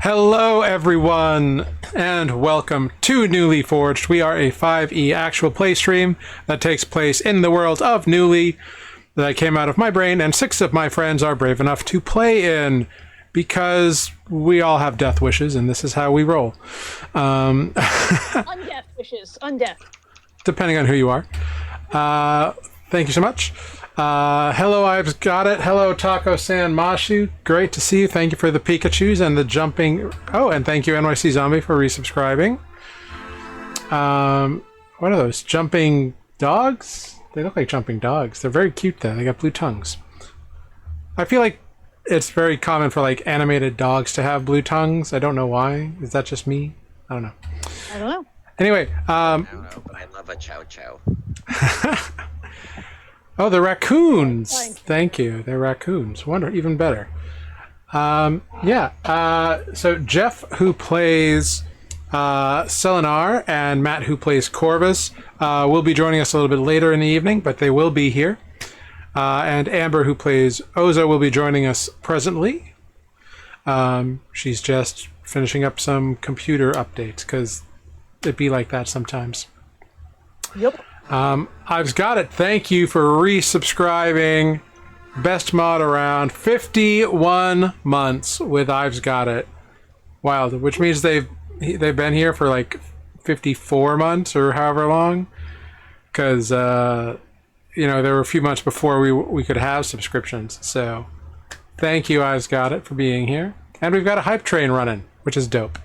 Hello, everyone, and welcome to Nuuli Forged. We are a 5e actual play stream that takes place in the world of Nuuli that came out of my brain, and 6 of my friends are brave enough to play in because we all have death wishes, and this is how we roll. Undeath wishes. Undeath. Depending on who you are. Thank you so much. Hello, I've got it. Hello, Taco San Mashu. Great to see you. Thank you for the Pikachus and the jumping. Oh, and thank you, NYC Zombie, for resubscribing. What are those? Jumping dogs? They look like jumping dogs. They're very cute, though. They got blue tongues. I feel like it's very common for like animated dogs to have blue tongues. I don't know why. Is that just me? I don't know. I don't know. Anyway, I don't know, but I love a chow chow. oh, the raccoons. Thank you. They're raccoons. Wonder, even better. So Jeff, who plays Selenar, and Matt, who plays Corvus, will be joining us a little bit later in the evening, but they will be here. And Amber, who plays Oza, will be joining us presently. She's just finishing up some computer updates, because it'd be like that sometimes. Yep. I've got it. Thank you for resubscribing. Best mod around. 51 months with I've got it. Wild, which means they've been here for like 54 months or however long. Because there were a few months before we could have subscriptions. So thank you, I've got it, for being here. And we've got a hype train running, which is dope.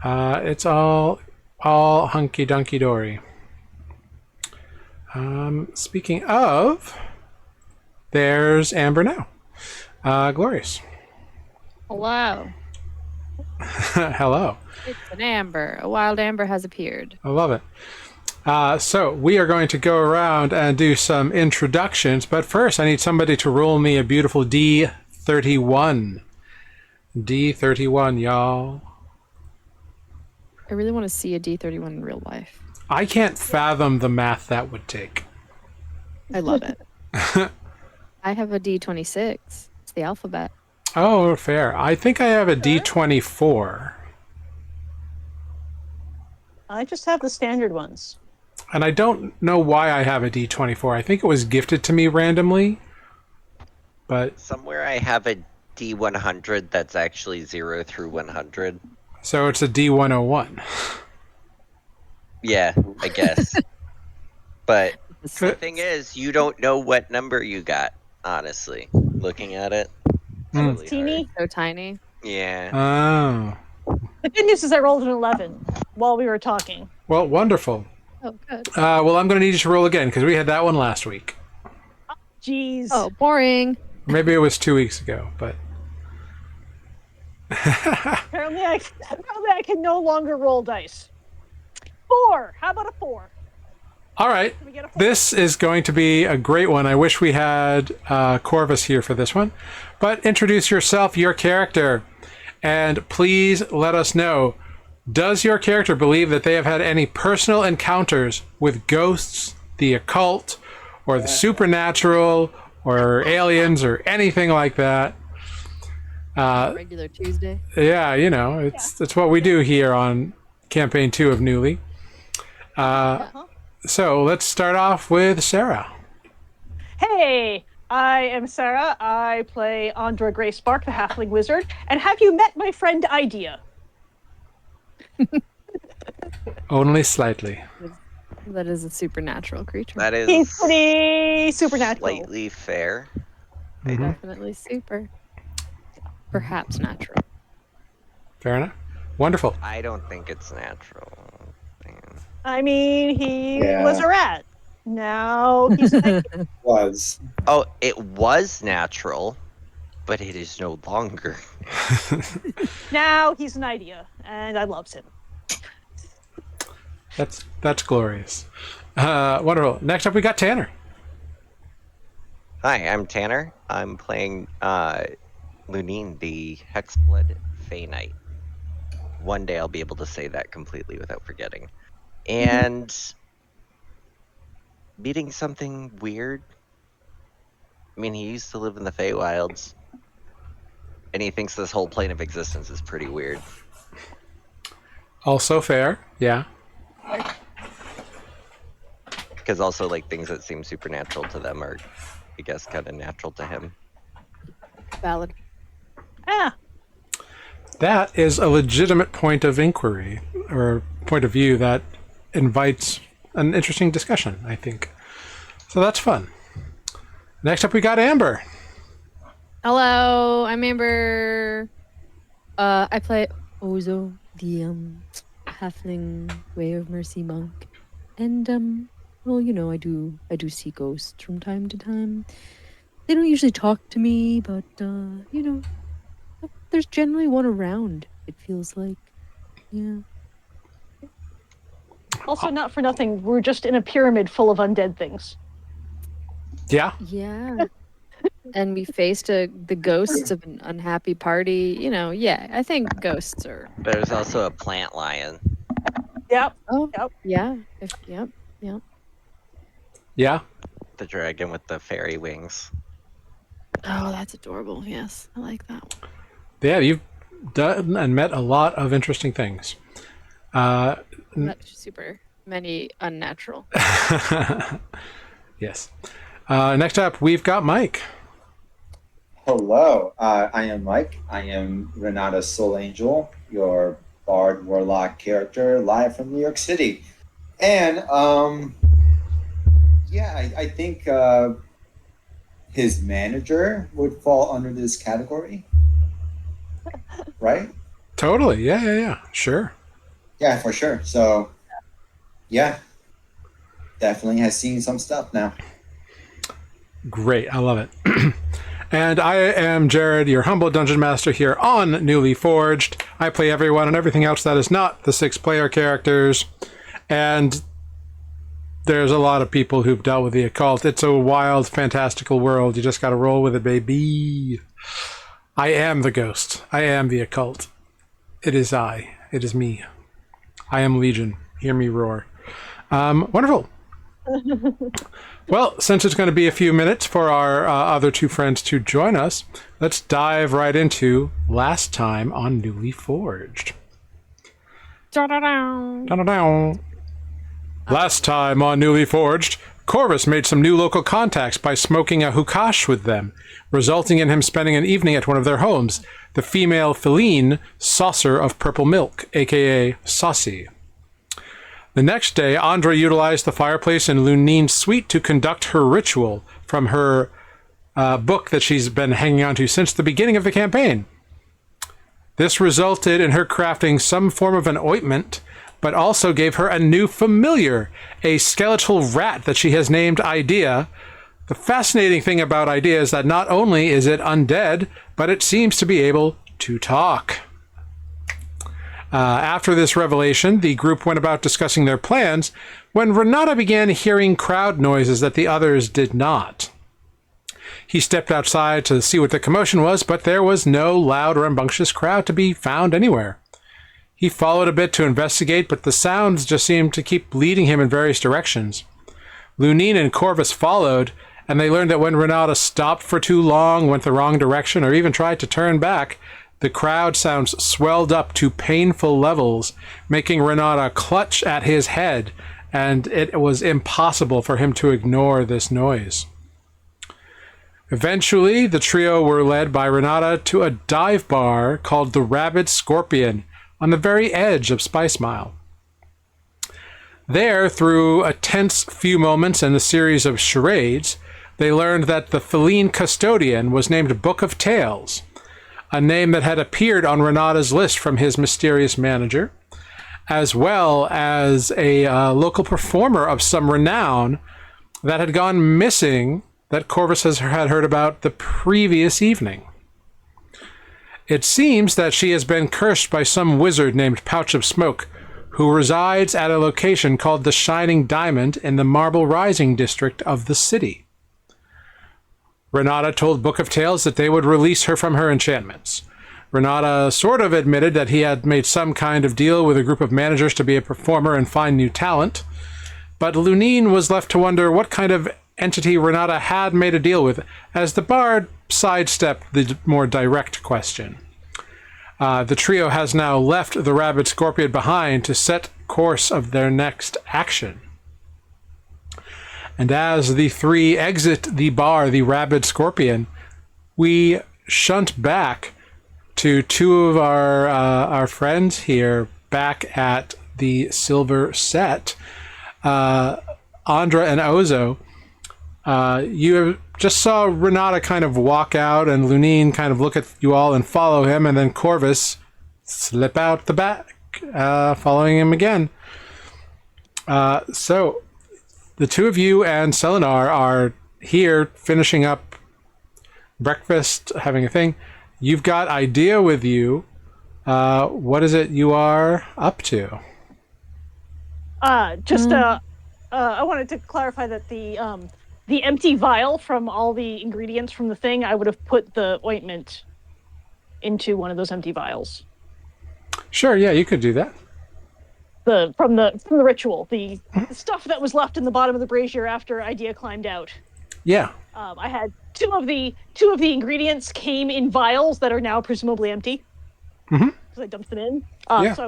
It's all hunky dunky dory. Speaking of, there's Amber now. Glorious. Hello. Hello. It's an amber. A wild amber has appeared. I love it. So we are going to go around and do some introductions, but first I need somebody to roll me a beautiful D31. D31, y'all. I really want to see a D31 in real life. I can't fathom the math that would take. I love it. I have a D26. It's the alphabet. Oh, fair. I think I have a D24. I just have the standard ones. And I don't know why I have a D24. I think it was gifted to me randomly. But Somewhere I have a D100 that's actually 0 through 100. so it's a D101. Yeah, I guess. But the thing is, you don't know what number you got, honestly. Looking at it. Mm. Really Teeny. So tiny. Yeah. Oh. The good news is I rolled an 11 while we were talking. Well, wonderful. Oh, good. Well, I'm going to need you to roll again, because we had that one last week. Jeez. Oh, boring. Maybe it was 2 weeks ago, but... Apparently I can no longer roll dice. 4. How about a 4? All right. Can we get a 4? This is going to be a great one. I wish we had Corvus here for this one. But introduce yourself, your character, and please let us know, does your character believe that they have had any personal encounters with ghosts, the occult, or the supernatural, or aliens, or anything like that? Regular Tuesday. Yeah, it's what we do here on Campaign 2 of Nuuli. So let's start off with Sarah. Hey, I am Sarah. I play Andra Greyspark, the Halfling Wizard. And have you met my friend Idea? Only slightly. That is a supernatural creature. That is He's pretty supernatural. slightly fair. Definitely super. Perhaps natural. Fair enough. Wonderful. I don't think it's natural. Man. I mean, he was a rat. Now he's Was. Oh, it was natural, but it is no longer. now he's an idea, and I loves him. That's glorious. Wonderful. Next up, we got Tanner. Hi, I'm Tanner. I'm playing Lunine, the Hexblood Fey Knight. One day I'll be able to say that completely without forgetting. And meeting something weird. I mean, he used to live in the Feywilds. And he thinks this whole plane of existence is pretty weird. Also fair, yeah. Because also, like, things that seem supernatural to them are, I guess, kind of natural to him. Valid. Ah, That is a legitimate point of inquiry, or point of view that invites an interesting discussion, I think. So that's fun. Next up, we got Amber. Hello, I'm Amber. I play Ozo, the halfling Way of Mercy monk, and well, you know, I do see ghosts from time to time. They don't usually talk to me, but you know, there's generally one around. It feels like, yeah. also not for nothing, we're just in a pyramid full of undead things. Yeah. Yeah. And we faced the ghosts of an unhappy party. You know, yeah, I think ghosts are. There's also a plant lion. Yep. Oh, Yep. yeah. Yep. Yeah. The dragon with the fairy wings. Oh, that's adorable. Yes, I like that one. Yeah, you've done and met a lot of interesting things. Not super many unnatural. Yes. Next up, we've got Mike. Hello, I am Mike. I am Renata's Soul Angel, your bard warlock character, live from New York City. And yeah, I think his manager would fall under this category, right? Totally. Yeah. Sure. Yeah, for sure. So, yeah, definitely has seen some stuff now. Great. I love it. And I am Jared, your humble dungeon master here on Nuuli Forged. I play everyone and everything else that is not the 6-player characters. And there's a lot of people who've dealt with the occult. It's a wild, fantastical world. You just got to roll with it, baby. I am the ghost. I am the occult. It is I. It is me. I am Legion. Hear me roar. Wonderful. Well, since it's going to be a few minutes for our other two friends to join us, let's dive right into Last Time on Nuuli Forged. Da-da-dow. Last time on Nuuli Forged, Corvus made some new local contacts by smoking a hookah with them, resulting in him spending an evening at one of their homes, the female feline Saucer of Purple Milk, aka Saucy. The next day, Andra utilized the fireplace in Lunine's suite to conduct her ritual from her book that she's been hanging on to since the beginning of the campaign. This resulted in her crafting some form of an ointment, but also gave her a new familiar, a skeletal rat that she has named Idea. The fascinating thing about Idea is that not only is it undead, but it seems to be able to talk. After this revelation, the group went about discussing their plans when Renata began hearing crowd noises that the others did not. He stepped outside to see what the commotion was, but there was no loud, rambunctious crowd to be found anywhere. He followed a bit to investigate, but the sounds just seemed to keep leading him in various directions. Lunine and Corvus followed, and they learned that when Renata stopped for too long, went the wrong direction, or even tried to turn back, the crowd sounds swelled up to painful levels, making Renata clutch at his head, and it was impossible for him to ignore this noise. Eventually, the trio were led by Renata to a dive bar called the Rabid Scorpion on the very edge of Spice Mile. There, through a tense few moments and a series of charades, they learned that the feline custodian was named Book of Tales, a name that had appeared on Renata's list from his mysterious manager, as well as a local performer of some renown that had gone missing that Corvus had heard about the previous evening. It seems that she has been cursed by some wizard named Pouch of Smoke, who resides at a location called the Shining Diamond in the Marble Rising district of the city. Renata told Book of Tales that they would release her from her enchantments. Renata sort of admitted that he had made some kind of deal with a group of managers to be a performer and find new talent, but Lunine was left to wonder what kind of entity Renata had made a deal with, as the bard sidestep the more direct question. The trio has now left the rabid scorpion behind to set course of their next action. And as the three exit the bar, the rabid scorpion, we shunt back to two of our friends here back at the Silver Set. Andra and Ozo, you just saw Renata kind of walk out and Lunine kind of look at you all and follow him, and then Corvus slip out the back, following him again. So the two of you and Selenar are here finishing up breakfast, having a thing. You've got Idea with you. What is it you are up to? I wanted to clarify that the empty vial from all the ingredients from the thing, I would have put the ointment into one of those empty vials. Sure, yeah, you could do that. From the ritual, the stuff that was left in the bottom of the brazier after Idea climbed out. Yeah. I had two of the ingredients came in vials that are now presumably empty. Mm-hmm. Because I dumped them in. Yeah. So I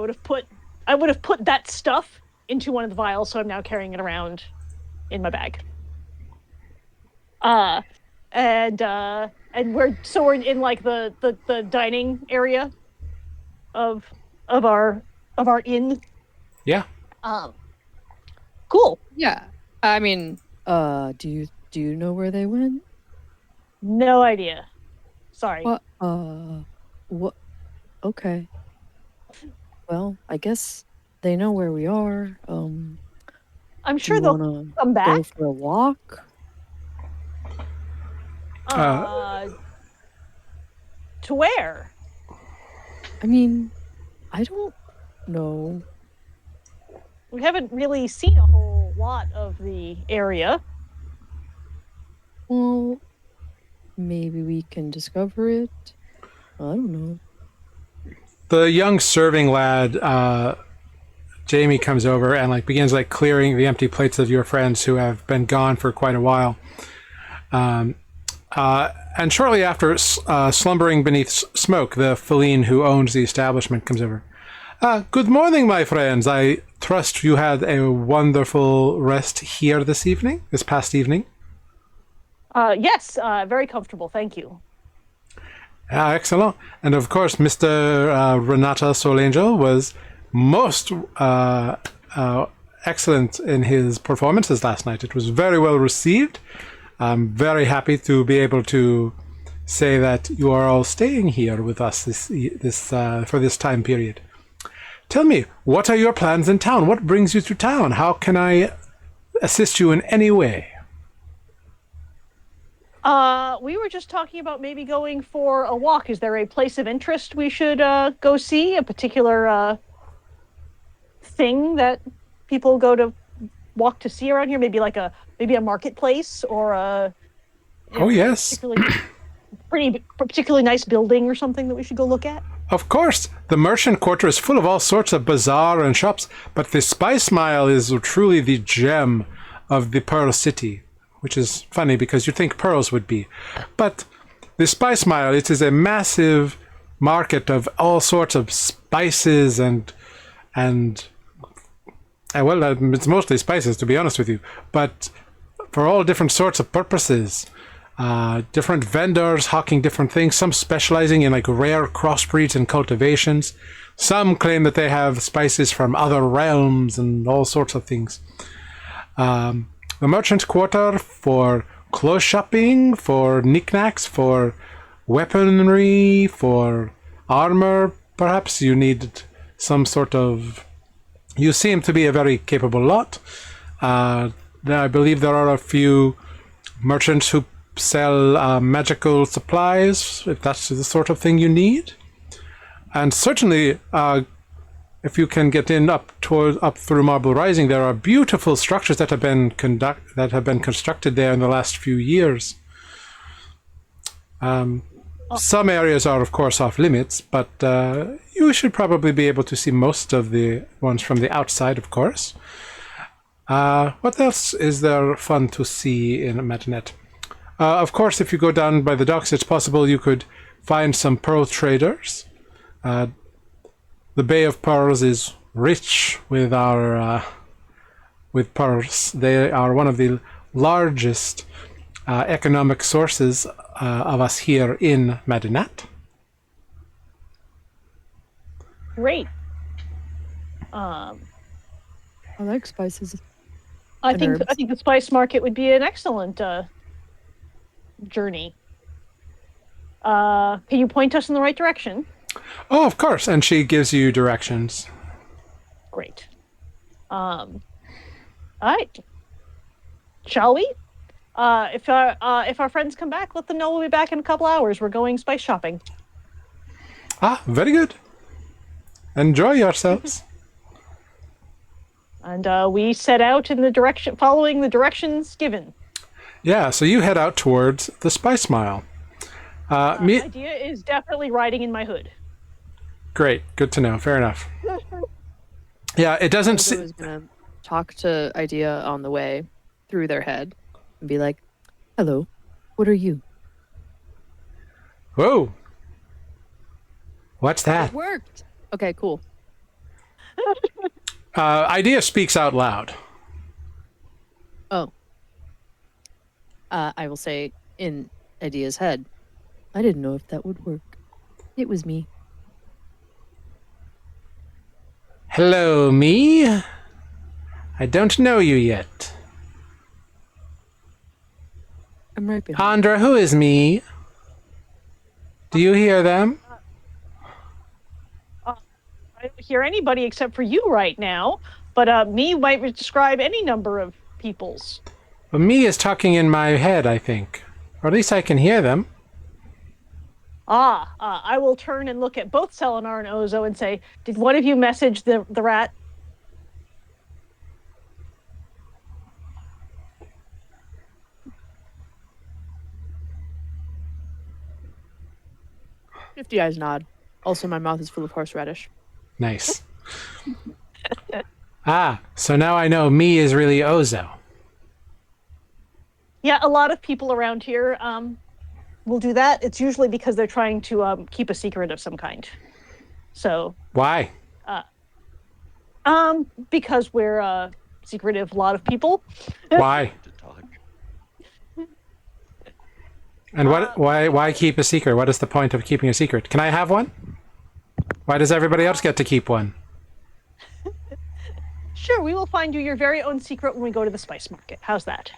would have put that stuff into one of the vials, so I'm now carrying it around in my bag. And we're in like the dining area of our inn. Yeah. Cool. Yeah. I mean, do you know where they went? No idea. Sorry. What? Okay. Well, I guess they know where we are. I'm sure they'll come back. Go for a walk? To where? I mean, I don't know. We haven't really seen a whole lot of the area. Well, maybe we can discover it. I don't know. The young serving lad, Jamie, comes over and begins clearing the empty plates of your friends who have been gone for quite a while. And shortly after, slumbering beneath smoke, the feline who owns the establishment comes over. Good morning, my friends. I trust you had a wonderful rest here this past evening. Yes, very comfortable, thank you. Excellent. And of course, Mr. Renata Solangel was most excellent in his performances last night. It was very well received. I'm very happy to be able to say that you are all staying here with us for this time period. Tell me, what are your plans in town? What brings you to town? How can I assist you in any way? We were just talking about maybe going for a walk. Is there a place of interest we should go see? A particular thing that people go to walk to see around here? Maybe maybe a marketplace or a yes, particularly nice building or something that we should go look at. Of course, the merchant quarter is full of all sorts of bazaar and shops, but the Spice Mile is truly the gem of the Pearl City, which is funny because you'd think pearls would be. But the Spice Mile, it is a massive market of all sorts of spices and well, it's mostly spices, to be honest with you, but for all different sorts of purposes. Different vendors hawking different things, some specializing in rare crossbreeds and cultivations. Some claim that they have spices from other realms and all sorts of things. The merchant quarter for clothes shopping, for knickknacks, for weaponry, for armor. Perhaps you need some sort of... You seem to be a very capable lot. I believe there are a few merchants who sell magical supplies, if that's the sort of thing you need. And certainly, if you can get in up through Marble Rising, there are beautiful structures that have been constructed there in the last few years. Some areas are, of course, off limits, but you should probably be able to see most of the ones from the outside, of course. What else is there fun to see in Matinette? Of course, if you go down by the docks, it's possible you could find some pearl traders. The Bay of Pearls is rich with our with pearls. They are one of the largest economic sources of us here in Madinat. Great. I like spices. I And think herbs. the spice market would be an excellent journey. Can you point us in the right direction? Oh, of course. And she gives you directions. Great. All right. Shall we? If our friends come back, let them know we'll be back in a couple hours. We're going spice shopping. Ah, very good. Enjoy yourselves. And we set out in the direction, following the directions given. Yeah, so you head out towards the Spice Mile. Idea is definitely riding in my hood. Great, good to know. Fair enough. Yeah, it doesn't. I was gonna talk to Idea on the way through their head and be like, "Hello, what are you?" Whoa! What's that? It worked. Okay, cool. Idea speaks out loud. Oh. I will say in Idea's head, I didn't know if that would work. It was me. Hello, me. I don't know you yet. I'm right behind. Andra, who is me? Do you hear them? I don't hear anybody except for you right now, but me might describe any number of peoples. Well, me is talking in my head, I think. Or at least I can hear them. I will turn and look at both Selenar and Ozo and say, did one of you message the rat? Fifty eyes nod. Also, my mouth is full of horseradish. Nice. So now I know me is really Ozo. Yeah, a lot of people around here will do that. It's usually because they're trying to keep a secret of some kind. So, Why? because we're a secretive lot of people. Why? To talk. And why keep a secret? What is the point of keeping a secret? Can I have one? Why does everybody else get to keep one? Sure, we will find you your very own secret when we go to the spice market. How's that?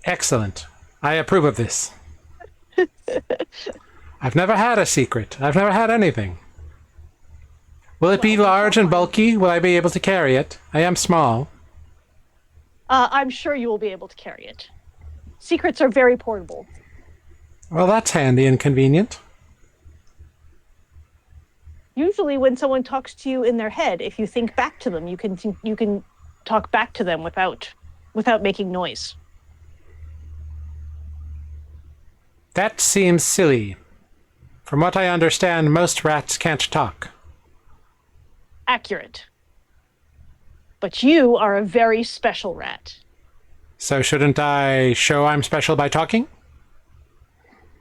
Excellent. I approve of this. I've never had a secret. I've never had anything. Will it be large and bulky? Will I be able to carry it? I am small. I'm sure you will be able to carry it. Secrets are very portable. Well, that's handy and convenient. Usually when someone talks to you in their head, if you think back to them, you can talk back to them without making noise. That seems silly. From what I understand, most rats can't talk. Accurate. But you are a very special rat. So shouldn't I show I'm special by talking?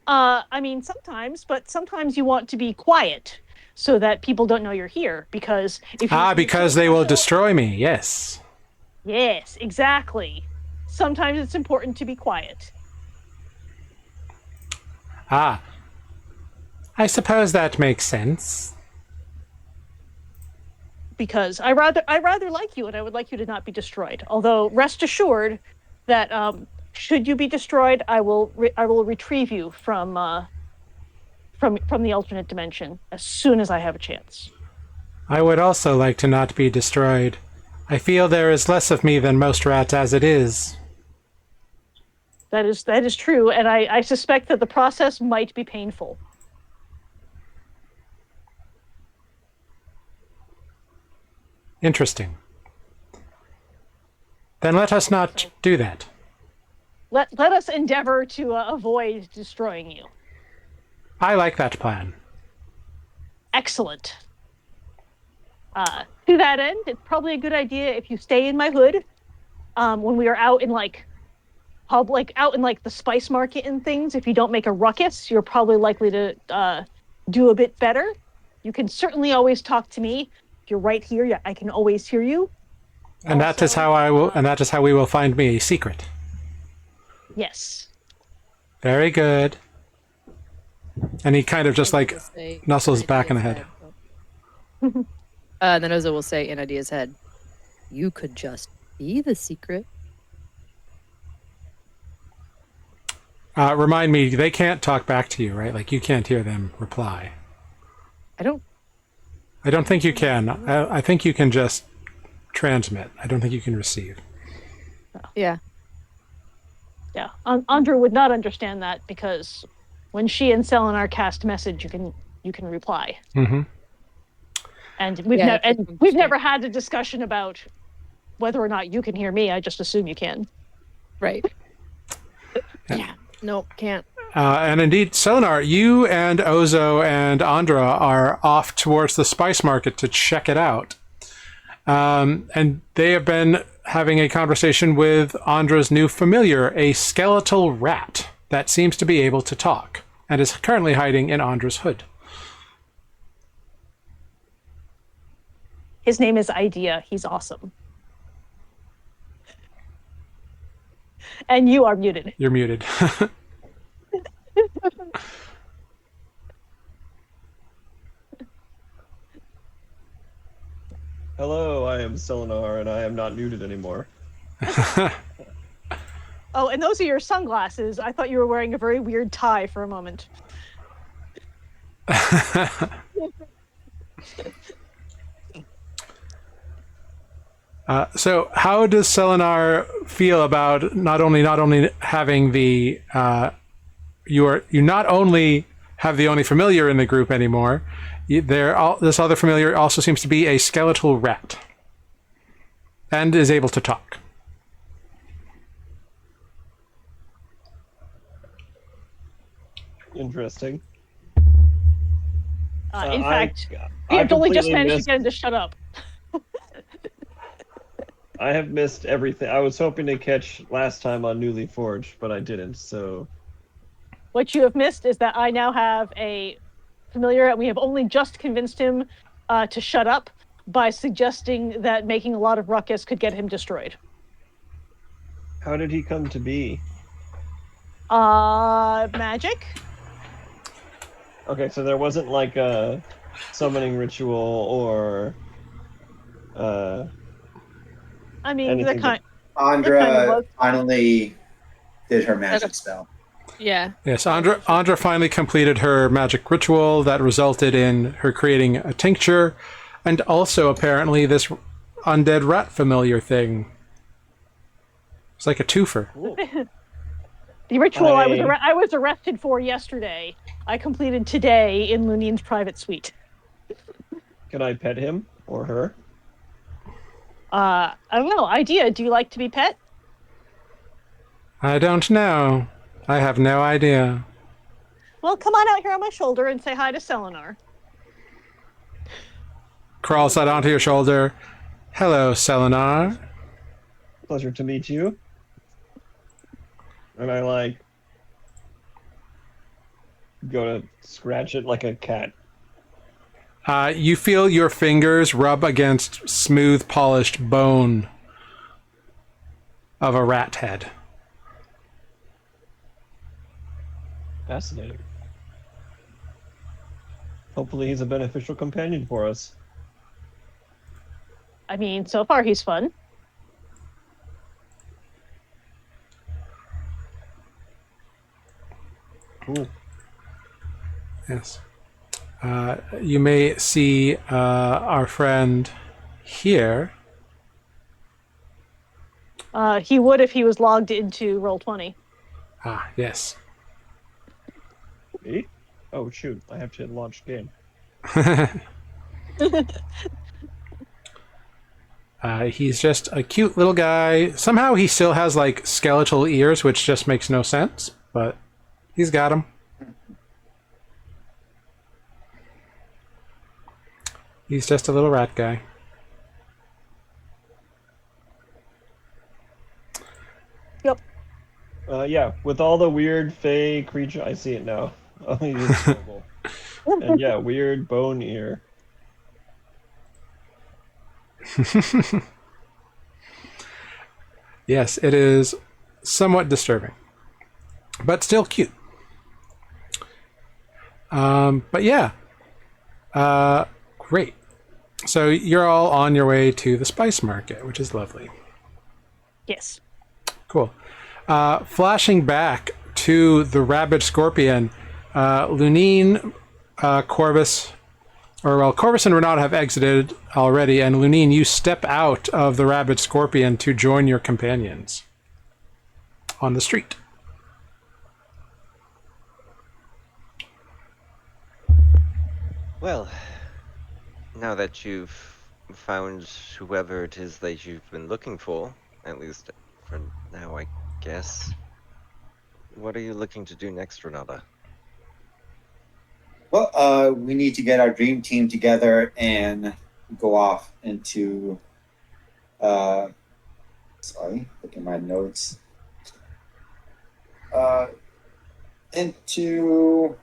I mean, sometimes, but sometimes you want to be quiet so that people don't know you're here, because if you Because they will destroy me, yes. Yes, exactly. Sometimes it's important to be quiet. I suppose that makes sense. Because I rather like you, and I would like you to not be destroyed. Although rest assured that should you be destroyed, I will retrieve you from the alternate dimension as soon as I have a chance. I would also like to not be destroyed. I feel there is less of me than most rats as it is. That is true, and I suspect that the process might be painful. Interesting. Then let us not do that. Let us endeavor to avoid destroying you. I like that plan. Excellent. To that end, it's probably a good idea if you stay in my hood when we are out in like public out in like the spice market and things, if you don't make a ruckus, you're probably likely to do a bit better. You can certainly always talk to me. If you're right here, yeah, I can always hear you. And that is how I will. And that is how we will find me a secret. Yes. Very good. And he kind of just like Will say nuzzles in back in the Idea's head. Then Ozo will say in Idea's head, "You could just be the secret." Remind me, they can't talk back to you, right? Like you can't hear them reply. I don't. I don't think you can. I think you can just transmit. I don't think you can receive. Yeah. Yeah. Andrew would not understand that because when she and Selenar cast message, you can reply. Mm-hmm. And Yeah, we've never had a discussion about whether or not you can hear me. I just assume you can. Right. Yeah. Nope. Can't. And indeed, Selenar, you and Ozo and Andra are off towards the spice market to check it out. And they have been having a conversation with Andra's new familiar, a skeletal rat that seems to be able to talk and is currently hiding in Andra's hood. His name is Idea. He's awesome. And you are muted. You're muted. Hello, I am Selenar, and I am not muted anymore. Oh, and those are your sunglasses. I thought you were wearing a very weird tie for a moment. So how does Selenar feel about not only having the you not only have the only familiar in the group anymore, this other familiar also seems to be a skeletal rat and is able to talk. Interesting. In fact, we I have only just completely managed to missed- get him to shut up. I have missed everything. I was hoping to catch last time on Nuuli Forged, but I didn't, so... What you have missed is that I now have a familiar, and we have only just convinced him to shut up by suggesting that making a lot of ruckus could get him destroyed. How did he come to be? Magic? Okay, so there wasn't like a summoning ritual or... I mean, Anything the kind. Andra was. finally did her magic Okay. spell. Yeah. Yes, Andra finally completed her magic ritual that resulted in her creating a tincture, and also apparently this undead rat familiar thing. It's like a twofer. Cool. The ritual I I- was arrested for yesterday, I completed today in Lunin's private suite. Can I pet him or her? I don't know. Idea, do you like to be pet? I don't know. I have no idea. Well, come on out here on my shoulder and say hi to Selenar. Crawls out onto your shoulder. Hello, Selenar. Pleasure to meet you. And I like go to scratch it like a cat. You feel your fingers rub against smooth, polished bone of a rat head. Fascinating. Hopefully he's a beneficial companion for us. I mean, so far he's fun. Cool. Yes. You may see our friend here. He would if he was logged into Roll20. Ah, yes. Me? Oh shoot, I have to launch game. He's just a cute little guy. Somehow he still has like skeletal ears, which just makes no sense, but he's got them. He's just a little rat guy. Yep. Yeah, with all the weird fey creature, I see it now. Oh, it's horrible. And yeah, weird bone ear. Yes, it is somewhat disturbing, but still cute. But yeah, great. So you're all on your way to the spice market, which is lovely. Yes. Cool. Flashing back to the rabid scorpion, Lunine, Corvus, Corvus and Renata have exited already, and Lunine, you step out of the rabid scorpion to join your companions on the street. Well, now that you've found whoever it is that you've been looking for, at least for now, I guess, what are you looking to do next, Renata? Well, we need to get our dream team together and go off into. Sorry, look at my notes. Into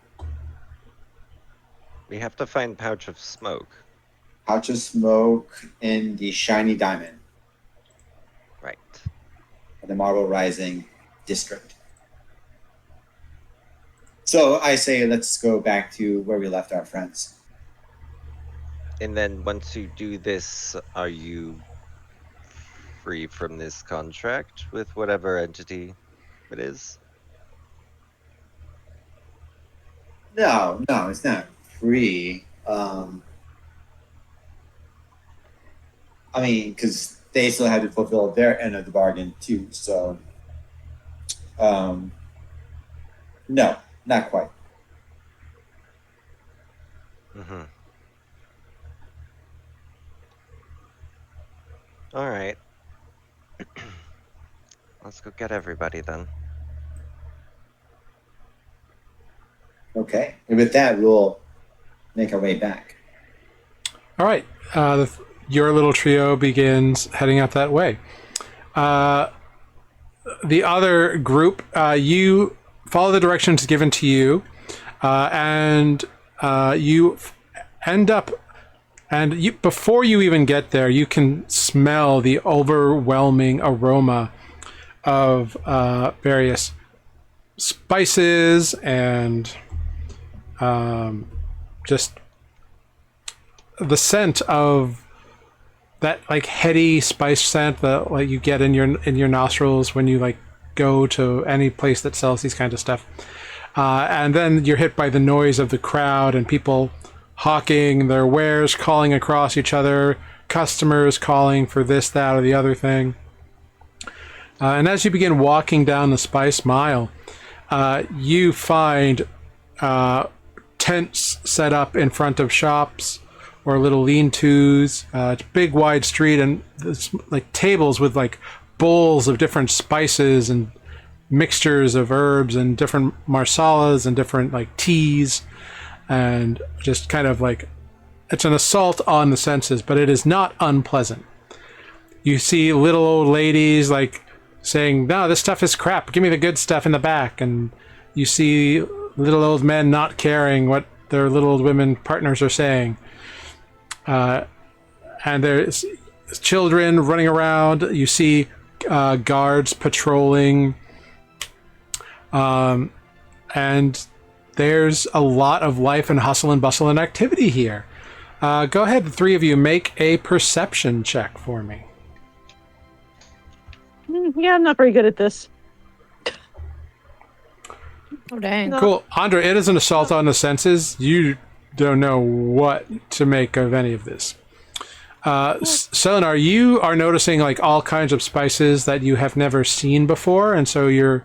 We have to find Pouch of Smoke. Pouch of Smoke in the Shiny Diamond, Right. the Marble Rising district. So I say let's go back to where we left our friends. And then once you do this, are you free from this contract with whatever entity it is? No, it's not free. I mean, because they still had to fulfill their end of the bargain too. So, no, not quite. Mm-hmm. All right. Let's go get everybody then. Okay, and with that, we'll make our way back. All right. Your little trio begins heading up that way. The other group, you follow the directions given to you, and you end up. And before you even get there, you can smell the overwhelming aroma of various spices and just the scent of that like heady spice scent that like you get in your nostrils when you like go to any place that sells these kinds of stuff. And then you're hit by the noise of the crowd and people hawking their wares, calling across each other, customers calling for this, that, or the other thing. And as you begin walking down the Spice Mile, you find tents set up in front of shops or little lean-tos. It's a big, wide street, and there's like tables with like bowls of different spices and mixtures of herbs and different marsalas and different like teas, and just kind of like it's an assault on the senses, but it is not unpleasant. You see little old ladies like saying, "No, this stuff is crap. Give me the good stuff in the back." And you see little old men not caring what their little old women partners are saying. And there's children running around. You see guards patrolling. And there's a lot of life and hustle and bustle and activity here. Go ahead, the three of you, make a perception check for me. Yeah, I'm not very good at this. Oh, dang. No. Cool. Andre, it is an assault on the senses. You don't know what to make of any of this. Selenar, you are noticing like all kinds of spices that you have never seen before, and so you're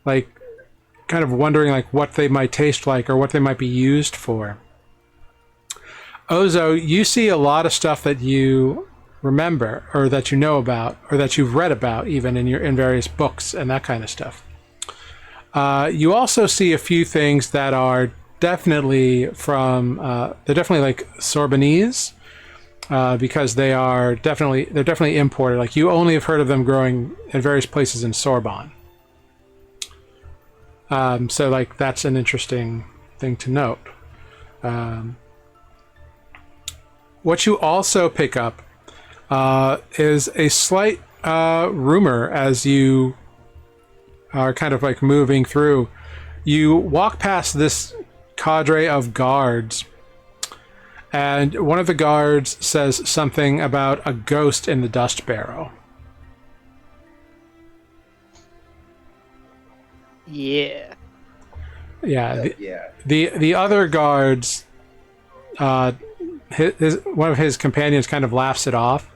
like kind of wondering like what they might taste like or what they might be used for. Ozo, you see a lot of stuff that you remember or that you know about or that you've read about even in various books and that kind of stuff. You also see a few things that are definitely from they're definitely like Sorbonese, because they're definitely imported. Like you only have heard of them growing in various places in Sorbonne. So like that's an interesting thing to note. What you also pick up is a slight rumor as you are kind of like moving through. You walk past this cadre of guards, and one of the guards says something about a ghost in the dust barrel. Yeah. Yeah. Yeah. The other guards, one of his companions kind of laughs it off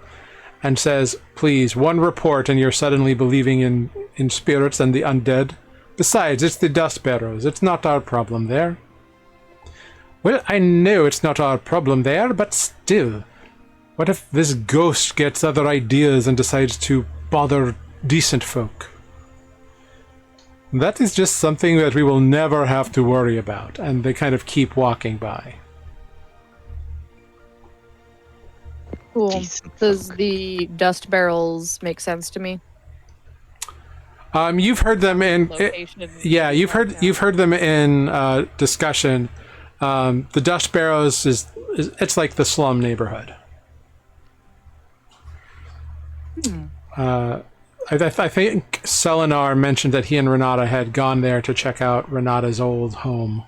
and says, "Please, one report and you're suddenly believing in spirits and the undead. Besides, it's the dust barrows. It's not our problem there." Well, I know it's not our problem there, but still. What if this ghost gets other ideas and decides to bother decent folk? That is just something that we will never have to worry about. And they kind of keep walking by. Cool. Decent Does folk. the dust barrels make sense to me? You've heard them in... Location. Yeah, you've heard them in discussion. The dust barrows is it's like the slum neighborhood. I think Selenar mentioned that he and Renata had gone there to check out Renata's old home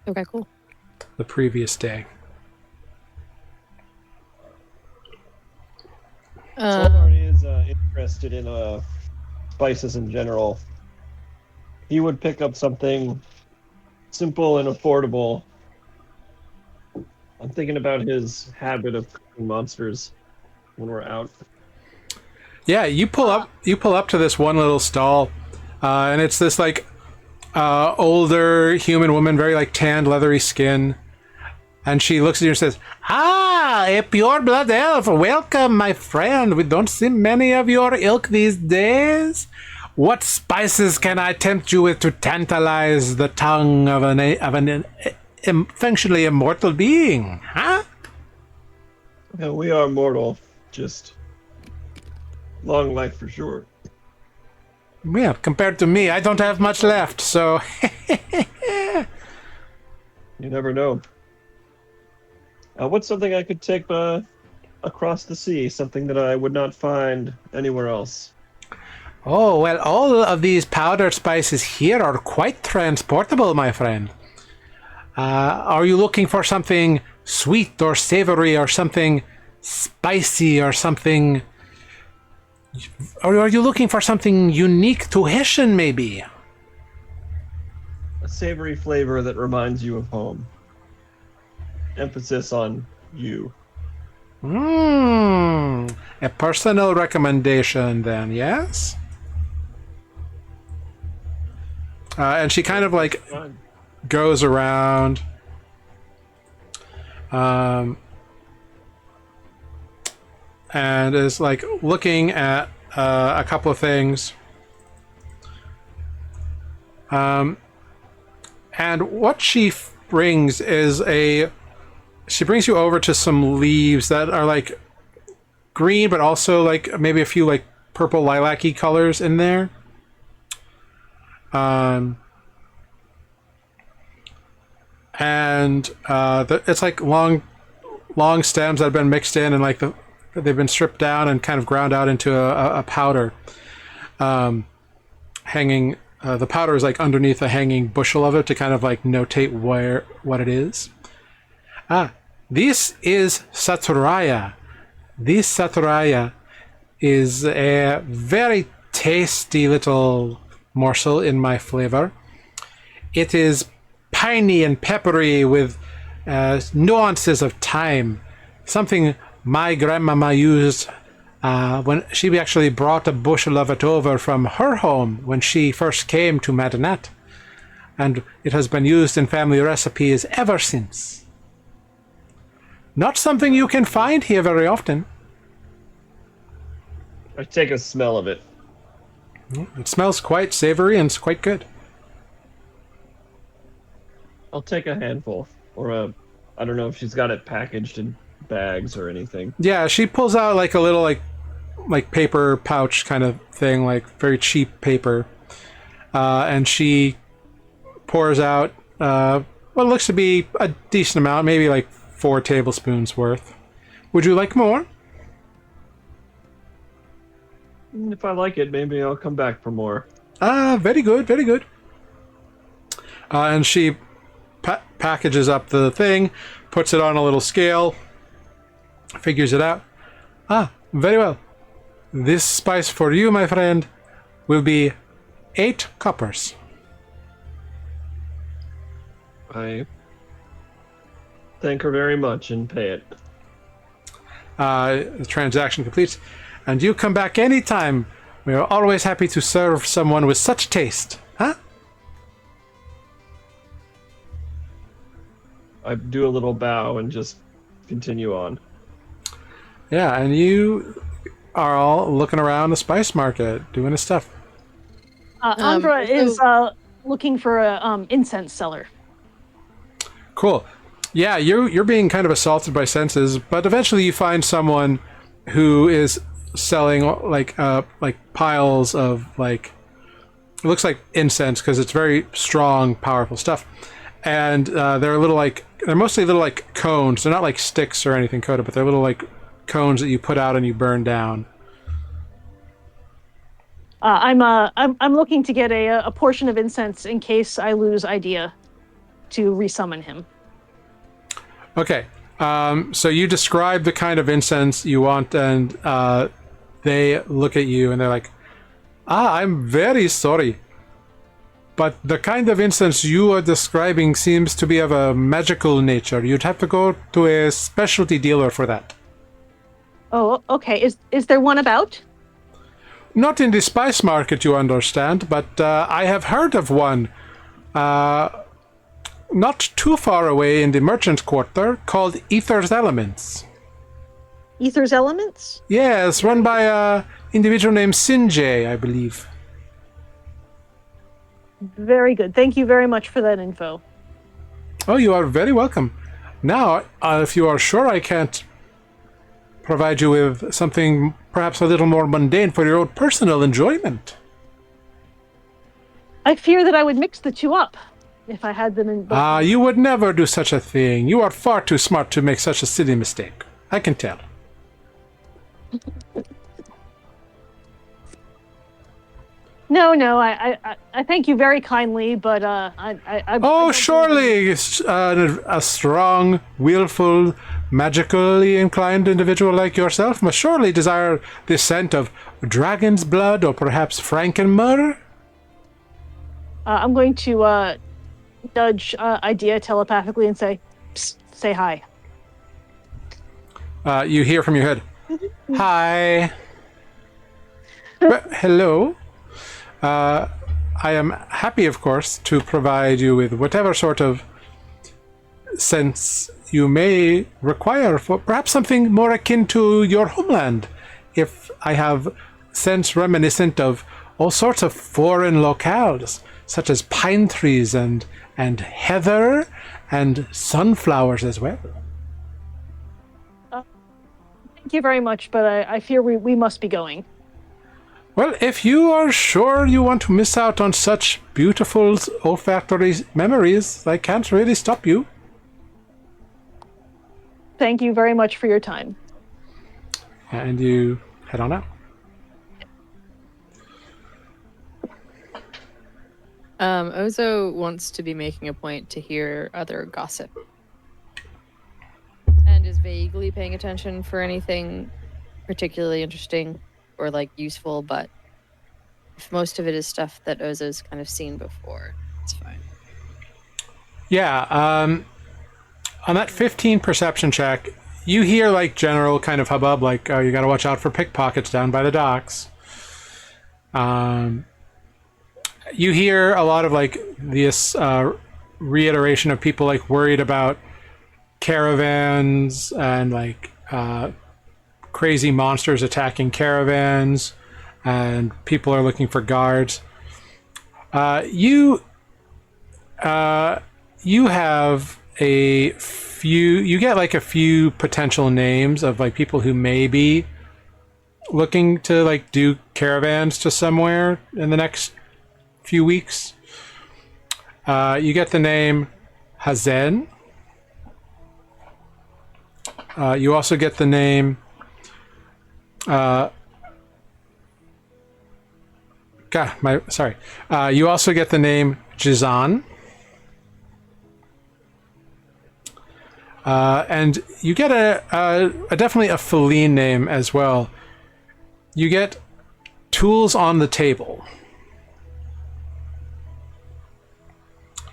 Okay, cool. the previous day. Solari is interested in spices in general. He would pick up something simple and affordable. I'm thinking about his habit of cooking monsters when we're out. Yeah, you pull up to this one little stall, and it's this like older human woman, very like tanned, leathery skin, and she looks at you and says, "Ah, a pure blood elf. Welcome, my friend. We don't see many of your ilk these days. What spices can I tempt you with to tantalize the tongue of an functionally immortal being? Huh?" Yeah, we are mortal, just long life for sure. Well, compared to me, I don't have much left, so You never know. What's something I could take across the sea? Something that I would not find anywhere else. Oh, well, all of these powdered spices here are quite transportable, my friend. Are you looking for something sweet or savory or something spicy or something... Or are you looking for something unique to Hessian, maybe? A savory flavor that reminds you of home. Emphasis on you. A personal recommendation, then, yes? And she kind of like Fine. goes around. And is like looking at a couple of things. And what she brings is she brings you over to some leaves that are like green, but also like maybe a few like purple lilac-y colors in there. It's like long stems that have been mixed in, and like they've been stripped down and kind of ground out into a powder. Hanging, the powder is like underneath a hanging bushel of it to kind of like notate what it is. This is saturaya. This saturaya is a very tasty little morsel in my flavor. It is piney and peppery with nuances of thyme. Something my grandmama used when she actually brought a bushel of it over from her home when she first came to Madanat. And it has been used in family recipes ever since. Not something you can find here very often. I take a smell of it. It smells quite savory and it's quite good. I'll take a handful. Or I don't know if she's got it packaged in bags or anything. Yeah, she pulls out like a little like paper pouch kind of thing, like very cheap paper. and she pours out what looks to be a decent amount, maybe like 4 tablespoons worth. Would you like more? If I like it, maybe I'll come back for more. Very good, very good. And she packages up the thing, puts it on a little scale, figures it out. Very well. This spice for you, my friend, will be 8 coppers. I thank her very much and pay it. The transaction completes, and you come back anytime. We are always happy to serve someone with such taste. Huh? I do a little bow and just continue on. Yeah, and you are all looking around the spice market, doing his stuff. Andra is looking for a incense seller. Cool. Yeah, you're being kind of assaulted by senses, but eventually you find someone who is selling like piles of like, it looks like incense because it's very strong, powerful stuff, and they're mostly little like cones. They're not like sticks or anything coated, but they're little like cones that you put out and you burn down. I'm looking to get a portion of incense in case I lose idea to resummon him. Okay, so you describe the kind of incense you want, and they look at you and they're like, I'm very sorry, but the kind of incense you are describing seems to be of a magical nature. You'd have to go to a specialty dealer for that. Oh, okay. Is there one about? Not in the spice market, you understand, but I have heard of one not too far away in the merchant quarter called Ether's Elements. Ether's Elements? Yes, run by a individual named Sinjay, I believe. Very good. Thank you very much for that info. Oh, you are very welcome. Now, if you are sure I can't provide you with something perhaps a little more mundane for your own personal enjoyment. I fear that I would mix the two up if I had them in. You would never do such a thing. You are far too smart to make such a silly mistake. I can tell. No, I thank you very kindly, but Oh, surely a strong, willful, magically inclined individual like yourself must surely desire the scent of dragon's blood or perhaps frankenmyrrh? I'm going to nudge Idea telepathically and say, Psst, say hi. You hear from your head, hi. Hello. I am happy, of course, to provide you with whatever sort of sense you may require for perhaps something more akin to your homeland. If I have sense reminiscent of all sorts of foreign locales, such as pine trees and heather and sunflowers as well. Thank you very much, but I fear we must be going. Well, if you are sure you want to miss out on such beautiful olfactory memories, I can't really stop you. Thank you very much for your time. And you head on out. Ozo wants to be making a point to hear other gossip. And is vaguely paying attention for anything particularly interesting or like useful, but if most of it is stuff that Ozo's kind of seen before, it's fine. Yeah, on that 15 perception check, you hear like general kind of hubbub, like, oh, you gotta watch out for pickpockets down by the docks. You hear a lot of like this reiteration of people like worried about caravans and like crazy monsters attacking caravans, and people are looking for guards. You have a few. You get like a few potential names of like people who may be looking to like do caravans to somewhere in the next few weeks. You get the name Hazen. You also get the name. You also get the name Jizan. And you get a definitely a feline name as well. You get tools on the table.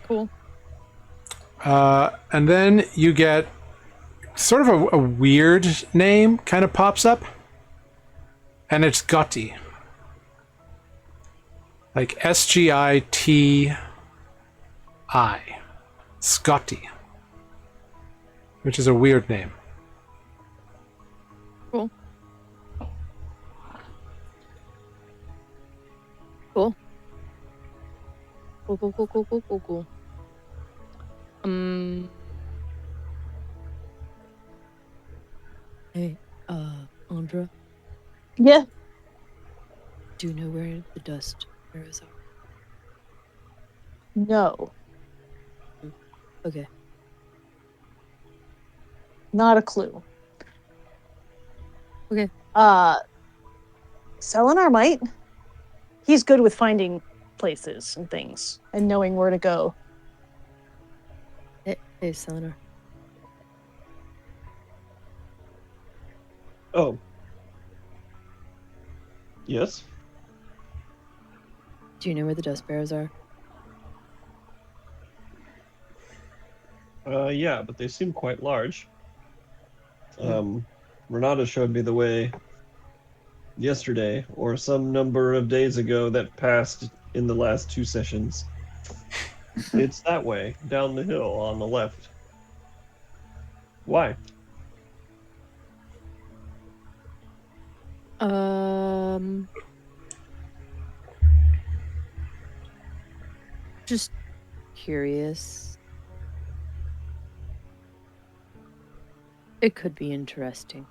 Cool. And then you get sort of a weird name kind of pops up. And it's Gotti. Like Sgiti. Scotty. Which is a weird name. Cool. Cool. Cool. Hey, Andra, Yeah. do you know where the dust arrows are? No. Okay. Not a clue. Okay. Selenar might. He's good with finding places and things and knowing where to go. Hey, Selenar. Oh. Yes? Do you know where the dust barrows are? Yeah, but they seem quite large. Renata showed me the way yesterday, or some number of days ago that passed in the last 2 sessions. It's that way, down the hill on the left. Why? Just curious. It could be interesting.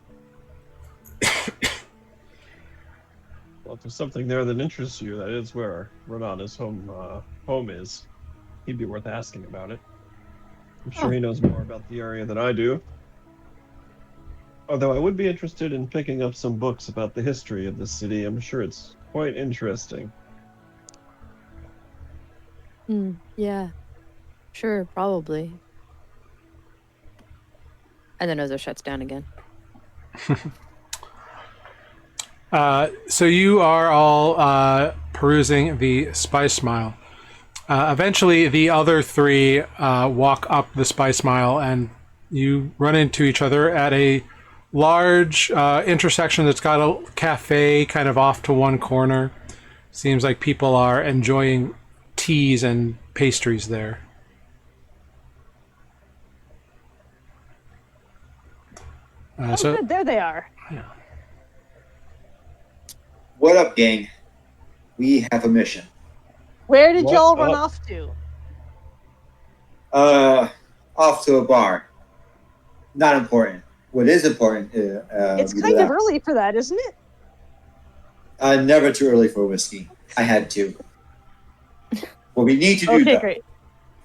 Well, if there's something there that interests you, that is where Renata's home is. He'd be worth asking about it. I'm sure he knows more about the area than I do. Although I would be interested in picking up some books about the history of the city. I'm sure it's quite interesting. Yeah. Sure, probably. And then Ozo shuts down again. So you are all perusing the Spice Mile. Eventually, the other three walk up the Spice Mile, and you run into each other at a large intersection that's got a cafe kind of off to one corner. Seems like people are enjoying teas and pastries there. So Good, there they are. What up, gang? We have a mission. Where did What y'all run up? off to? Off to a bar. Not important. What is important? It's kind of early for that, isn't it? Never too early for whiskey. I had to. What we need to do Okay, though, great.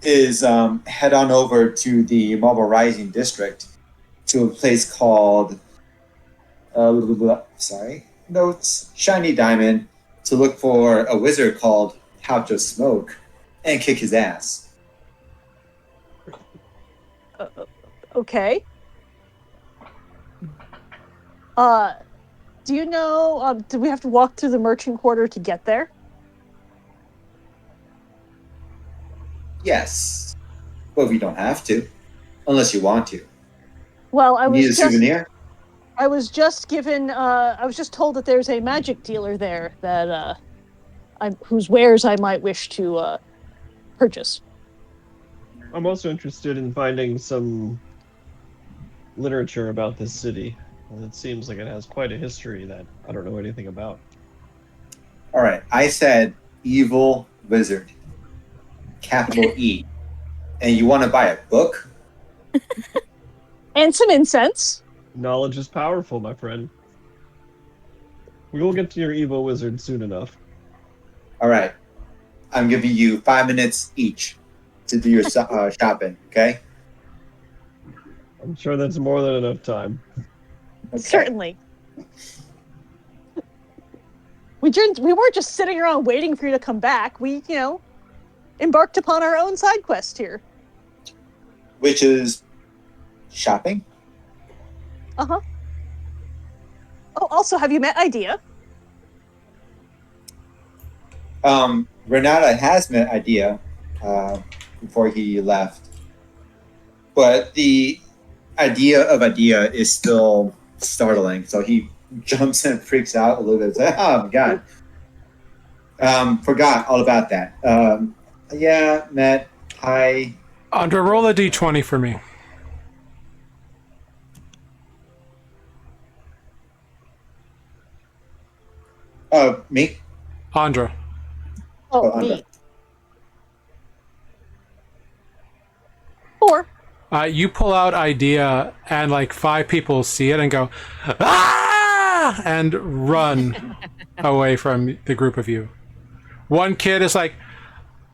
is head on over to the Marble Rising district to a place called Shiny Diamond to look for a wizard called Couch of Smoke and kick his ass. Okay. Do you know, do we have to walk through the merchant quarter to get there? Yes, but we don't have to, unless you want to. Well, I Need a was just souvenir? I was just given I was just told that there's a magic dealer there that whose wares I might wish to purchase. I'm also interested in finding some literature about this city. It seems like it has quite a history that I don't know anything about. All right, I said evil wizard, capital E, and you want to buy a book? And some incense. Knowledge is powerful, my friend. We will get to your evil wizard soon enough. All right, I'm giving you 5 minutes each to do your shopping. Okay. I'm sure that's more than enough time. Okay. Certainly. We weren't just sitting around waiting for you to come back. We, embarked upon our own side quest here. Which is shopping. Uh-huh. Oh, also, have you met Idea? Renata has met Idea before he left, but the idea of Idea is still startling. So he jumps and freaks out a little bit. Like, oh my god! Forgot all about that. Yeah, met. Hi. Andra, roll a d20 for me. Me. Andra. Oh, Andra. me. 4. You pull out idea, and like 5 people see it and go, ah! And run away from the group of you. One kid is like,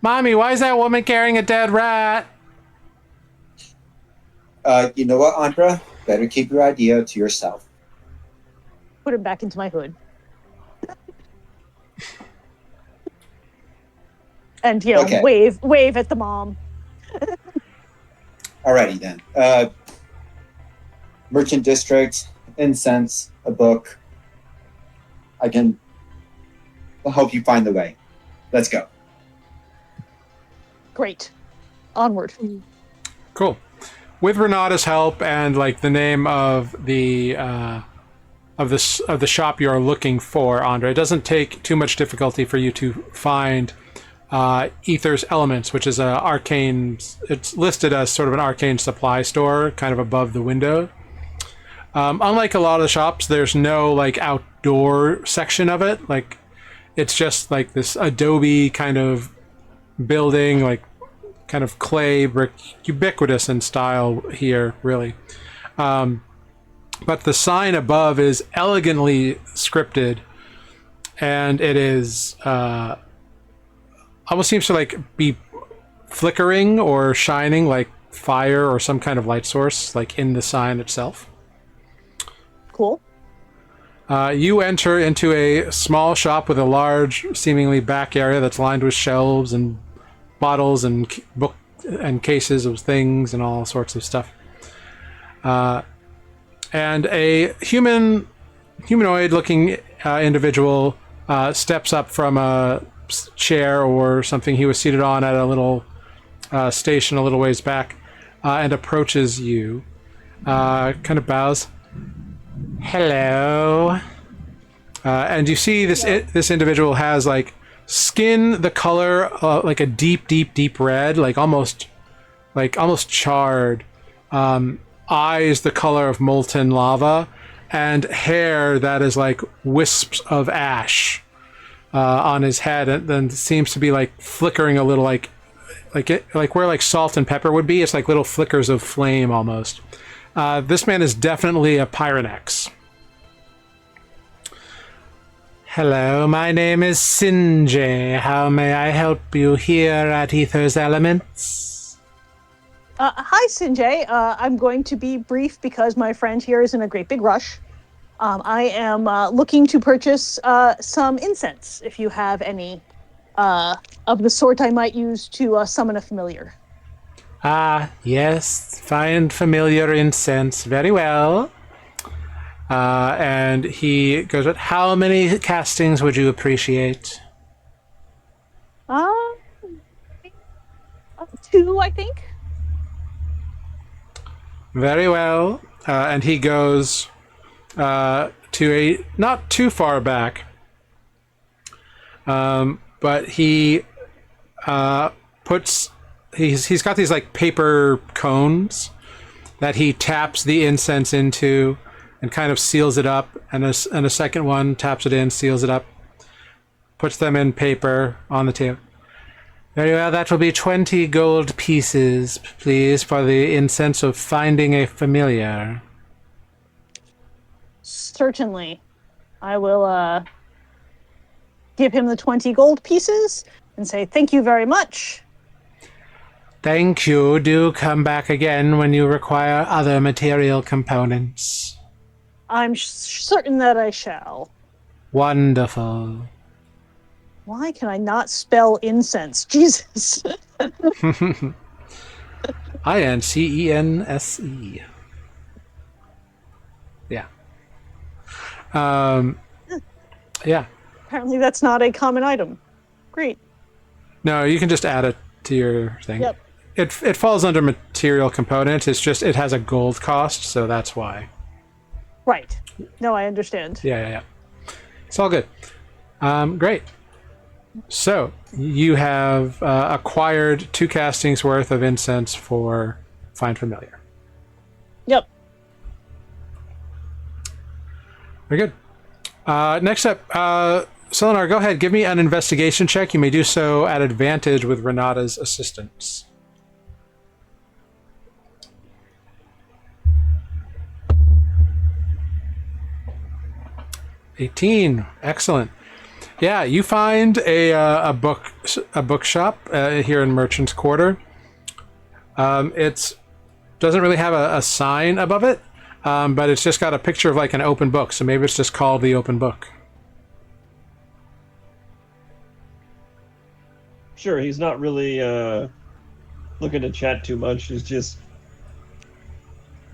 Mommy, why is that woman carrying a dead rat? You know what, Andra? Better keep your idea to yourself. Put him back into my hood. And, Okay. wave at the mom. Alrighty then. Merchant District, incense, a book. I can help you find the way. Let's go. Great. Onward. Cool. With Renata's help and like the name of the shop you're looking for, Andre, it doesn't take too much difficulty for you to find Ether's Elements, which is a arcane. It's listed as sort of an arcane supply store, kind of above the window. Unlike a lot of the shops, there's no like outdoor section of it. Like it's just like this adobe kind of building, like kind of clay brick, ubiquitous in style here, really. But the sign above is elegantly scripted, and it is almost seems to like be flickering or shining like fire or some kind of light source, like in the sign itself. Cool. You enter into a small shop with a large, seemingly back area that's lined with shelves and bottles and book and cases of things and all sorts of stuff. And a humanoid-looking individual steps up from a chair or something he was seated on at a little station a little ways back and approaches you. Kind of bows. Hello. And you see this individual has like skin the color like a deep red, like almost charred. Eyes the color of molten lava, and hair that is like wisps of ash on his head, and then seems to be like flickering a little, like where like salt and pepper would be. It's like little flickers of flame almost. This man is definitely a Pyronex. Hello, my name is Sinjay. How may I help you here at Ether's Elements? Hi, Sinjay. I'm going to be brief because my friend here is in a great big rush. I am looking to purchase some incense, if you have any of the sort I might use to summon a familiar. Ah, yes. Find familiar incense. Very well. And he goes, how many castings would you appreciate? 2, I think. Very well. And he goes to a not too far back, but he he's got these like paper cones that he taps the incense into and kind of seals it up, and a second one taps it in, seals it up, puts them in paper on the table. Very well, that will be 20 gold pieces, please, for the incense of finding a familiar. Certainly. I will give him the 20 gold pieces. and say thank you very much. Thank you. Do come back again when you require other material components. I'm certain that I shall. Wonderful. Why can I not spell incense? Jesus. INCENSE. Yeah. Yeah. Apparently that's not a common item. Great. No, you can just add it to your thing. Yep. It falls under material component. It's just it has a gold cost, so that's why. Right. No, I understand. Yeah. It's all good. Great. So you have acquired 2 castings worth of incense for Find Familiar. Yep. Very good. Next up, Selenar, go ahead. Give me an investigation check. You may do so at advantage with Renata's assistance. 18. Excellent. Yeah, you find a bookshop here in Merchant's Quarter. It doesn't really have a sign above it, but it's just got a picture of like an open book. So maybe it's just called the Open Book. Sure, he's not really looking to chat too much. He's just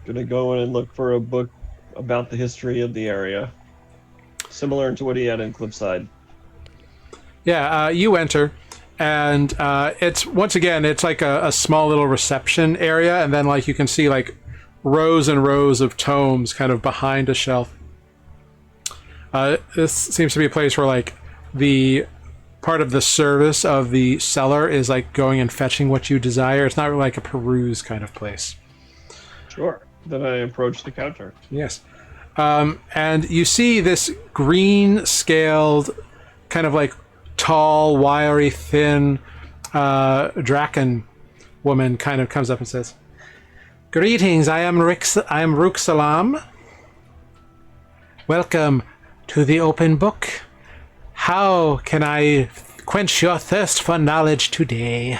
gonna go in and look for a book about the history of the area, similar to what he had in Cliffside. Yeah, you enter, and it's once again it's like a small little reception area, and then like you can see like rows and rows of tomes kind of behind a shelf. This seems to be a place where like the part of the service of the seller is like going and fetching what you desire. It's not really like a peruse kind of place. Sure. Then I approach the counter. Yes. And you see this green scaled, kind of like tall, wiry, thin Draken woman kind of comes up and says, "Greetings, I am Ruk Salam. Welcome to the Open Book. How can I quench your thirst for knowledge today?"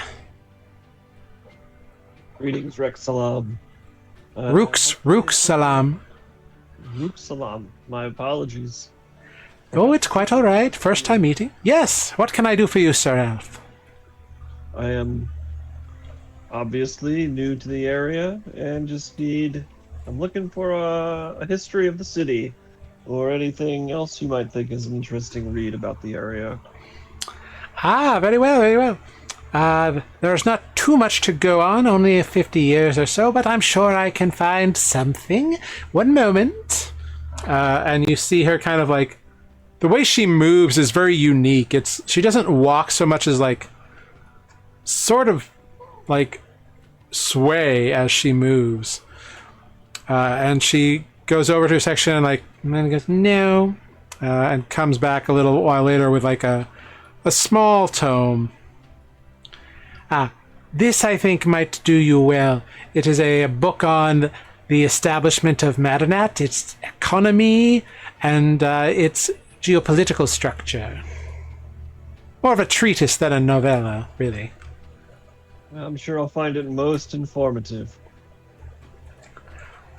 Greetings, Rex Salam. Ruk Salam. Rook Salam. My apologies. Oh, it's quite all right. First time meeting. Yes. What can I do for you, Sir Elf? I am obviously new to the area and just I'm looking for a history of the city or anything else you might think is an interesting read about the area. Ah, very well, very well. There's not too much to go on, only 50 years or so, but I'm sure I can find something. One moment. And you see her kind of like, the way she moves is very unique. She doesn't walk so much as like, sort of like sway as she moves. And she goes over to a section and then goes, no, and comes back a little while later with like a small tome. This I think might do you well. It is a book on the establishment of Madanat, its economy, and its geopolitical structure. More of a treatise than a novella, really. I'm sure I'll find it most informative.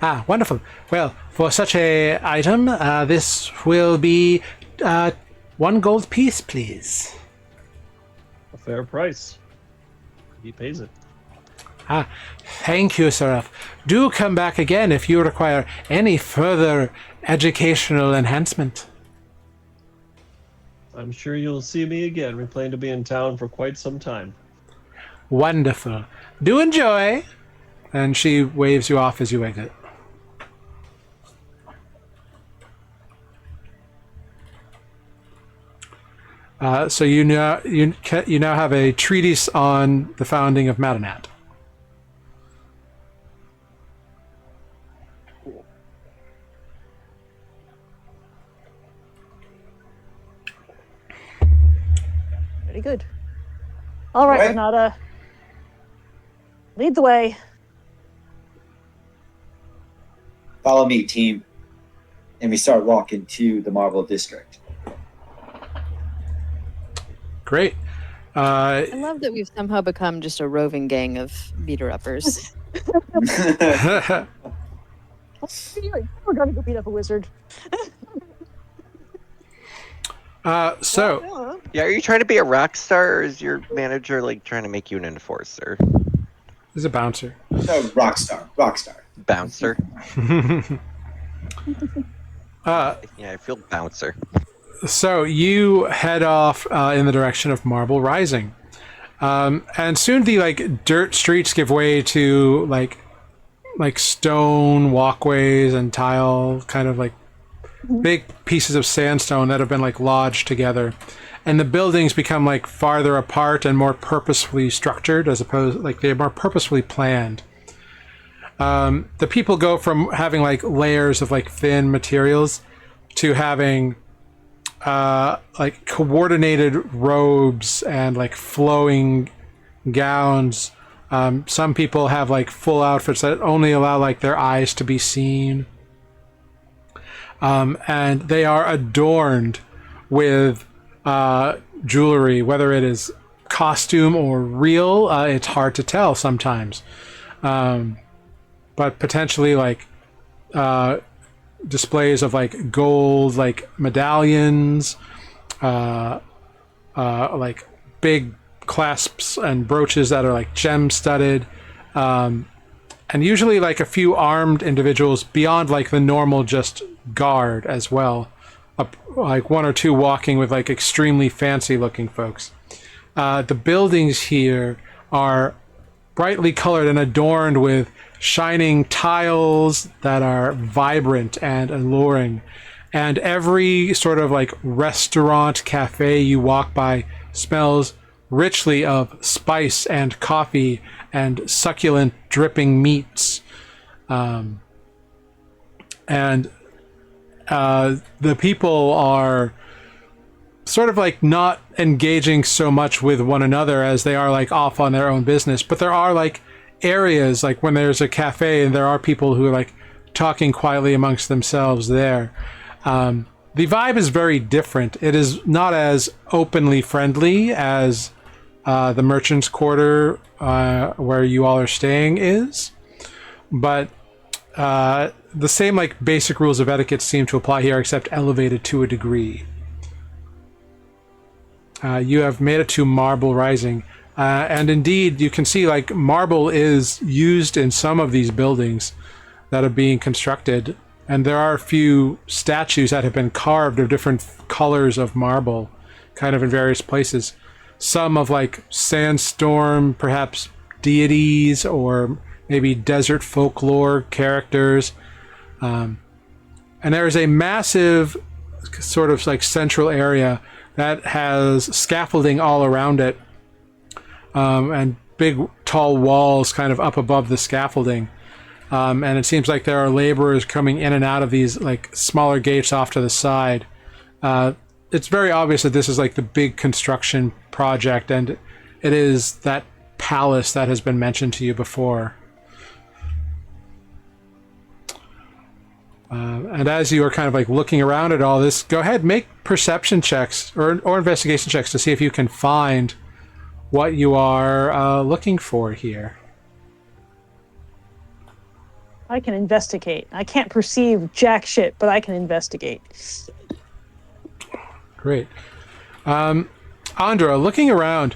Wonderful. Well, for such a item, this will be 1 gold piece, please. A fair price. He pays it. Thank you, Seraph. Do come back again if you require any further educational enhancement. I'm sure you'll see me again. We plan to be in town for quite some time. Wonderful. Do enjoy. And she waves you off as you exit. So you now have a treatise on the founding of Madanat. Very good. All right, Renata. Lead the way. Follow me, team. And we start walking to the Marble District. Great. I love that we've somehow become just a roving gang of beater-uppers. We're gonna go beat up a wizard. So Yeah, are you trying to be a rock star, or is your manager like trying to make you an enforcer? he's a bouncer. No, rock star. Bouncer? Uh, Yeah, I feel bouncer. So you head off in the direction of Marble Rising, and soon the like dirt streets give way to like stone walkways and tile, kind of like big pieces of sandstone that have been like lodged together, and the buildings become like farther apart and more purposefully structured, as opposed like they're more purposefully planned. The people go from having like layers of like thin materials to having like coordinated robes and like flowing gowns. Some people have like full outfits that only allow like their eyes to be seen. And they are adorned with jewelry, whether it is costume or real. It's hard to tell sometimes. But potentially like displays of like gold, like medallions, like big clasps and brooches that are like gem studded, and usually like a few armed individuals beyond like the normal just guard as well, like one or two walking with like extremely fancy looking folks. The buildings here are brightly colored and adorned with shining tiles that are vibrant and alluring. And every sort of like restaurant, cafe you walk by smells richly of spice and coffee and succulent dripping meats. And the people are sort of like not engaging so much with one another as they are like off on their own business, but there are like areas like when there's a cafe and there are people who are like talking quietly amongst themselves there. The vibe is very different. It is not as openly friendly as the merchant's quarter where you all are staying is, but the same like basic rules of etiquette seem to apply here, except elevated to a degree. You have made it to Marble Rising. And indeed, you can see like marble is used in some of these buildings that are being constructed. And there are a few statues that have been carved of different colors of marble, kind of in various places. Some of like sandstorm, perhaps deities, or maybe desert folklore characters. And there is a massive sort of like central area that has scaffolding all around it. And big tall walls kind of up above the scaffolding, and it seems like there are laborers coming in and out of these like smaller gates off to the side. It's very obvious that this is like the big construction project, and it is that palace that has been mentioned to you before. And as you are kind of like looking around at all this, go ahead, make perception checks or investigation checks to see if you can find what you are looking for here. I can investigate. I can't perceive jack shit, but I can investigate. Great. Andra, looking around,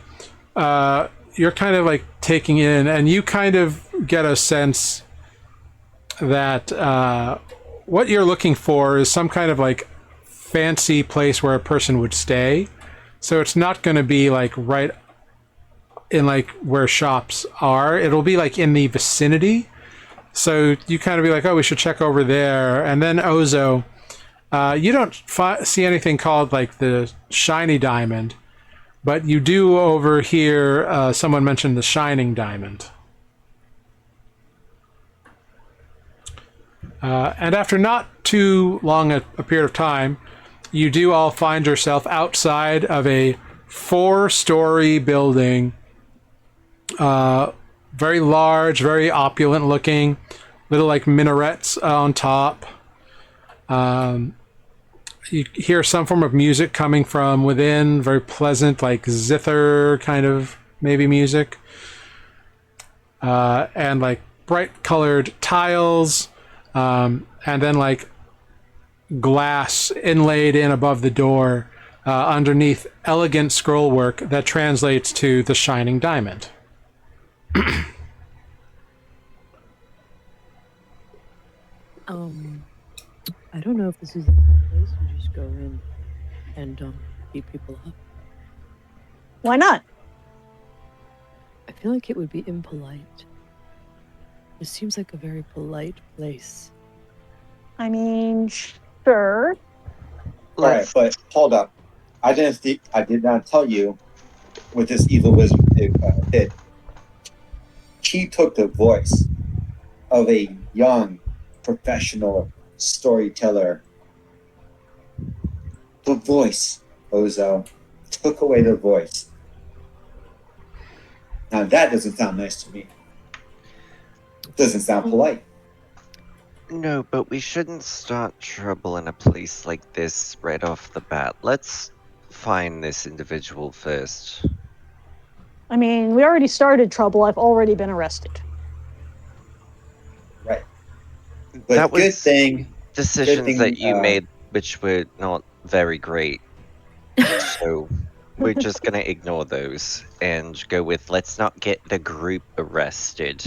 you're kind of like taking in, and you kind of get a sense that what you're looking for is some kind of like fancy place where a person would stay. So it's not going to be like right in like where shops are. It'll be like in the vicinity. So you kind of be like, oh, we should check over there. And then Ozo, you don't see anything called like the shiny diamond, but you do overhear someone mention the shining diamond. And after not too long a period of time, you do all find yourself outside of a 4-story building. Very large, very opulent looking, little like minarets on top. And you hear some form of music coming from within, very pleasant, like zither kind of maybe music. And like bright colored tiles, and then like glass inlaid in above the door, underneath elegant scrollwork that translates to the shining diamond. I don't know if this is a good place to just go in and beat people up. Why not? I feel like it would be impolite. It seems like a very polite place. I mean, sure. All right, but hold up. I did not tell you what this evil wizard did. He took the voice of a young professional storyteller. The voice, Ozo, took away the voice. Now that doesn't sound nice to me. Doesn't sound polite. No, but we shouldn't start trouble in a place like this right off the bat. Let's find this individual first. I mean, we already started trouble. I've already been arrested. Right. But That was good thing. decisions that you made which were not very great. So we're just gonna ignore those and go with let's not get the group arrested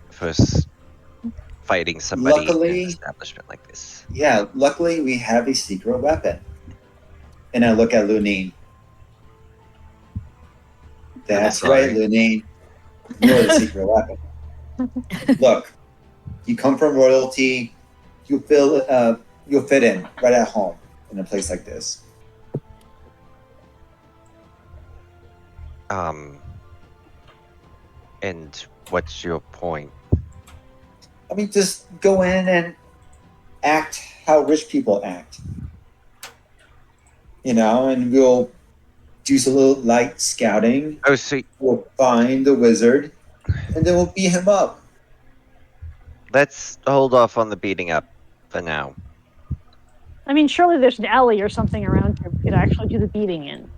for fighting somebody in an establishment like this. Yeah, luckily we have a secret weapon. And I look at Lunine. That's right, Lunine. You're the secret weapon. Look, you come from royalty. You'll fit in right at home in a place like this. And what's your point? I mean, just go in and act how rich people act. You know, and we'll do some little light scouting. Oh, so we'll find the wizard, and then we'll beat him up. Let's hold off on the beating up for now. I mean, surely there's an alley or something around here we could actually do the beating in.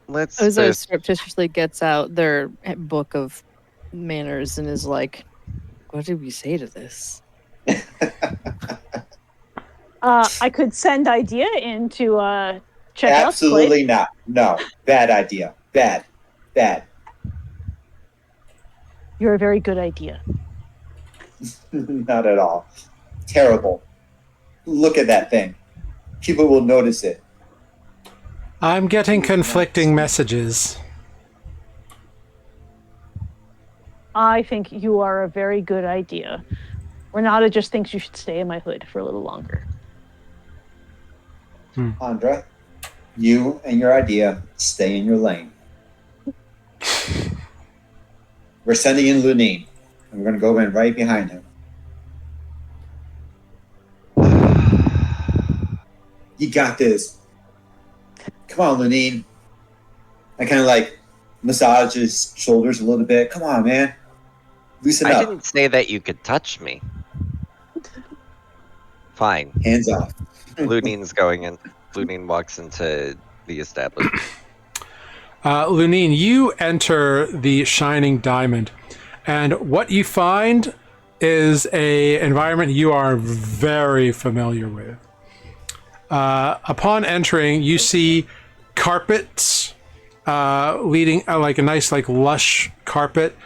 Let's Ozo first... surreptitiously gets out their book of manners and is like, what did we say to this? I could send Idea in to check out. Absolutely not. No. Bad idea. Bad. You're a very good idea. Not at all. Terrible. Look at that thing. People will notice it. I'm getting conflicting messages. I think you are a very good idea. Renata just thinks you should stay in my hood for a little longer. Andra, you and your idea stay in your lane. We're sending in Lunine, and we're going to go in right behind him. You got this. Come on, Lunine. I kind of like massage his shoulders a little bit. Come on, man. Loosen up. I didn't say that you could touch me. Fine. Hands off. Lunine's going in. Lunine walks into the establishment. Lunine, you enter the Shining Diamond, and what you find is a environment you are very familiar with. Upon entering, you see carpets leading, like a nice, like lush carpet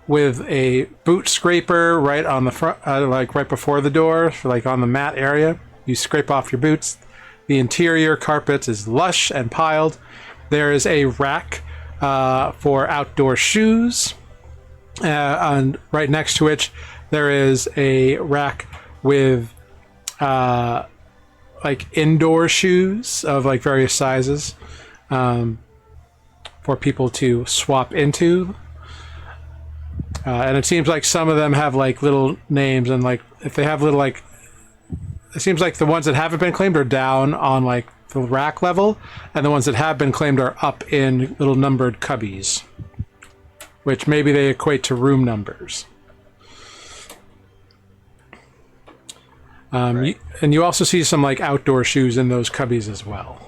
with a boot scraper right on the front, like right before the door, like on the mat area. You scrape off your boots. The interior carpet is lush and piled. There is a rack for outdoor shoes, and right next to which there is a rack with like indoor shoes of like various sizes for people to swap into. And it seems like some of them have like little names, and like if they have little like, it seems like the ones that haven't been claimed are down on like the rack level, and the ones that have been claimed are up in little numbered cubbies, which maybe they equate to room numbers. Right. And you also see some like outdoor shoes in those cubbies as well.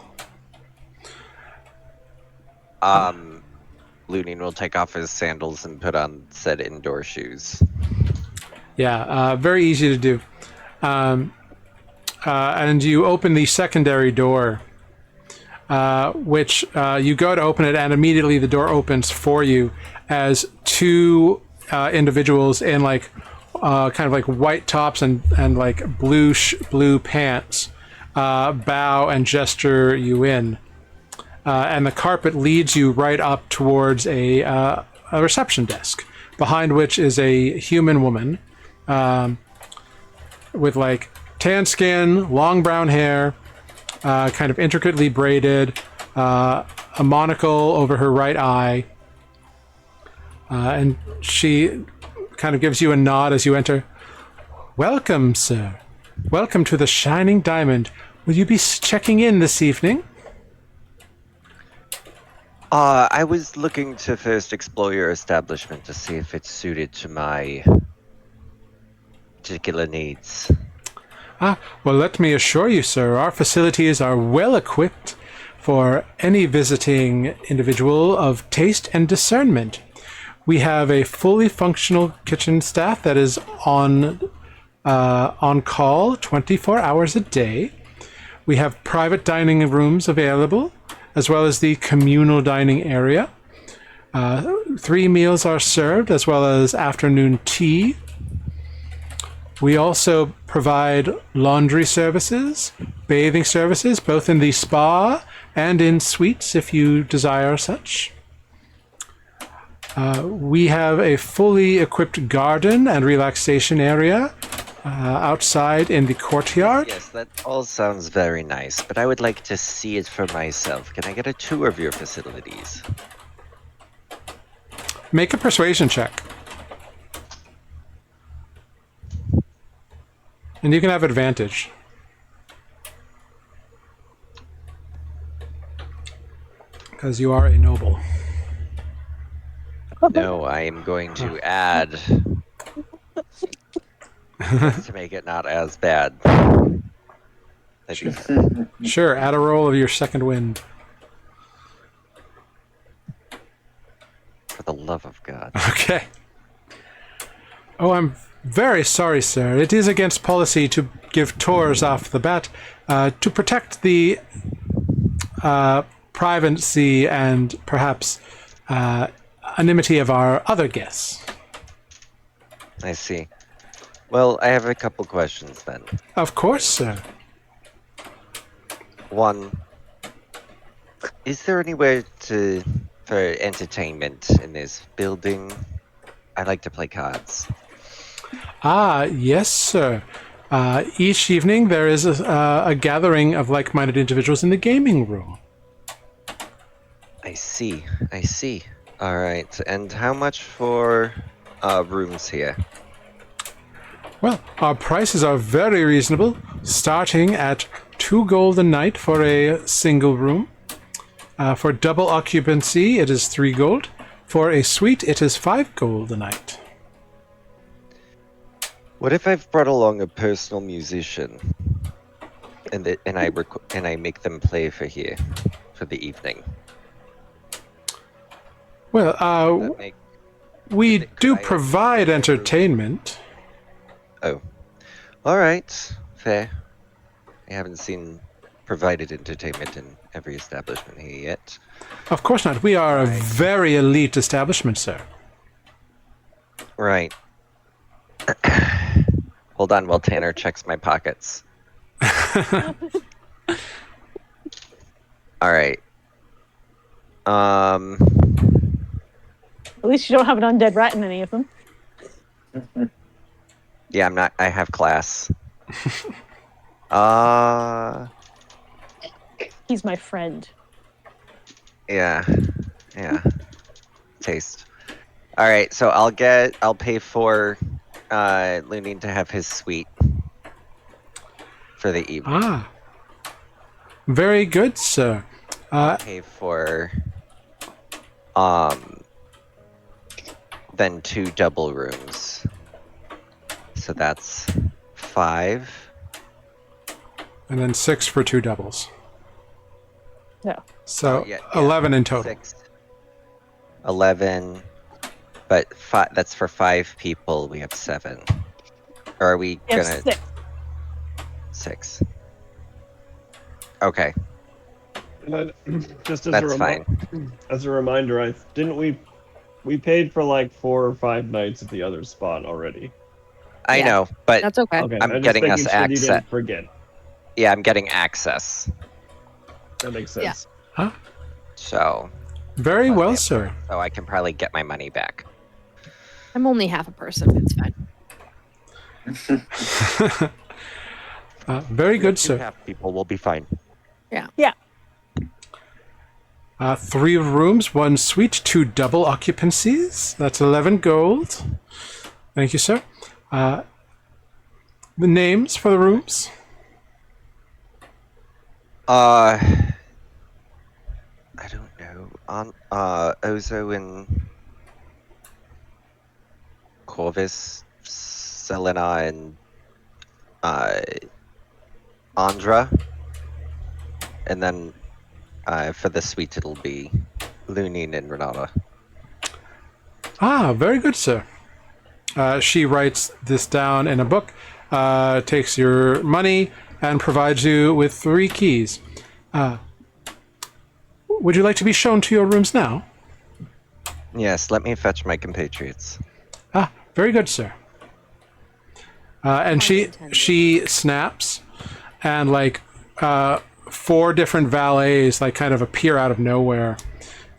Lunin will take off his sandals and put on said indoor shoes. Yeah, very easy to do. And you open the secondary door, which you go to open it, and immediately the door opens for you as two individuals in like kind of like white tops and like blue pants bow and gesture you in. And the carpet leads you right up towards a reception desk, behind which is a human woman with like tan skin, long brown hair, kind of intricately braided, a monocle over her right eye. And she kind of gives you a nod as you enter. Welcome, sir. Welcome to the Shining Diamond. Will you be checking in this evening? I was looking to first explore your establishment to see if it's suited to my particular needs. Well, let me assure you, sir, our facilities are well equipped for any visiting individual of taste and discernment. We have a fully functional kitchen staff that is on call 24 hours a day. We have private dining rooms available, as well as the communal dining area. 3 meals are served, as well as afternoon tea. We also provide laundry services, bathing services, both in the spa and in suites if you desire such. We have a fully equipped garden and relaxation area outside in the courtyard. Yes, that all sounds very nice, but I would like to see it for myself. Can I get a tour of your facilities? Make a persuasion check. And you can have advantage. Because you are a noble. No, I am going to add to make it not as bad. Sure, add a roll of your second wind. For the love of God. Okay. Oh, I'm very sorry, sir. It is against policy to give tours off the bat to protect the privacy and perhaps anonymity of our other guests. I see. Well, I have a couple questions then. Of course, sir. One, is there anywhere for entertainment in this building? I like to play cards. Yes, sir. Each evening there is a gathering of like-minded individuals in the gaming room. I see. I see. All right. And how much for rooms here? Well, our prices are very reasonable, starting at 2 gold a night for a single room. For double occupancy, it is 3 gold. For a suite, it is 5 gold a night. What if I've brought along a personal musician, and I make them play for here for the evening? Well, That make- we could do I- provide entertainment. Oh, all right, fair. I haven't seen provided entertainment in every establishment here yet. Of course not. We are a very elite establishment, sir. Right. Hold on while Tanner checks my pockets. All right. At least you don't have an undead rat in any of them. Yeah, I have class. He's my friend. Yeah. Taste. All right, so I'll pay for Lunin to have his suite for the evening. Very good, sir. I'll pay for then 2 double rooms. So that's 5. and then 6 for 2 doubles. No. So Oh, yeah, 11 in total. 6. 11, but that's for 5 people. We have 7. Or are we It's gonna 6. 6? Okay, And just as that's a fine. as a reminder, we paid for like 4 or 5 nights at the other spot already. I Yeah. know, but That's okay. Okay, I'm just getting making us sure that you access. didn't forget. Yeah, I'm getting access. That makes Yeah. sense. So, Very plus well, they- sir. so I can probably get my money back. I'm only half a person. It's fine. Very good, Two sir. half people will be fine. 3 rooms, 1 suite, 2 double occupancies. That's 11 gold. Thank you, sir. The names for the rooms? I don't know. On Ozo and Corvus, Selena and Andra, and then for the suite it'll be Lunine and Renata. Ah, very good, sir. She writes this down in a book, takes your money, and provides you with 3 keys. Would you like to be shown to your rooms now? Yes, let me fetch my compatriots. Ah, very good, sir. And she Intended. snaps, and like 4 different valets like kind of appear out of nowhere,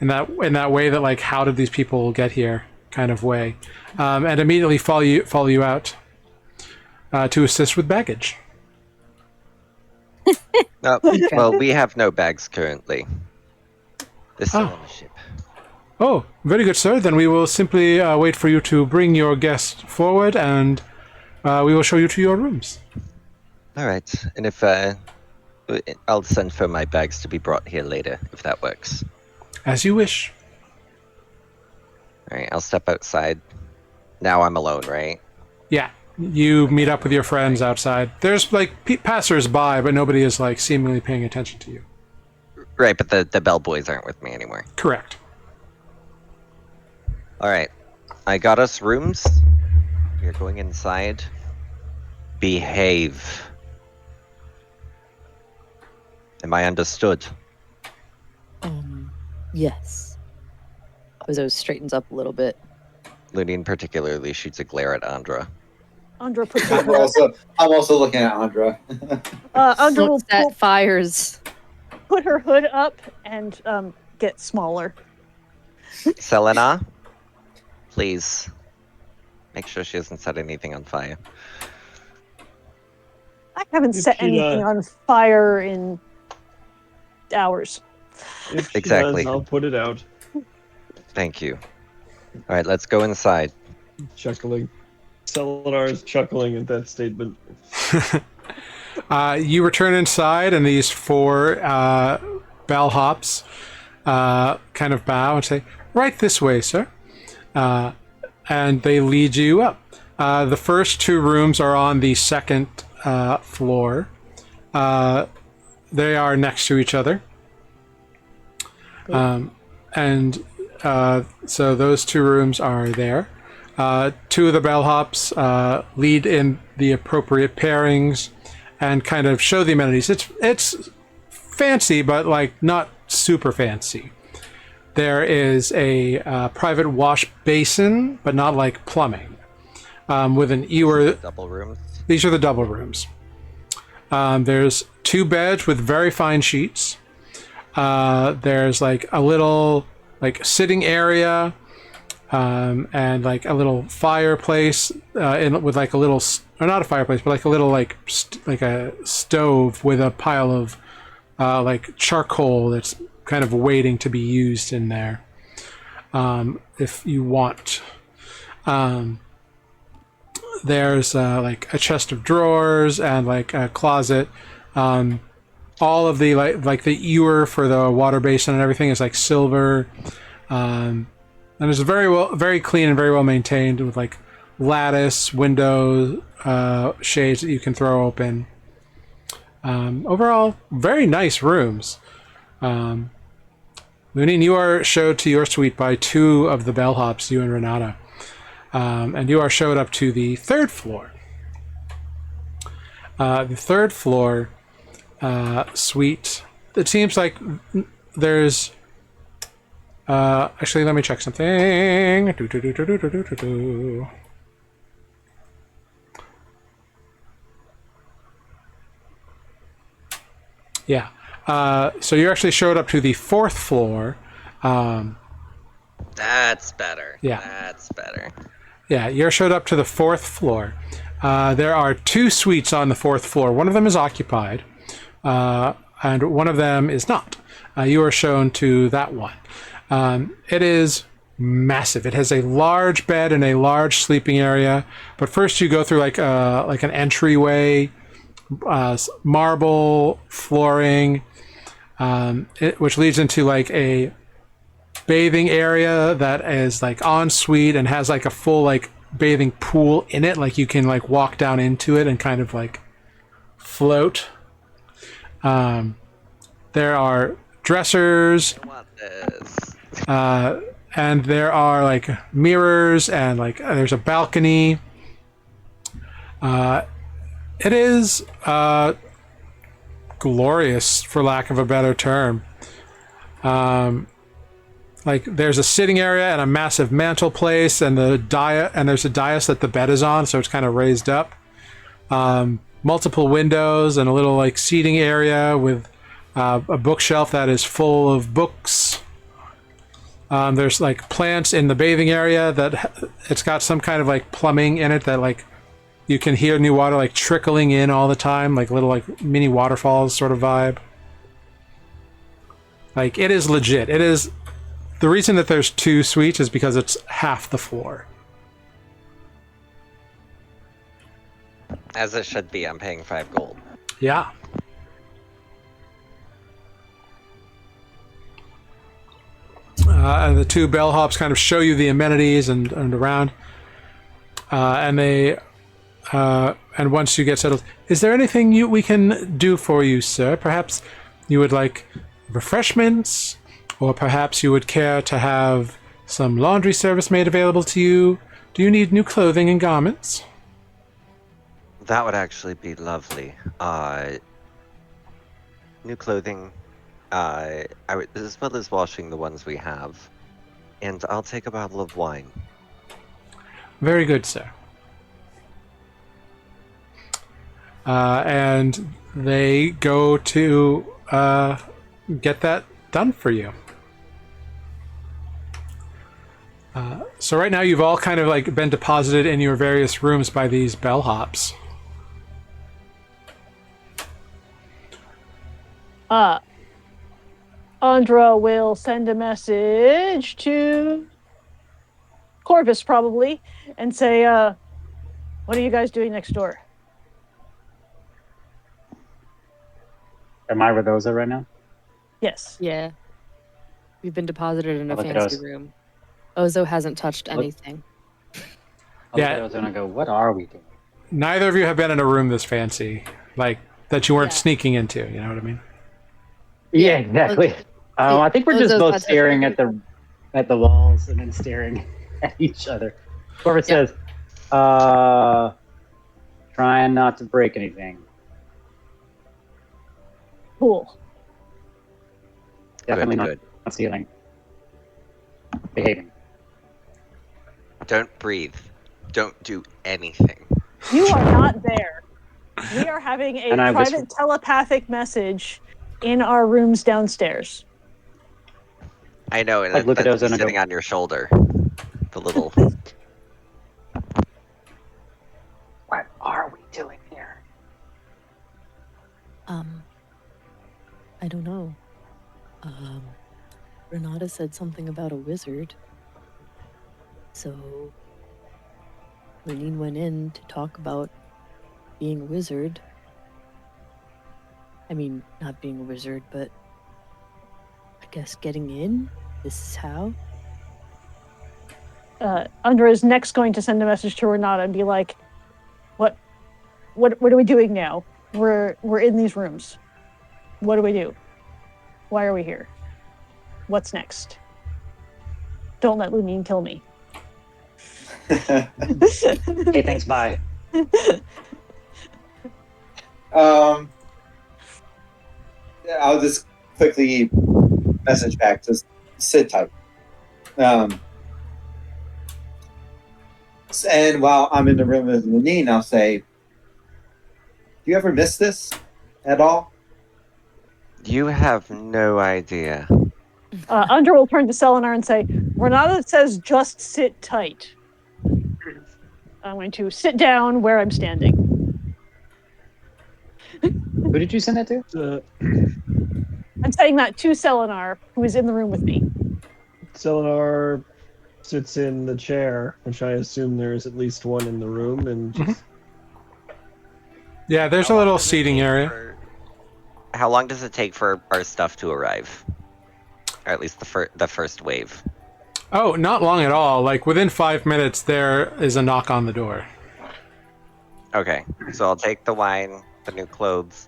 in that way that like, how did these people get here kind of way, and immediately follow you out to assist with baggage. Oh, well, we have no bags currently. They're still Ah. on the ship. Oh, very good, sir. Then we will simply wait for you to bring your guest forward, and we will show you to your rooms. All right, and if I'll send for my bags to be brought here later, if that works. As you wish. All right, I'll step outside. Now I'm alone, right? Yeah, you meet up with your friends outside. There's like passers-by, but nobody is like seemingly paying attention to you. Right, but the bellboys aren't with me anymore. Correct. All right, I got us rooms. We are going inside. Behave. Am I understood? Yes. Ozo straightens up a little bit. Lunine particularly shoots a glare at Andra. Andra puts her I'm hood up. also looking at Andra. Andra will That fires. put her hood up and get smaller. Selena, please make sure she hasn't set anything on fire. I haven't If set she, anything on fire in hours. If she Exactly. does, I'll put it out. Thank you. All right, let's go inside. Chuckling. Selenar is chuckling at that statement. You return inside, and these 4 bellhops kind of bow and say, "Right this way, sir." And they lead you up. The first 2 rooms are on the 2nd floor. They are next to each other. And so those 2 rooms are there. 2 of the bellhops lead in the appropriate pairings and kind of show the amenities. It's fancy, but like not super fancy. There is a private wash basin, but not like plumbing, with an ewer. Double rooms. These are the double rooms. There's 2 beds with very fine sheets. There's like a little like sitting area, and like a little fireplace with like a little, or not a fireplace, but like a little like like a stove with a pile of like charcoal that's kind of waiting to be used in there, if you want. There's like a chest of drawers and like a closet. All of the like the ewer for the water basin and everything is like silver, and it's very clean and very well maintained, with like lattice windows, shades that you can throw open. Overall, very nice rooms. Moonin, you are showed to your suite by two of the bellhops, you and Renata. And you are showed up to the third floor. The third floor suite. It seems like there's. Actually, let me check something. Yeah. So you actually showed up to the fourth floor. That's better. Yeah. That's better. Yeah, you showed up to the fourth floor. There are two suites on the fourth floor. One of them is occupied, and one of them is not. You are shown to that one. It is massive. It has a large bed and a large sleeping area. But first, you go through like an entryway, marble flooring, which leads into like a bathing area that is like en suite and has like a full like bathing pool in it. Like you can like walk down into it and kind of like float. There are dressers. I want this. And there are like mirrors and like there's a balcony. It is glorious, for lack of a better term. Like there's a sitting area and a massive mantelpiece, and there's a dais that the bed is on, so it's kind of raised up. Multiple windows and a little like seating area with a bookshelf that is full of books. There's like plants in the bathing area that it's got some kind of like plumbing in it that like you can hear new water like trickling in all the time, like little like mini waterfalls sort of vibe. Like it is legit. It is. The reason that there's two suites is because it's half the floor. As it should be. I'm paying 5 gold. Yeah. And the two bellhops kind of show you the amenities and around. And once you get settled, is there anything we can do for you, sir? Perhaps you would like refreshments, or perhaps you would care to have some laundry service made available to you. Do you need new clothing and garments? That would actually be lovely. New clothing, as well as washing the ones we have. And I'll take a bottle of wine. Very good, sir. And they go to get that done for you. So right now you've all kind of like been deposited in your various rooms by these bellhops. Andra will send a message to Corvus probably and say, what are you guys doing next door? Am I with Oza right now? Yes. Yeah. We've been deposited in a Look at fancy us. room. Ozo hasn't touched anything. Yeah. I was gonna go. What are we doing? Neither of you have been in a room this fancy, like that you weren't Yeah. sneaking into. You know what I mean? Yeah, exactly. I think we're just Ozo's both had staring at the walls and then staring at each other. Corbett says, "Trying not to break anything." Cool. Definitely Good. not stealing. Behaving. Don't breathe. Don't do anything. You are not there. We are having a And I private whisper- telepathic message in our rooms downstairs. I know, and Like, look at that's those and I go- sitting on your shoulder. The little... What are we doing here? I don't know. Renata said something about a wizard. So Lenine went in to talk about being a wizard. I mean, not being a wizard, but I guess getting in? This is how? Andra is next going to send a message to Renata and be like, what are we doing now? We're in these rooms. What do we do? Why are we here? What's next? Don't let Lunine kill me. Hey, thanks. Bye. I'll just quickly message back. Just sit tight. And while I'm in the room with Lunine, I'll say, "Do you ever miss this at all?" You have no idea. Under will turn to Selenar and say, Renata says just sit tight. I'm going to sit down where I'm standing. Who did you send that to? I'm saying that to Selenar, who is in the room with me. Selenar sits in the chair, which I assume there is at least one in the room, and just Yeah, there's How a long little does it seating take area. How long does it take for our stuff to arrive? Or at least the first wave. Oh, not long at all. Like within 5 minutes, there is a knock on the door. Okay, so I'll take the wine, the new clothes.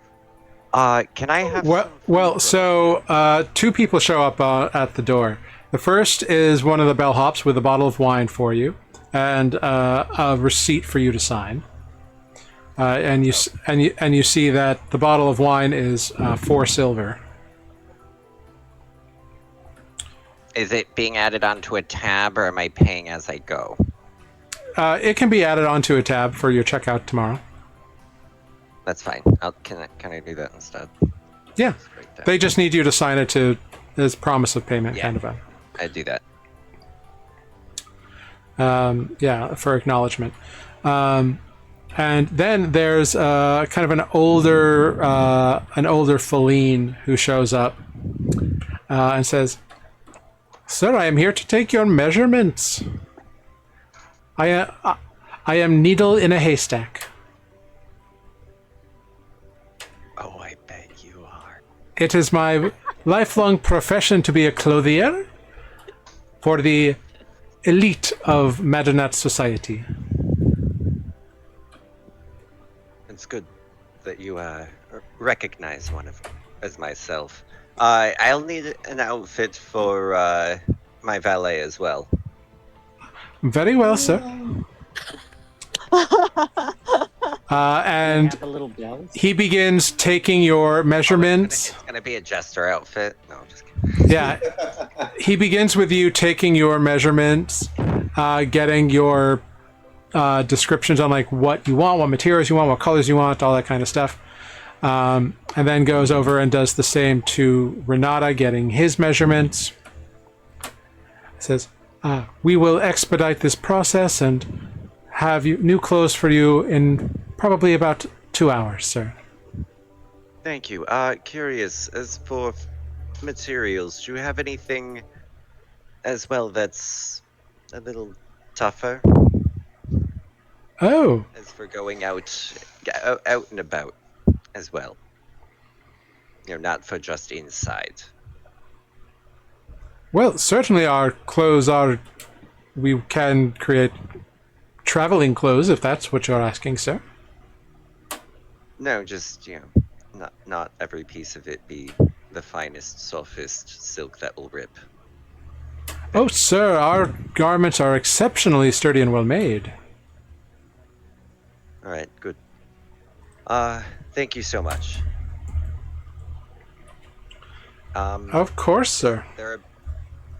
Can I have Well, some food well, real- so two people show up at the door. The first is one of the bellhops with a bottle of wine for you and a receipt for you to sign. And you see that the bottle of wine is 4 silver. Is it being added onto a tab, or am I paying as I go? It can be added onto a tab for your checkout tomorrow. That's fine. Can I do that instead? Yeah, Just write that. they just need you to sign it to as promise of payment, Yeah. kind of a. I do that. Yeah, for acknowledgement. And then there's kind of an older Feline who shows up and says, "Sir, I am here to take your measurements. I am needle in a haystack. Oh, I bet you are. It is my lifelong profession to be a clothier for the elite of Madonat society." It's good that you recognize one of them as myself. I'll need an outfit for my valet as well. Very well, sir. And Have the little bells. he begins taking your measurements. It's gonna be a jester outfit. No, I'm just kidding. Yeah, he begins with you taking your measurements, getting your descriptions on like what you want, what materials you want, what colors you want, all that kind of stuff. And then goes over and does the same to Renata, getting his measurements. Says, "We will expedite this process and have new clothes for you in probably about 2 hours, sir." Thank you. Curious, as for materials, do you have anything as well that's a little tougher? Oh, As for going out and about as well. You know, not for just inside. well, certainly our clothes are. We can create traveling clothes if that's what you're asking, sir. No, just, not every piece of it be the finest, softest silk that will rip. Oh, sir, our garments are exceptionally sturdy and well made. Alright, good. Thank you so much. Of course, sir. There are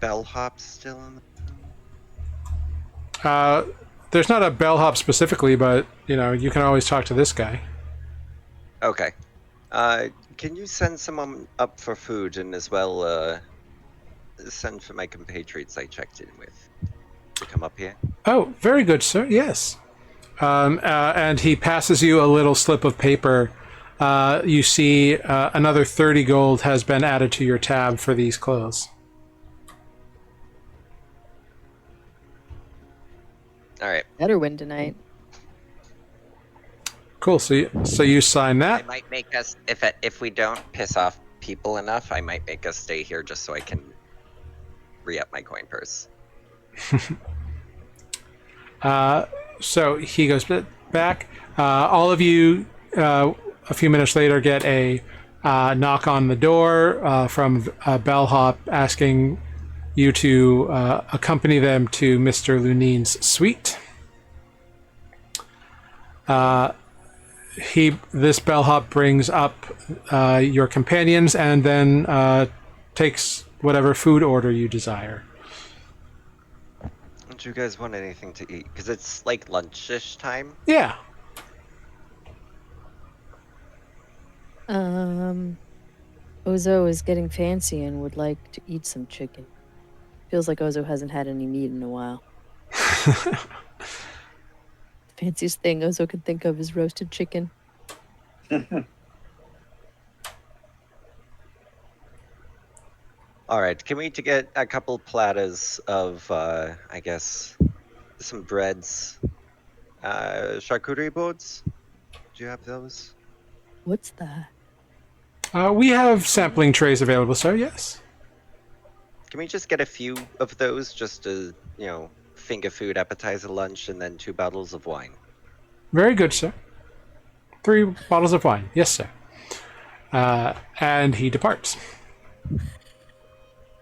bellhops still in the... There's not a bellhop specifically, but, you can always talk to this guy. Okay. Can you send someone up for food and as well, send for my compatriots I checked in with to come up here? Oh, very good, sir. Yes. And he passes you a little slip of paper. You see another 30 gold has been added to your tab for these clothes. Alright. Better win tonight. Cool. So you sign I that. might make us, if we don't piss off people enough, I might make us stay here just so I can re-up my coin purse. So he goes back. All of you a few minutes later, get a knock on the door from a bellhop asking you to accompany them to Mr. Lunin's suite. This bellhop brings up your companions and then takes whatever food order you desire. Do you guys want anything to eat? Because it's like lunchish time. Yeah. Ozo is getting fancy and would like to eat some chicken. Feels like Ozo hasn't had any meat in a while. The fanciest thing Ozo can think of is roasted chicken. All right, can we get a couple platters of, I guess, some breads, charcuterie boards? Do you have those? What's that? We have sampling trays available, sir, yes. Can we just get a few of those, just to, finger food, appetizer, lunch, and then 2 bottles of wine? Very good, sir. 3 bottles of wine. Yes, sir. And he departs.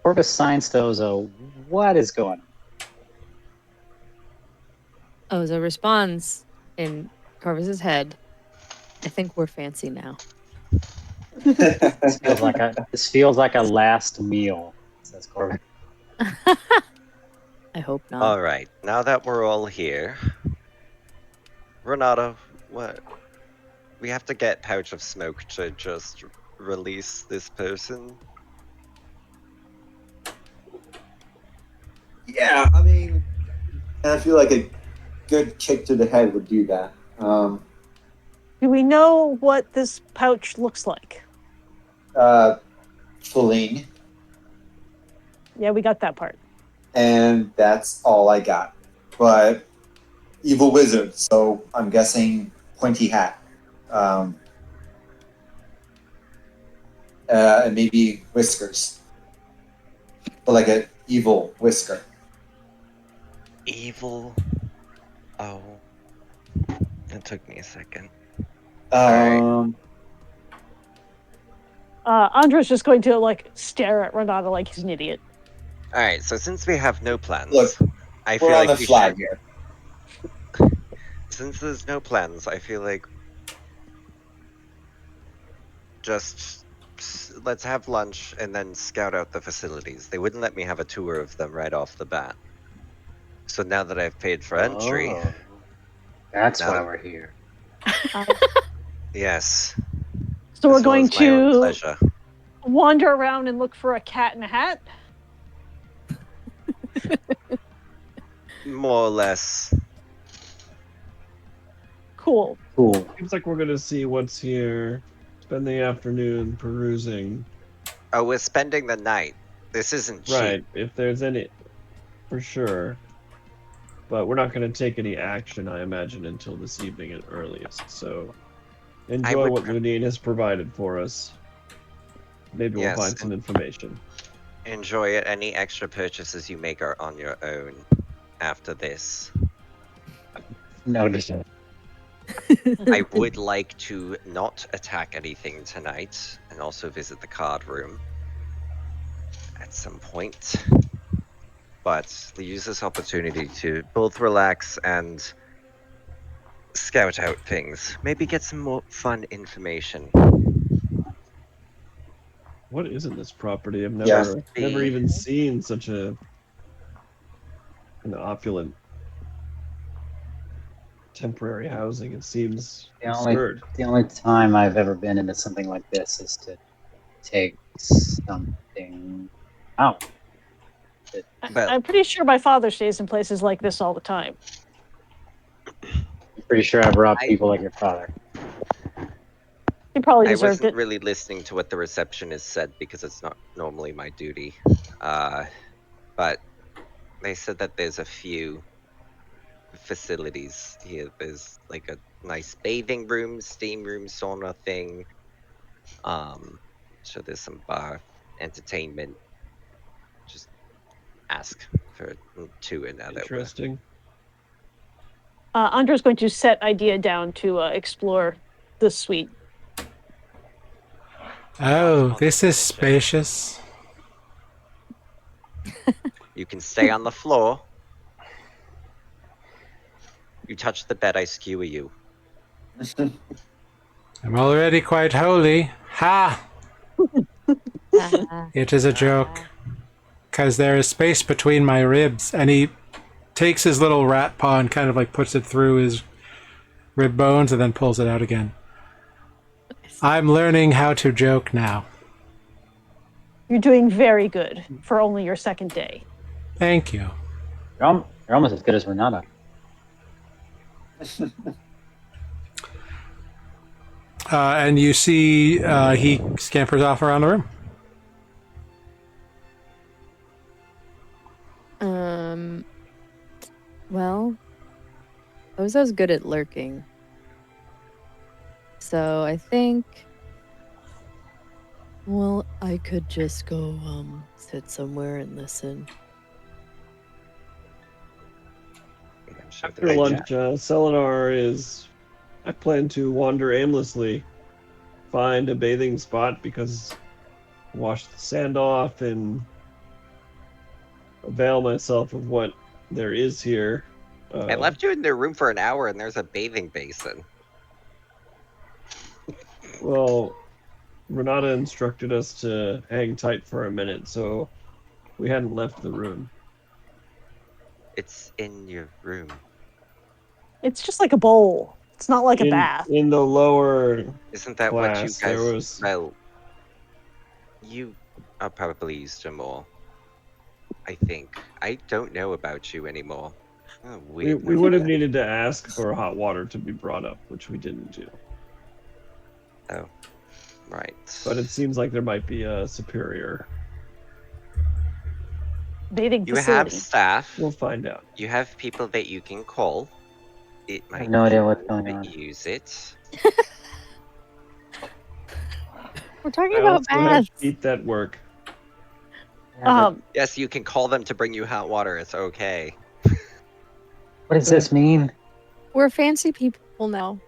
Corvus signs to Ozo, what is going on? Ozo responds in Corvus's head, I think we're fancy now. This feels like a last meal, says Corvus. I hope not. All right, now that we're all here, Renata, what? We have to get Pouch of Smoke to just release this person. Yeah, I mean, and I feel like a good kick to the head would do that. Do we know what this pouch looks like? Feline, Yeah, we got that part. and that's all I got. But evil wizard, so I'm guessing pointy hat. And maybe whiskers. But like an evil whisker. Evil. Oh. That took me a second. Andre's just going to stare at Renata like he's an idiot. All right, so since we have no plans, Look, I feel we're on like the we fly should. here. Since there's no plans, I feel like just let's have lunch and then scout out the facilities. They wouldn't let me have a tour of them right off the bat. So now that I've paid for entry, Oh, that's Now why that- we're here. yes. So we're this going was my own to pleasure. wander around and look for a cat in a hat. More or less. Cool. Cool. Seems like we're gonna see what's here. Spend the afternoon perusing. Oh, we're spending the night. This isn't cheap. Right, if there's any, for sure. But we're not gonna take any action, I imagine, until this evening at earliest. So enjoy would what pre- Lunine has provided for us. Maybe we'll Yes, find some information. Enjoy it. Any extra purchases you make are on your own after this. Notice. I would like to not attack anything tonight and also visit the card room at some point. But use this opportunity to both relax and scout out things. Maybe get some more fun information. What is in this property? I've Yeah. never even seen such an opulent temporary housing. It seems absurd. The only time I've ever been into something like this is to take something out. Well, I'm pretty sure my father stays in places like this all the time. I'm pretty sure I've robbed people like your father. He probably I deserved wasn't it. really listening to what the receptionist said because it's not normally my duty. But they said that there's a few facilities here. There's like a nice bathing room, steam room, sauna thing. So there's some bar entertainment. Just ask for 2 and now that we're Interesting. Andre's going to set idea down to explore the suite. Oh, this is spacious. You can stay on the floor. You touch the bed, I skewer you. I'm already quite holy. Ha! It is a joke. Because there is space between my ribs. And he takes his little rat paw and kind of like puts it through his rib bones and then pulls it out again. I'm learning how to joke now. You're doing very good for only your second day. Thank you. You're almost as good as Renata. And you see he scampers off around the room. Well, Ozo's good at lurking. So I think, well, I could just go sit somewhere and listen. I'm sure After lunch, Selenar is. I plan to wander aimlessly, find a bathing spot because wash the sand off and avail myself of what there is here. I left you in their room for an hour and there's a bathing basin. Well, Renata instructed us to hang tight for a minute, so we hadn't left the room. It's in your room. It's just like a bowl. It's not like a in, bath. In the lower Isn't that class, what you there guys... was... Well, you are probably used to more. I think. I don't know about you anymore. Oh, We would have needed to ask for hot water to be brought up, which we didn't do. Oh, right. But it seems like there might be a superior. Bathing You facility. have staff. We'll find out. You have people that you can call. It I might have no idea what's be going that on. you use it. We're talking I about also have baths. feet that work. Yes, you can call them to bring you hot water. It's okay. What does this mean? We're fancy people now.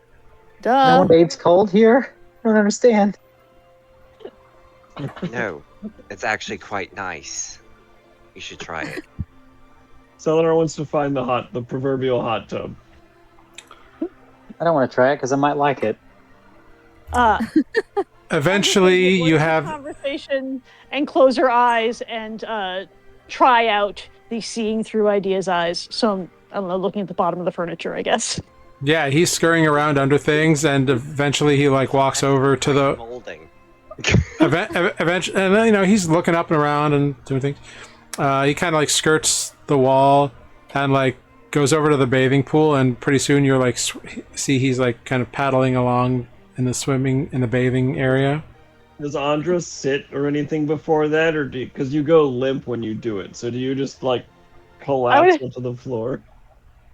No Duh. one bathes cold here? I don't understand. No, it's actually quite nice. You should try it. Selenar wants to find the proverbial hot tub. I don't want to try it because I might like it. Eventually, you have have... conversation and close her eyes and try out the seeing through ideas eyes. So I don't know, looking at the bottom of the furniture, I guess. Yeah, he's scurrying around under things, and eventually he like walks over to the... Molding. Eventually, and then, you know, he's looking up and around and doing things. He kind of like skirts the wall and like goes over to the bathing pool, and pretty soon you're like see he's like kind of paddling along in the bathing area. Does Andra sit or anything before that, or because you go limp when you do it? So do you just like collapse onto the floor?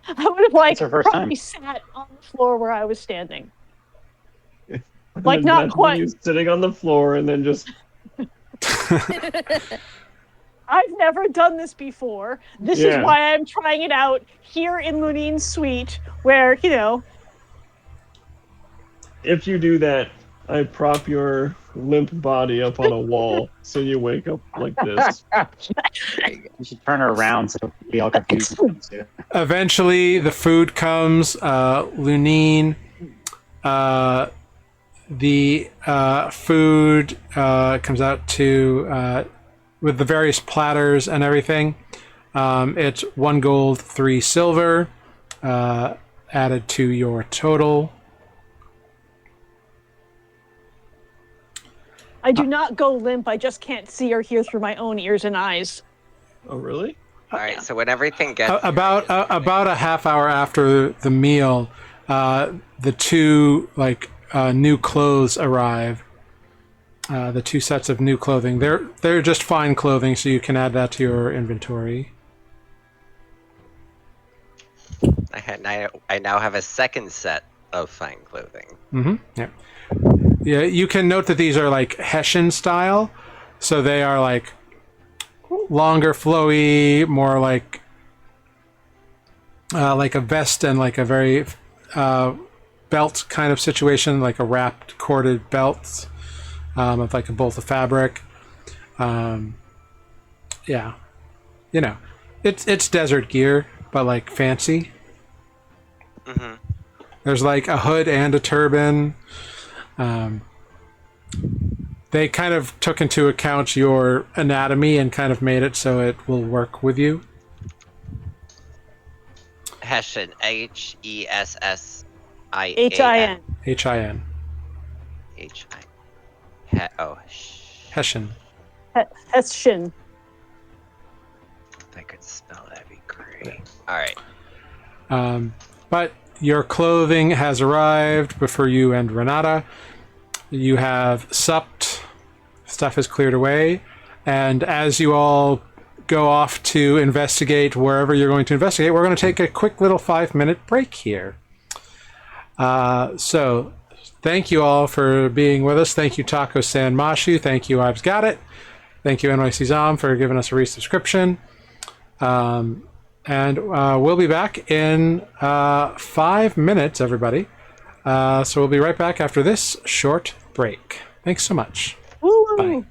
I would have like It's her first probably time. sat on the floor where I was standing. And Like, then not imagine quite. you sitting on the floor and then just I've never done this before. This is Yeah. why I'm trying it out here in Munine's suite, where, you know, if you do that, I prop your limp body up on a wall so you wake up like this. You should turn her around so we all confused. Eventually, the food comes. Lunine, the food comes out to with the various platters and everything. It's 1 gold, 3 silver, added to your total. I do not go limp. I just can't see or hear through my own ears and eyes. Oh, really? All right. So when everything gets About a half hour after the meal, the 2 new clothes arrive. The 2 sets of new clothing. They're just fine clothing, so you can add that to your inventory. I now have a second set of fine clothing. Mm-hmm. Yeah. Yeah. You can note that these are like Hessian style, so they are like longer, flowy, more like a vest and like a very belt kind of situation, like a wrapped corded belt. of like a bolt of fabric. Yeah, you know, it's desert gear, but like fancy. Mm-hmm. There's like a hood and a turban. They kind of took into account your anatomy and kind of made it so it will work with you. Hessian. Hessia. Hin. Hin. Hessian. Hessian. If I could spell, that'd be great. All right. But your clothing has arrived before you and Renata. You have supped. Stuff is cleared away. And as you all go off to investigate wherever you're going to investigate, we're going to take a quick little 5-minute break here. So thank you all for being with us. Thank you, Taco San Mashu. Thank you, I've Got It. Thank you, NYC Zom, for giving us a resubscription. And we'll be back in 5 minutes, everybody. So we'll be right back after this short break. Thanks so much. Woo! Bye.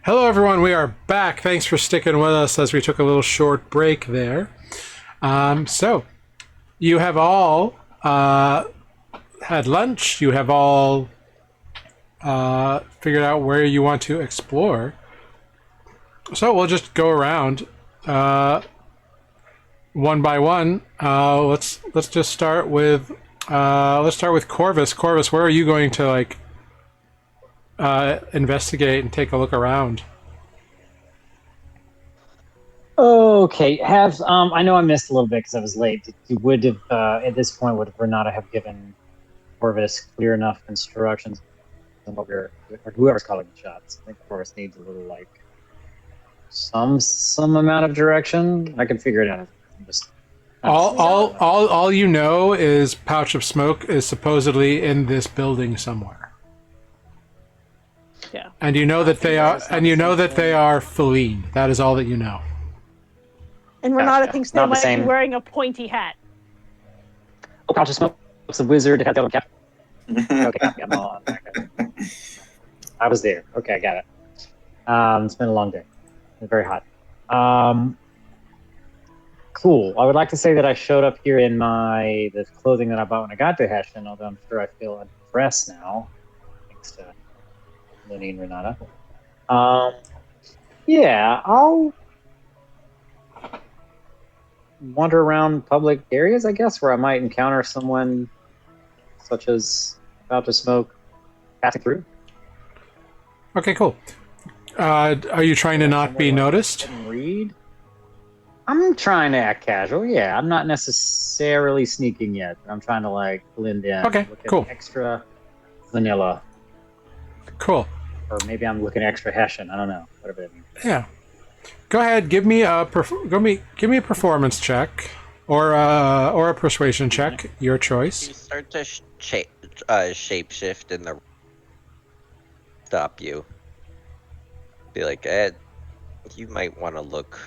Hello, everyone. We are back. Thanks for sticking with us as we took a little short break there. So, you have all had lunch. You have all figured out where you want to explore. So we'll just go around one by one. Let's just start with Corvus. Corvus, where are you going to investigate and take a look around? Okay, I know I missed a little bit because I was late. You would have at this point would Renata have given Corvus clear enough instructions on what we're or whoever's calling the shots. I think Corvus needs a little some amount of direction. I can figure it out. I'm just All you know is Pouch of Smoke is supposedly in this building somewhere. Yeah. And you know that they are Feline. That is all that you know. And Renata Gotcha. thinks they Not the might be same. wearing a pointy hat. Oh, Pouch of Smoke. It's a wizard. Had the cap. Okay, I'm all on. Okay. I was there. Okay, I got it. It's been a long day. It's very hot. Cool. I would like to say that I showed up here in the clothing that I bought when I got to Hessian, although I'm sure I feel undressed now, thanks to Lenny and Renata. Yeah, I'll wander around public areas, I guess, where I might encounter someone such as about to smoke passing through. Okay, cool. Are you trying to not be noticed? Read. I'm trying to act casual. Yeah, I'm not necessarily sneaking yet. I'm trying to blend in. Okay, Look cool. Extra vanilla, Cool. or maybe I'm looking extra Hessian. I don't know. Whatever that means. Yeah. Go ahead. Give me a performance check, or a persuasion check. Your You choice. start to shapeshift in the stop you. Be like, Ed, you might want to look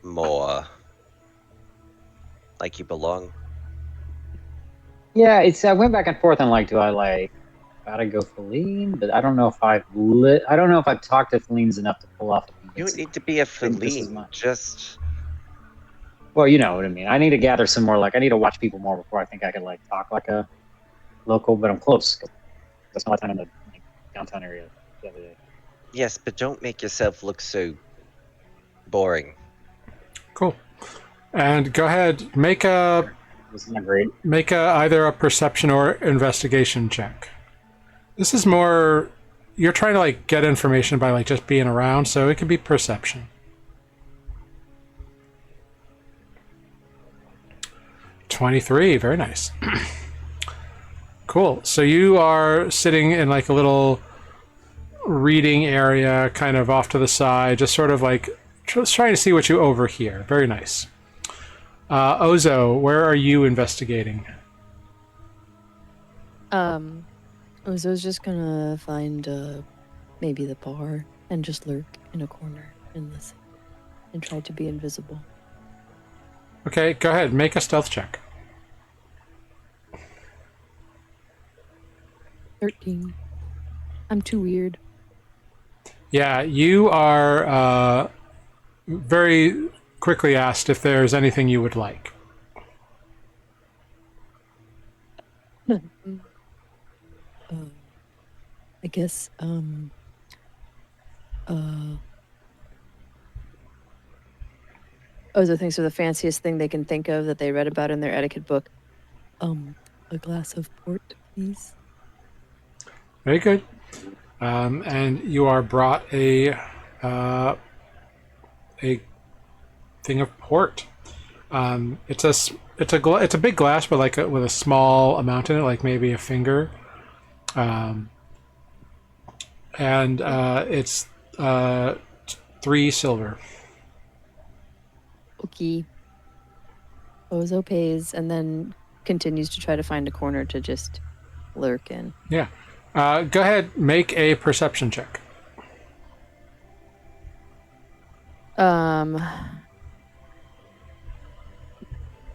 more like you belong. Yeah, I went back and forth on do I gotta go Feline, but I don't know if I don't know if I've talked to Felines enough to pull off. You don't need to be a think this is feline. mine. Just Well, you know what I mean. I need to gather some more. I need to watch people more before I think I could talk like a local. But I'm close. I spent a lot of time in the downtown area the other day. yes, but don't make yourself look so boring. Cool. And go ahead. Make This is not great. either a perception or investigation check. This is more. You're trying to get information by just being around, so it could be perception. 23, very nice. Cool. So you are sitting in a little reading area, kind of off to the side, just sort of just trying to see what you overhear. Very nice. Ozo, where are you investigating? I was just gonna find maybe the bar and just lurk in a corner and listen and try to be invisible. Okay, go ahead. Make a stealth check. 13. I'm too weird. Yeah, you are very quickly asked if there's anything you would like. I guess Ozo thinks of the fanciest thing they can think of that they read about in their etiquette book. A glass of port, please. Very good. And you are brought a thing of port. It's a big glass, but with a small amount in it, maybe a finger. And it's 3 silver. Okay. Ozo pays and then continues to try to find a corner to just lurk in. Yeah. Go ahead, make a perception check.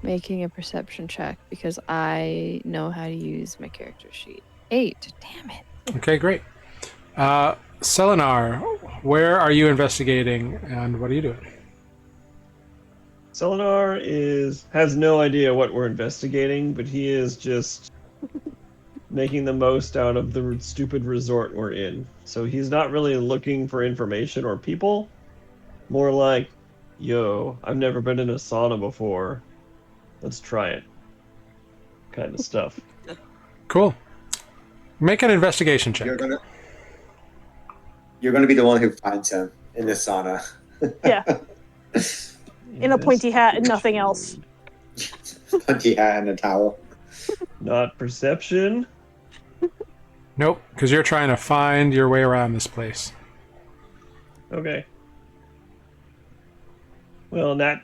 Making a perception check because I know how to use my character sheet. 8. Damn it. Okay, great. Selenar, where are you investigating, and what are you doing? Selenar has no idea what we're investigating, but he is just making the most out of the stupid resort we're in. So he's not really looking for information or people. More like, yo, I've never been in a sauna before. Let's try it. Kind of stuff. Cool. Make an investigation check. You're gonna be the one who finds him in the sauna. Yeah. In a pointy hat and nothing else. Pointy hat and a towel. Not perception. Nope, because you're trying to find your way around this place. Okay. Well, nat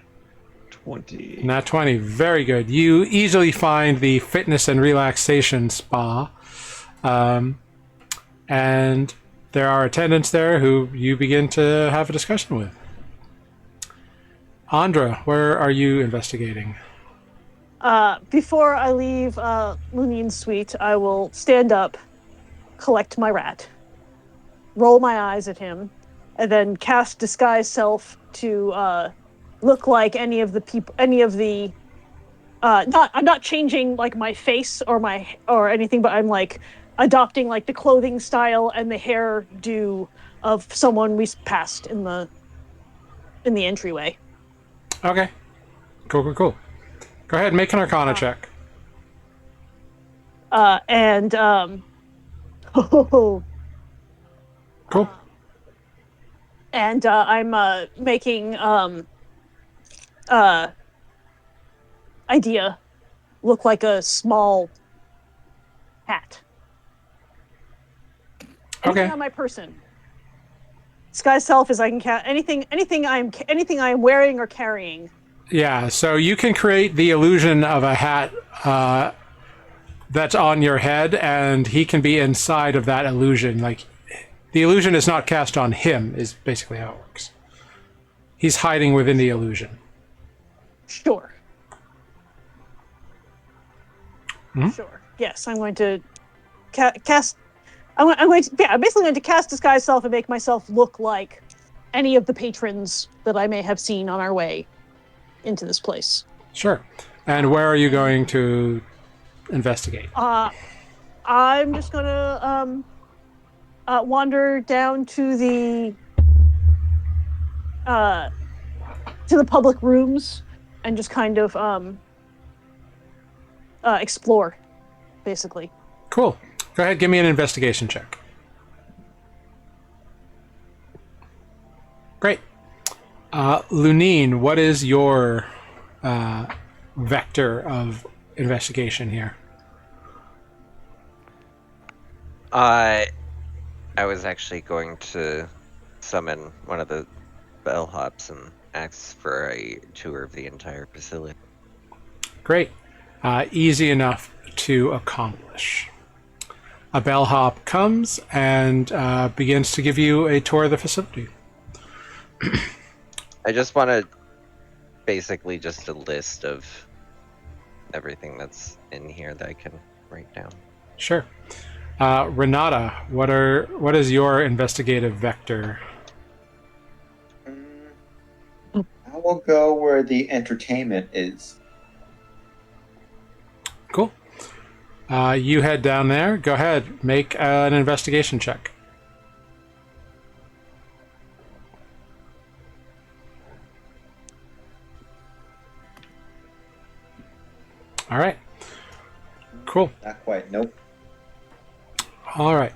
20. Nat 20, very good. You easily find the fitness and relaxation spa. And there are attendants there who you begin to have a discussion with. Andra, where are you investigating? Before I leave Lunion's suite, I will stand up, collect my rat, roll my eyes at him, and then cast disguise self to look like any of the people, I'm not changing like my face or anything, but I'm like adopting like the clothing style and the hairdo of someone we passed in the entryway. Okay. Cool. Go ahead, make an Arcana check. Cool. And I'm making idea look like a small hat. Anything Okay. on my person. Disguise self is I can anything I'm wearing or carrying. Yeah, so you can create the illusion of a hat that's on your head, and he can be inside of that illusion. Like, the illusion is not cast on him, is basically how it works. He's hiding within the illusion. Sure. Hmm? Sure. Yes, I'm going to cast. I'm basically going to cast disguise self and make myself look like any of the patrons that I may have seen on our way into this place. Sure. And where are you going to investigate? I'm just gonna wander down to the public rooms and just kind of explore, basically. Cool. Go ahead, give me an investigation check. Great. Lunine, what is your vector of investigation here? I was actually going to summon one of the bellhops and ask for a tour of the entire facility. Great. Easy enough to accomplish. A bellhop comes and begins to give you a tour of the facility. I just want basically just a list of everything that's in here that I can write down. Sure. Renata, what is your investigative vector? I will go where the entertainment is. Cool. You head down there. Go ahead. Make an investigation check. All right. Cool. Not quite. Nope. All right.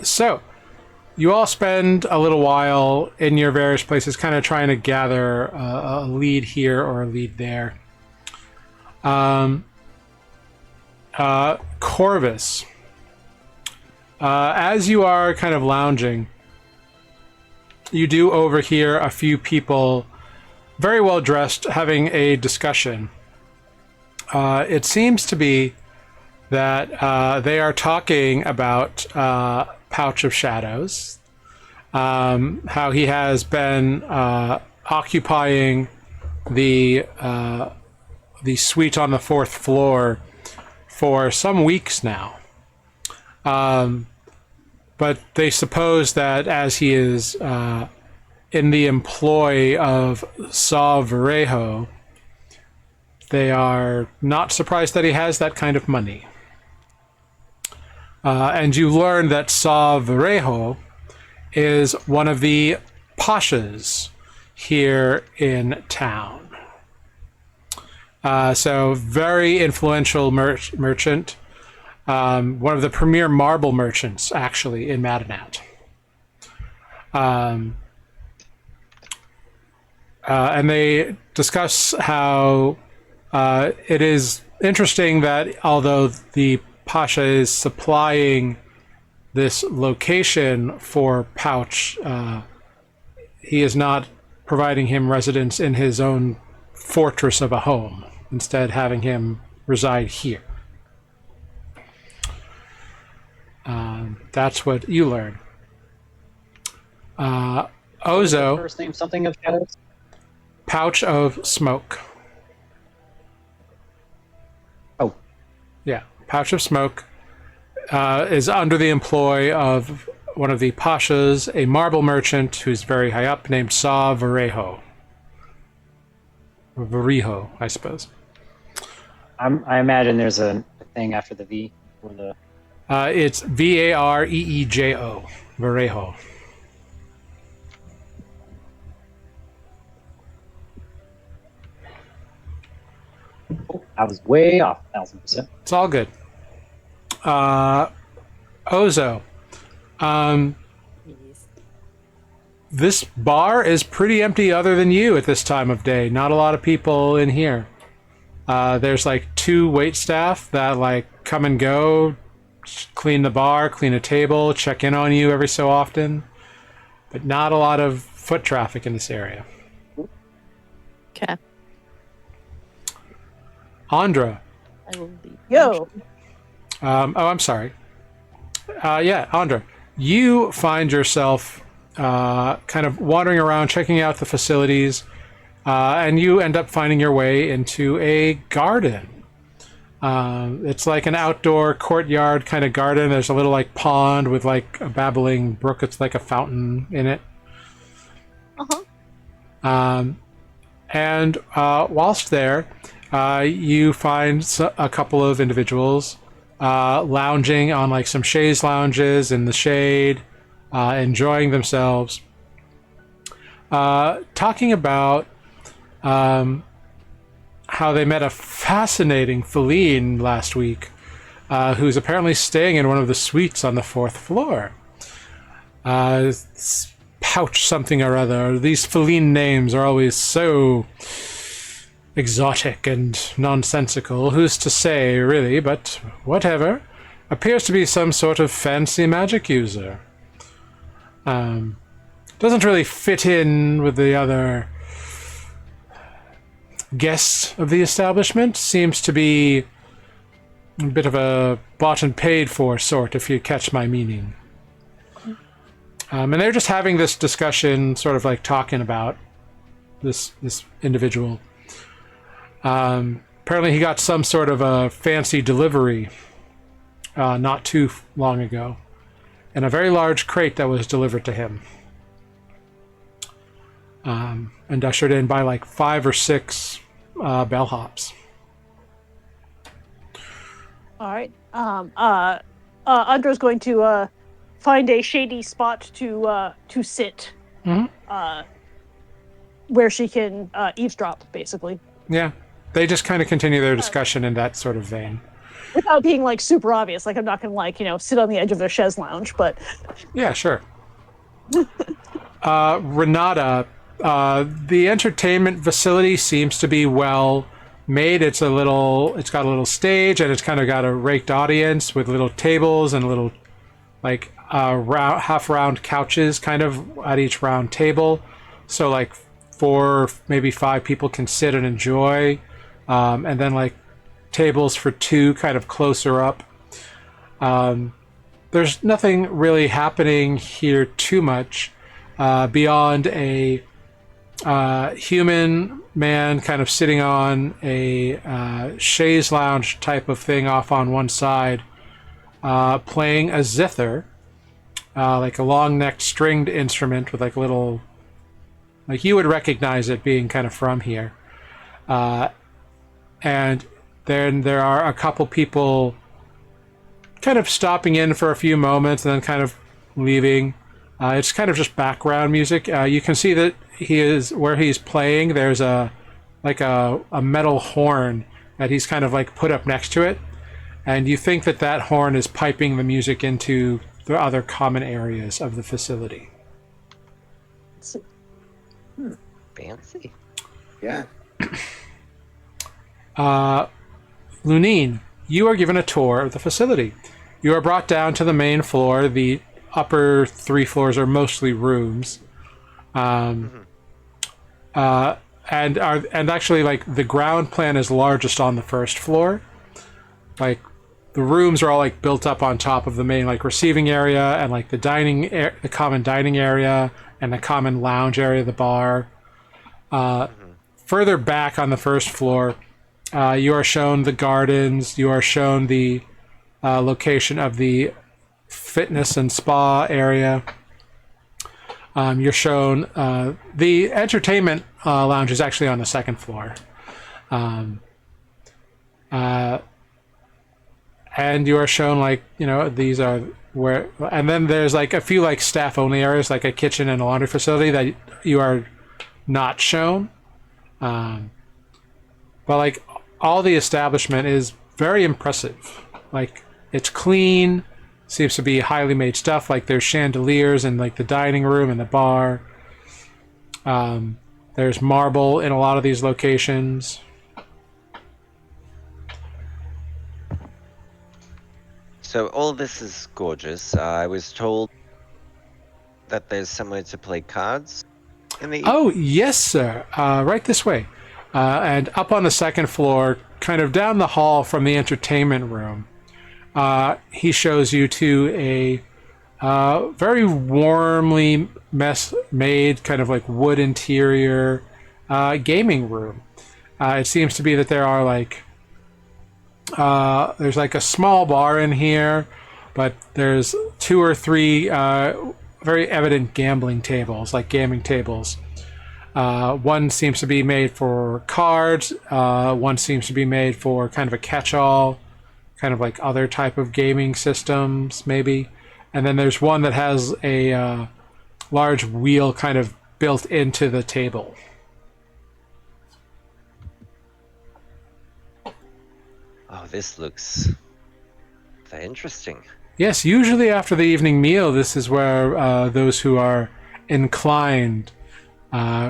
So you all spend a little while in your various places kind of trying to gather a lead here or a lead there. Corvus, as you are kind of lounging, you do overhear a few people very well dressed having a discussion. It seems to be that they are talking about Pouch of Shadows, how he has been occupying the suite on the 4th floor for some weeks now. but they suppose that as he is in the employ of Saw Varejo, they are not surprised that he has that kind of money. And you learn that Saw Varejo is one of the pashas here in town. So very influential merchant. One of the premier marble merchants, actually, in Madanat. And they discuss how it is interesting that although the Pasha is supplying this location for Pouch, he is not providing him residence in his own fortress of a home, instead having him reside here. That's what you learn. Ozo, First name something of shadows. Pouch of Smoke. Oh, Yeah, Pouch of Smoke is under the employ of one of the pashas, a marble merchant who's very high up, named Saw Varejo. Varejo, I suppose. I imagine there's a thing after the V for the. It's Vareejo, Varejo. Oh, I was way off, 1,000%. It's all good. Ozo, this bar is pretty empty other than you at this time of day. Not a lot of people in here. There's like 2 wait staff that like come and go, clean the bar, clean a table, check in on you every so often. But not a lot of foot traffic in this area. Okay. Andra. I will leave. Yo. I'm sorry. Yeah, Andra. You find yourself kind of wandering around, checking out the facilities, and you end up finding your way into a garden. It's like an outdoor courtyard kind of garden. There's a little like pond with like a babbling brook. It's like a fountain in it. And whilst there, you find a couple of individuals lounging on like some chaise lounges in the shade, enjoying themselves, talking about how they met a fascinating feline last week, who's apparently staying in one of the suites on the 4th floor. Pouch something or other. These feline names are always so exotic and nonsensical. Who's to say, really, but whatever. Appears to be some sort of fancy magic user. Doesn't really fit in with the other guests of the establishment. Seems to be a bit of a bought and paid for sort, if you catch my meaning. And they're just having this discussion, sort of like talking about this individual. Apparently he got some sort of a fancy delivery not too long ago, and a very large crate that was delivered to him, and ushered in by like 5 or 6 bellhops. All right. Andra's going to find a shady spot to sit, where she can eavesdrop, basically. Yeah, they just kind of continue their discussion in that sort of vein. Without being like super obvious, like I'm not gonna like sit on the edge of the chaise lounge, but Yeah, sure. Renata, the entertainment facility seems to be well made. It's got a little stage, and it's kind of got a raked audience with little tables and little like half round couches kind of at each round table. So like 4, maybe 5 people can sit and enjoy, and then like tables for 2 kind of closer up. There's nothing really happening here too much beyond a human man kind of sitting on a chaise lounge type of thing off on one side, playing a zither like a long-necked stringed instrument with like a little, like you would recognize it being kind of from here. And then there are a couple people kind of stopping in for a few moments and then kind of leaving. It's kind of just background music. You can see that where he's playing, there's a metal horn that he's kind of like put up next to it, and you think that horn is piping the music into the other common areas of the facility. Fancy. Yeah. Lunine, you are given a tour of the facility. You are brought down to the main floor. The upper 3 floors are mostly rooms. And actually, like, the ground plan is largest on the first floor. Like, the rooms are all like built up on top of the main like receiving area and like the common dining area and the common lounge area, the bar. Further back on the first floor, you are shown the gardens. You are shown the location of the fitness and spa area. You're shown the entertainment lounge is actually on the second floor. And you are shown like, these are where, and then there's like a few like staff only areas, like a kitchen and a laundry facility that you are not shown. But like all the establishment is very impressive. Like it's clean, seems to be highly made stuff. Like there's chandeliers in like the dining room and the bar. There's marble in a lot of these locations. So all this is gorgeous. I was told that there's somewhere to play cards in the Oh, yes, sir. Right this way. And up on the second floor, kind of down the hall from the entertainment room, he shows you to a very warmly made kind of like wood interior gaming room. It seems to be that there are like there's like a small bar in here, but there's 2 or 3 very evident gambling tables, like gaming tables. One seems to be made for cards. One seems to be made for kind of a catch-all, kind of like other type of gaming systems, maybe. And then there's one that has a large wheel kind of built into the table. Oh, this looks very interesting. Yes, usually after the evening meal, this is where those who are inclined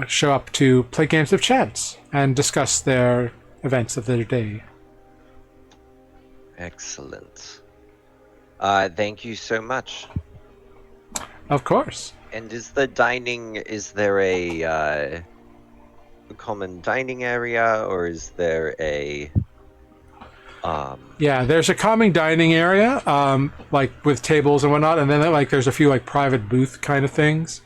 show up to play games of chance and discuss their events of their day. Excellent. Thank you so much. Of course. And is there a common dining area, or is there a Yeah, there's a common dining area, like with tables and whatnot, and then like there's a few like private booth kind of things.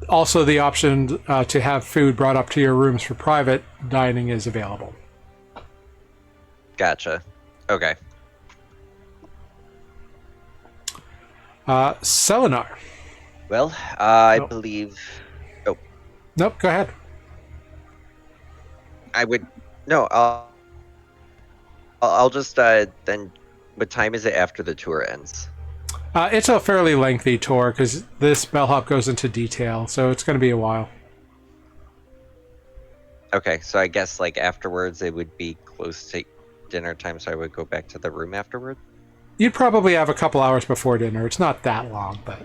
Also, the option to have food brought up to your rooms for private dining is available. Gotcha. Okay. Selenar. Well, I Nope. believe Nope, go ahead. I would. No, I'll just then. What time is it after the tour ends? It's a fairly lengthy tour because this bellhop goes into detail, so it's going to be a while. Okay, so I guess like afterwards it would be close to dinner time, so I would go back to the room afterward. You'd probably have a couple hours before dinner. It's not that long, but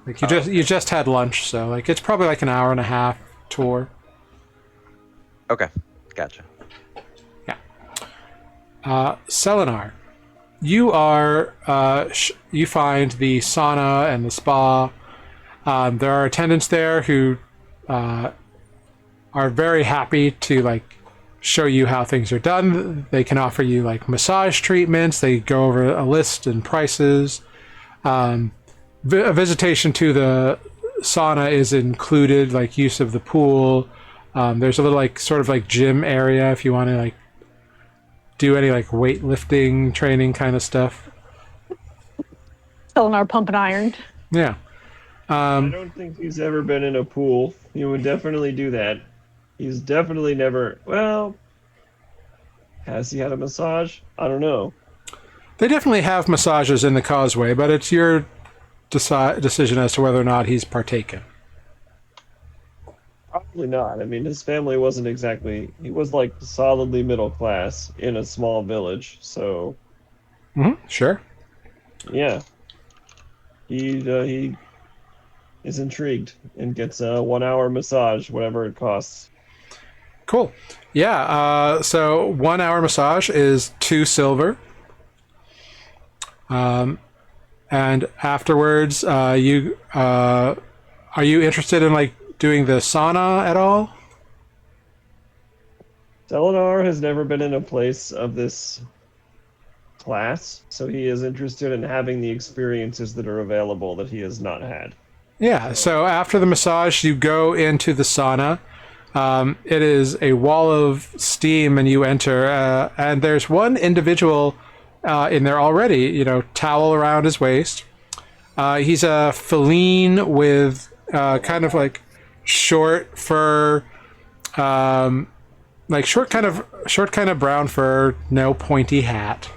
like you just had lunch, so like it's probably like an hour and a half tour. Okay, gotcha. Selenar, you are you find the sauna and the spa. There are attendants there who are very happy to like show you how things are done. They can offer you like massage treatments. They go over a list and prices. A visitation to the sauna is included, like use of the pool. There's a little like sort of like gym area if you want to like do any like weightlifting training kind of stuff. Selenar pump and ironed. Yeah. I don't think he's ever been in a pool. He would definitely do that. He's definitely never. Well, has he had a massage? I don't know. They definitely have massages in the causeway, but it's your decision as to whether or not he's partaken. Probably not. I mean, his family wasn't exactly. He was like solidly middle class in a small village. So, Sure. yeah. He is intrigued and gets a 1 hour massage, whatever it costs. Cool. Yeah. So 1 hour massage is 2 silver. And afterwards, are you interested in like doing the sauna at all? Selenar has never been in a place of this class, so he is interested in having the experiences that are available that he has not had. Yeah. So after the massage, you go into the sauna. It is a wall of steam, and you enter, and there's one individual in there already. You know, towel around his waist. He's a feline with kind of like short fur, like short kind of brown fur, no pointy hat.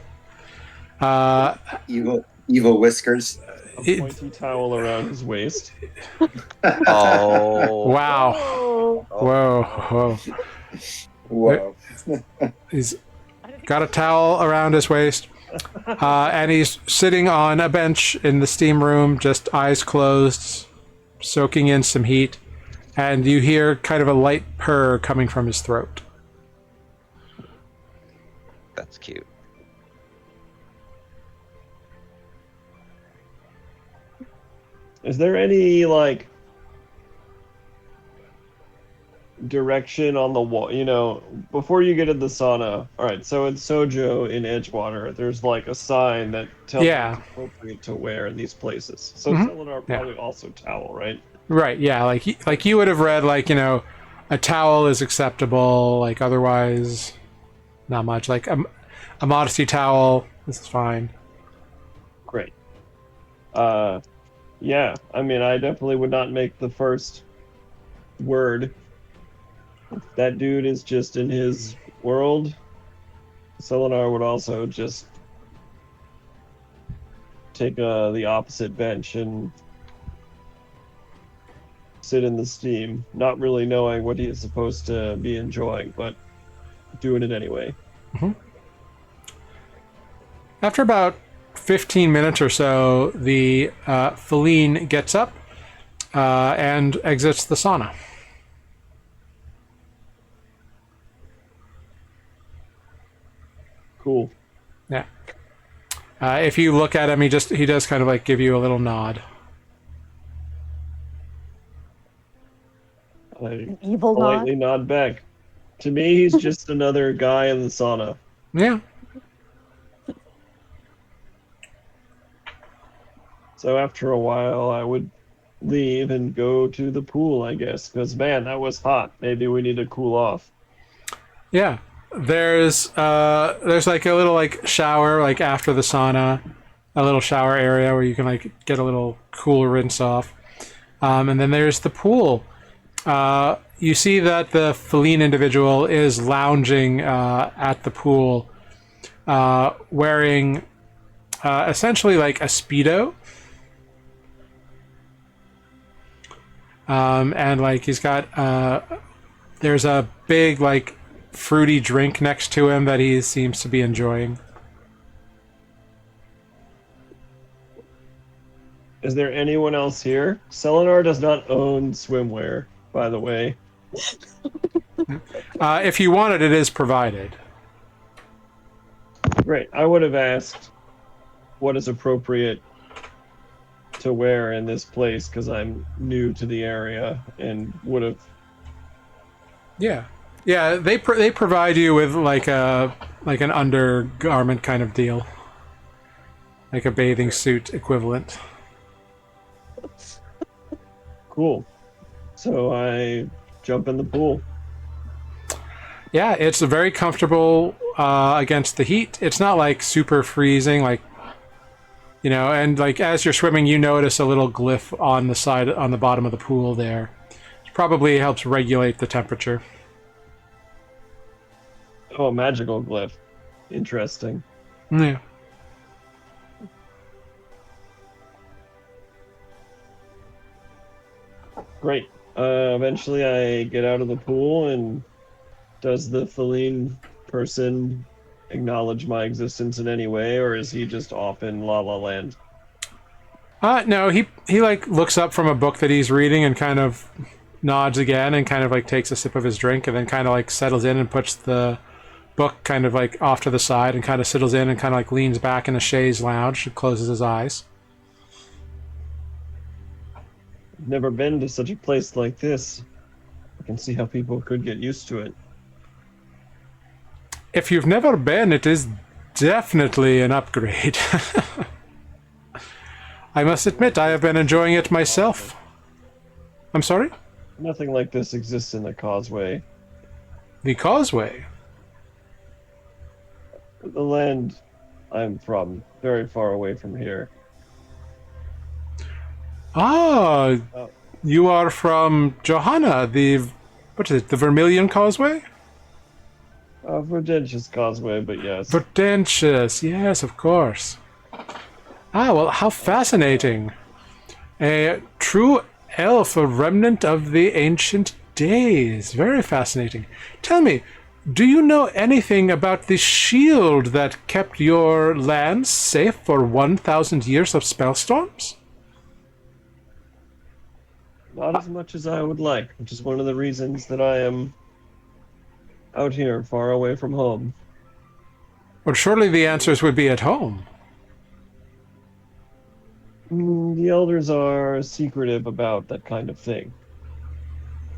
Evil whiskers. A pointy towel around his waist. Oh. Wow. Oh. Whoa. He's got a towel around his waist, and he's sitting on a bench in the steam room, just eyes closed, soaking in some heat, and you hear kind of a light purr coming from his throat. That's cute. Is there any like direction on the wall? You know, before you get in the sauna. All right, so in Sojo in Edgewater, there's like a sign that tells you it's appropriate to wear in these places. So Selenar probably also towel, right? Right. Yeah. Like you would have read like, you know, a towel is acceptable. Like otherwise, not much. Like a modesty towel. This is fine. Great. Yeah, I mean, I definitely would not make the first word. If that dude is just in his world, Selenar would also just take the opposite bench and sit in the steam, not really knowing what he is supposed to be enjoying, but doing it anyway. After about 15 minutes or so, the feline gets up and exits the sauna. Cool. Yeah. If you look at him, he does kind of like give you a little nod. I Evil politely nod back. To me, he's just another guy in the sauna. Yeah. So after a while, I would leave and go to the pool, I guess, because man, that was hot. Maybe we need to cool off. Yeah. There's like a little like shower like after the sauna, a little shower area where you can like get a little cool rinse off. And then there's the pool. You see that the feline individual is lounging at the pool, wearing essentially like a Speedo. And like he's got there's a big like fruity drink next to him that he seems to be enjoying. Is there anyone else here? Selenar does not own swimwear, by the way. If you want it, it is provided. Great. I would have asked what is appropriate to wear in this place because I'm new to the area and would have. Yeah, they provide you with like an undergarment kind of deal, like a bathing suit equivalent. Cool. So I jump in the pool. Yeah, it's very comfortable against the heat. It's not like super freezing. Like You know, and like as you're swimming, you notice a little glyph on the side, on the bottom of the pool there. It probably helps regulate the temperature. Oh, a magical glyph. Interesting. Yeah. Great. Eventually I get out of the pool, and does the feline person acknowledge my existence in any way, or is he just off in La La Land? No, he like looks up from a book that he's reading and kind of nods again and kind of like takes a sip of his drink and then kind of like settles in and puts the book kind of like off to the side and kind of settles in and kind of like leans back in a chaise lounge and closes his eyes. I've never been to such a place like this. I can see how people could get used to it. If you've never been, it is definitely an upgrade. I must admit, I have been enjoying it myself. I'm sorry? Nothing like this exists in the Causeway. The Causeway? The land I'm from, very far away from here. Ah, Oh. you are from Johanna, what is it, the Vermilion Causeway? Verdentious Causeway, but yes. Verdentious, yes, of course. Ah, well, how fascinating. A true elf, a remnant of the ancient days. Very fascinating. Tell me, do you know anything about the shield that kept your lands safe for 1,000 years of spellstorms? Not as much as I would like, which is one of the reasons that I am out here, far away from home. Well, surely the answers would be at home. The elders are secretive about that kind of thing.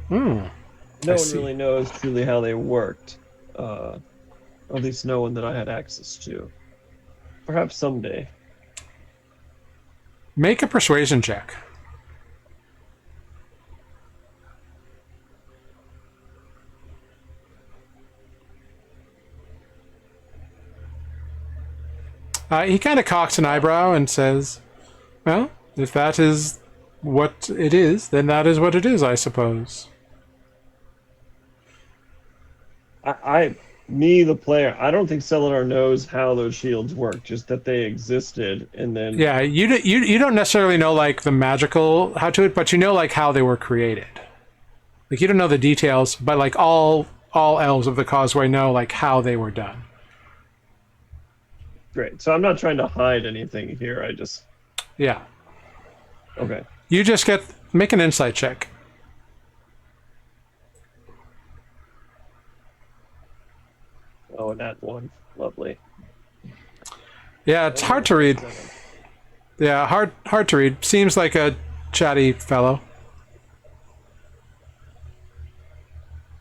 Hmm. No I one see. really knows truly how they worked. At least no one that I had access to. Perhaps someday. Make a persuasion check. He kind of cocks an eyebrow and says, well, if that is what it is, then that is what it is, I suppose. Me, the player, I don't think Selenar knows how those shields work, just that they existed, and then... Yeah, you don't necessarily know, like, the magical how to it, but you know, like, how they were created. Like, you don't know the details, but, like, all elves of the Causeway know, like, how they were done. Great. So I'm not trying to hide anything here, I just... Yeah. Okay. You just make an insight check. Oh, and that one. Lovely. Yeah, it's hard to read. Yeah, hard to read. Seems like a chatty fellow.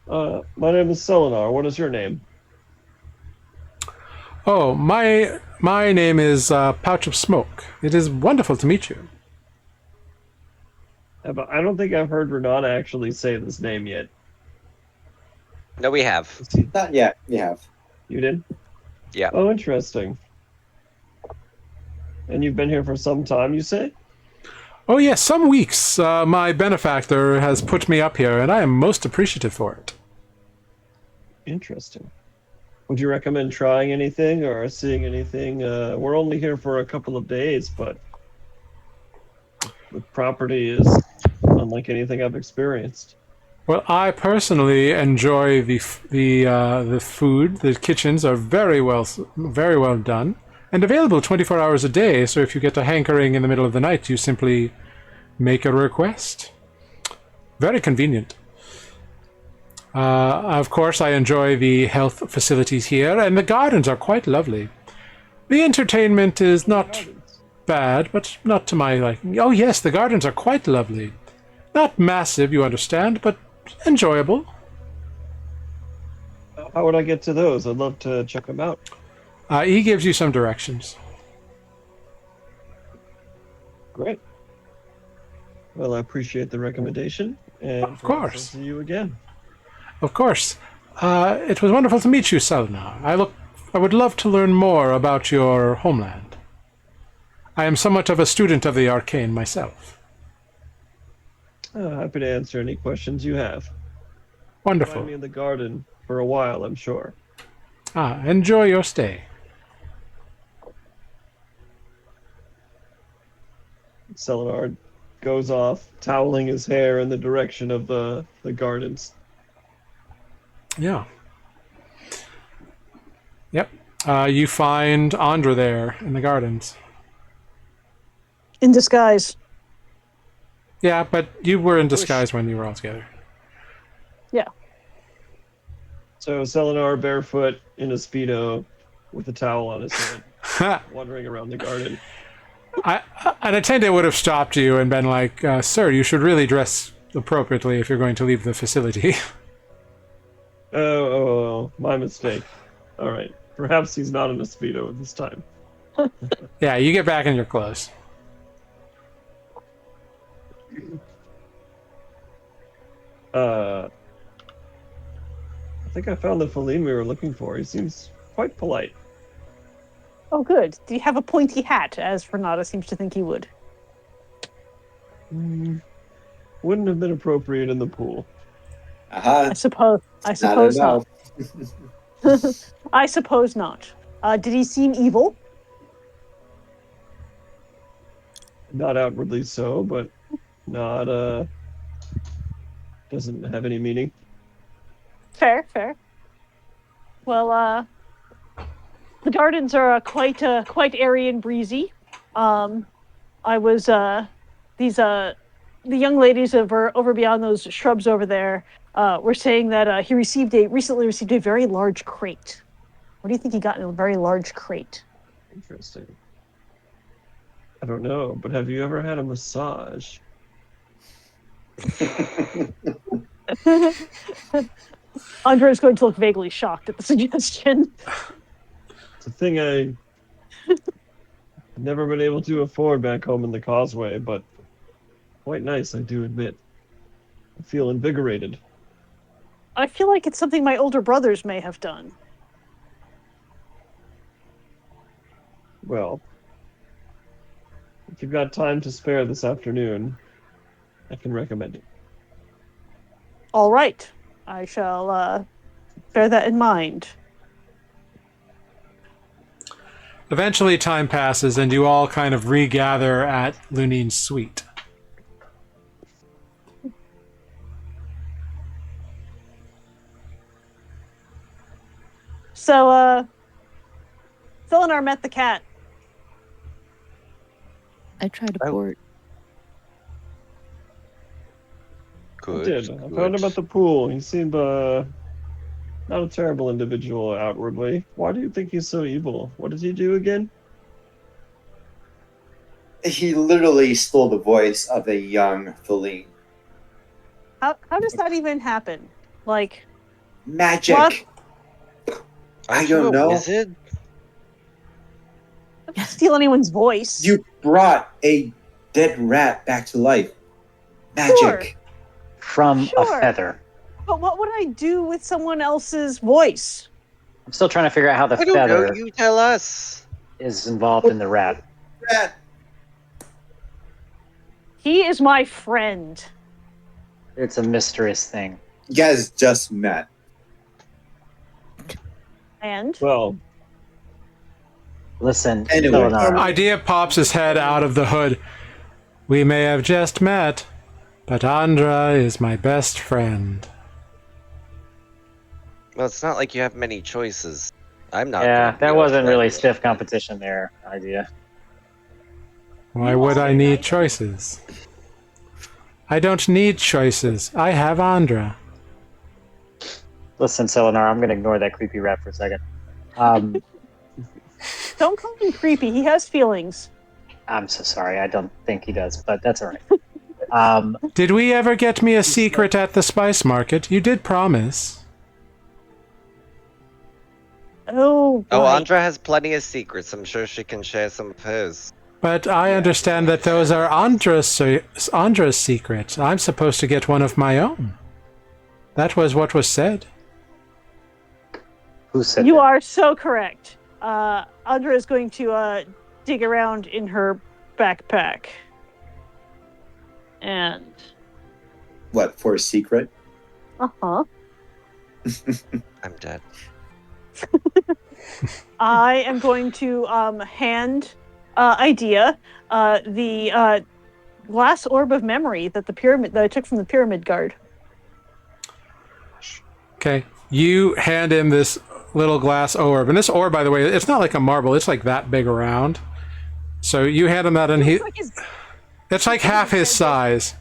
My name is Selenar. What is your name? Oh, my name is Pouch of Smoke. It is wonderful to meet you. I don't think I've heard Renata actually say this name yet. No, we have. Not yet. You have. You did? Yeah. Oh, interesting. And you've been here for some time, you say? Oh yes, some weeks. My benefactor has put me up here, and I am most appreciative for it. Interesting. Would you recommend trying anything or seeing anything? We're only here for a couple of days, but the property is unlike anything I've experienced. Well, I personally enjoy the food. The kitchens are very well done, and available 24 hours a day. So if you get a hankering in the middle of the night, you simply make a request. Very convenient. Of course, I enjoy the health facilities here, and the gardens are quite lovely. The entertainment is not bad, but not to my liking. Oh yes, the gardens are quite lovely. Not massive, you understand, but enjoyable. How would I get to those? I'd love to check them out. He gives you some directions. Great. Well, I appreciate the recommendation, and Of course. I'll see you again. Of course. It was wonderful to meet you, Selenar. I would love to learn more about your homeland. I am somewhat of a student of the arcane myself. Happy to answer any questions you have. Wonderful. Find me in the garden for a while, I'm sure. Enjoy your stay. Selenar goes off, toweling his hair in the direction of the gardens. Yeah. Yep. You find Andra there in the gardens. In disguise. Yeah, but you were in disguise when you were all together. Yeah. So Selenar barefoot in a Speedo with a towel on his head, wandering around the garden. An attendant would have stopped you and been like, sir, you should really dress appropriately if you're going to leave the facility. Oh, my mistake. All right. Perhaps he's not in a Speedo this time. Yeah, you get back in your clothes. I think I found the Feline we were looking for. He seems quite polite. Oh, good. Do you have a pointy hat, as Renata seems to think he would? Wouldn't have been appropriate in the pool. Uh-huh. I suppose not. I suppose not. Did he seem evil? Not outwardly so, but not, doesn't have any meaning. Fair. Well, the gardens are quite airy and breezy. I was the young ladies over beyond those shrubs over there were saying that he recently received a very large crate. What do you think he got in a very large crate? Interesting. I don't know, but have you ever had a massage? Andre is going to look vaguely shocked at the suggestion. It's a thing I've never been able to afford back home in the Causeway, but quite nice, I do admit. I feel invigorated. I feel like it's something my older brothers may have done. Well, if you've got time to spare this afternoon, I can recommend it. All right. I shall bear that in mind. Eventually time passes and you all kind of regather at Lunine's suite. So, Selenar met the cat. I tried to Oh. port. Good. I did. I found him at the pool. He seemed not a terrible individual outwardly. Why do you think he's so evil? What did he do again? He literally stole the voice of a young Feline. How does that even happen? Like, Magic. What? I Aren't you don't a know. Wizard? steal anyone's voice? You brought a dead rat back to life. Magic. Sure. From Sure. a feather. But what would I do with someone else's voice? I'm still trying to figure out how the I don't feather know. You tell us. is involved in the rat. Rat. He is my friend. It's a mysterious thing. You guys just met. And Well, Listen, Anyway. Selenar, Idea pops his head out of the hood. We may have just met, but Andra is my best friend. Well, it's not like you have many choices. I'm not. yeah, gonna be that your wasn't friend. really stiff competition there, idea. Why would I need choices? I don't need choices. I have Andra. Listen, Selenar, I'm going to ignore that creepy rat for a second. don't call him creepy. He has feelings. I'm so sorry. I don't think he does, but that's all right. Did we ever get me a secret at the spice market? You did promise. Oh, Oh, right. Andra has plenty of secrets. I'm sure she can share some of hers. But I understand that those are Andra's secrets. I'm supposed to get one of my own. That was what was said. Who You that? are so correct. Andra is going to dig around in her backpack. And What, for a secret? uh-huh. I'm dead. I am going to hand Idea the glass orb of memory that I took from the pyramid guard. Okay. You hand him this little glass orb. And this orb, by the way, it's not like a marble. It's like that big around. So you hand him that and it's like half his size.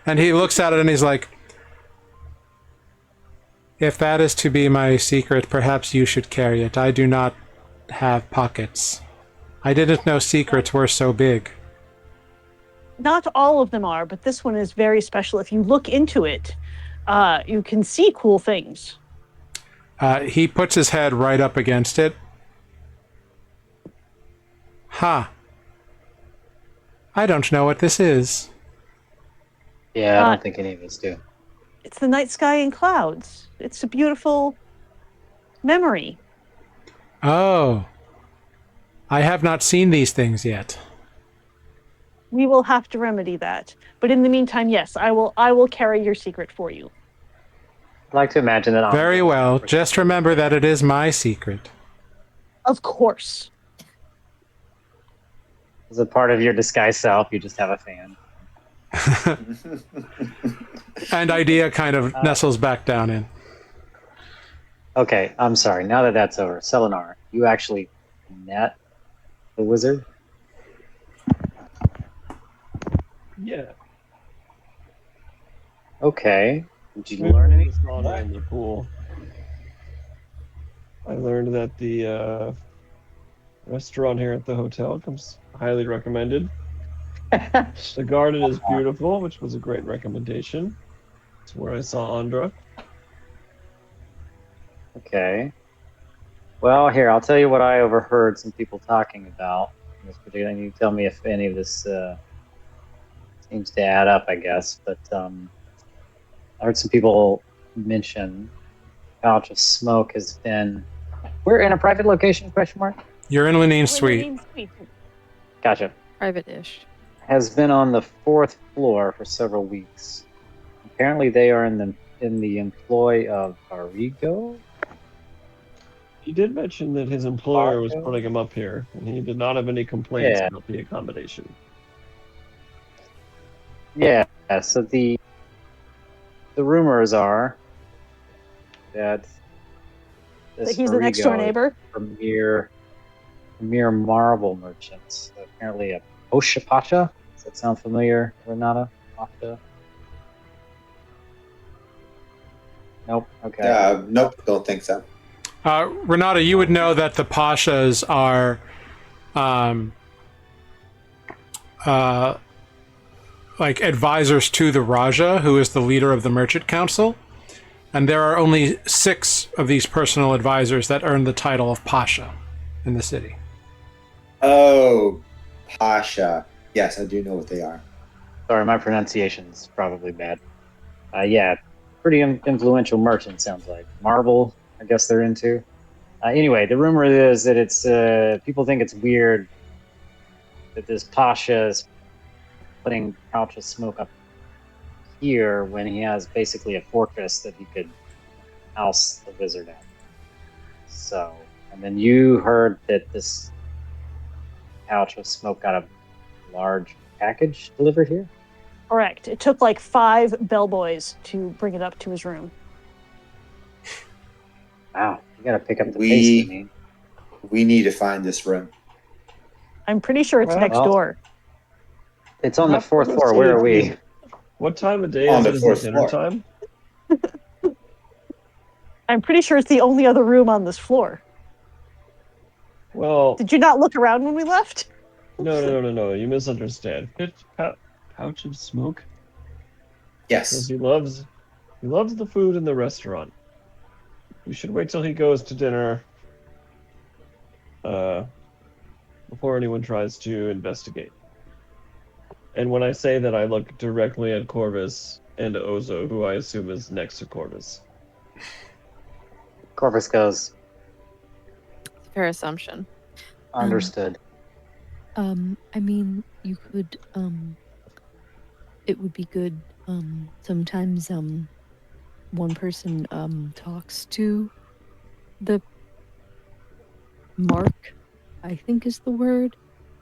And he looks at it and he's like, if that is to be my secret, perhaps you should carry it. I do not have pockets. I didn't know secrets were so big. Not all of them are, but this one is very special. If you look into it, you can see cool things. He puts his head right up against it. Ha. I don't know what this is. Yeah, I don't think any of us do. It's the night sky and clouds. It's a beautiful memory. Oh. I have not seen these things yet. We will have to remedy that. But in the meantime, yes, I will carry your secret for you. I'd like to imagine that. Very well. Just remember that it is my secret. Of course. As a part of your disguised self, you just have a fan. And Idea kind of nestles back down in. Okay, I'm sorry. Now that that's over, Selenar, you actually met the wizard? Yeah. Okay. Did you We learn were anything? sauna in the pool. I learned that the restaurant here at the hotel comes highly recommended. The garden is beautiful, which was a great recommendation. It's where I saw Andra. Okay. Well, here, I'll tell you what I overheard some people talking about in this particular, and you tell me if any of this seems to add up, I guess. But I heard some people mention pouch of smoke has been. We're in a private location? Question mark. You're in Lenine's suite. Gotcha. Private-ish. Has been on the 4th floor for several weeks. Apparently, they are in the employ of Arrigo. He did mention that his employer was putting him up here, and he did not have any complaints Yeah. about the accommodation. Yeah. So the rumors are that this He's the next door Arrigo neighbor. is premier marble merchants. So apparently a Pasha. Does that sound familiar, Renata? Pasha? Nope. Okay. Nope, don't think so. Renata, you would know that the Pashas are like advisors to the Raja, who is the leader of the Merchant Council. And there are only 6 of these personal advisors that earn the title of Pasha in the city. Oh, Pasha. Yes, I do know what they are. Sorry, my pronunciation's probably bad. Yeah, pretty influential merchant, sounds like. Marble, I guess they're into. Anyway, the rumor is that it's people think it's weird that this Pasha is putting pouch of smoke up here when he has basically a fortress that he could house the wizard at. So, and then you heard that this pouch of smoke got a large package delivered here? Correct. It took like 5 bellboys to bring it up to his room. Wow, you gotta pick up the pace, Denise. We need to find this room. I'm pretty sure it's Well, next door. It's on the Not 4th floor. Where are we? What time of day On is the it? Is it 4th dinner floor. time? I'm pretty sure it's the only other room on this floor. Well, Did you not look around when we left? no. You misunderstand. Pouch of smoke? Yes. Because he loves the food in the restaurant. You should wait till he goes to dinner before anyone tries to investigate. And when I say that, I look directly at Corvus and Ozo, who I assume is next to Corvus. Corvus goes, Fair assumption. understood. I mean, you could it would be good sometimes one person talks to the mark, I think is the word,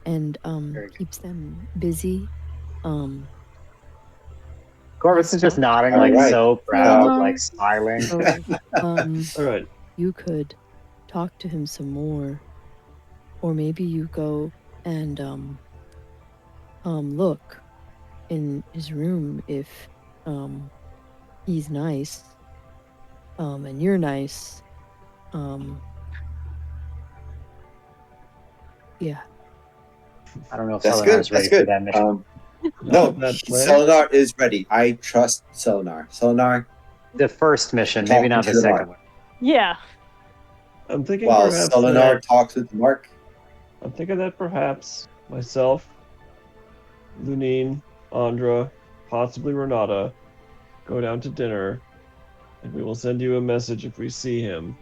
and Very good. keeps them busy. Corvus is just stuff. nodding, All like right. so proud, like smiling. So All right. you could talk to him some more, or maybe you go and look in his room if he's nice and you're nice. Yeah. I don't know if That's Selenar good. is ready That's for good. that mission. No, That plan? Selenar is ready. I trust Selenar. Selenar, The first mission, maybe talking not to the the second mark. one. Yeah. I'm thinking While perhaps Selenar that talks with the mark. I'm thinking that perhaps myself, Lunine, Andra, possibly Renata, go down to dinner, and we will send you a message if we see him.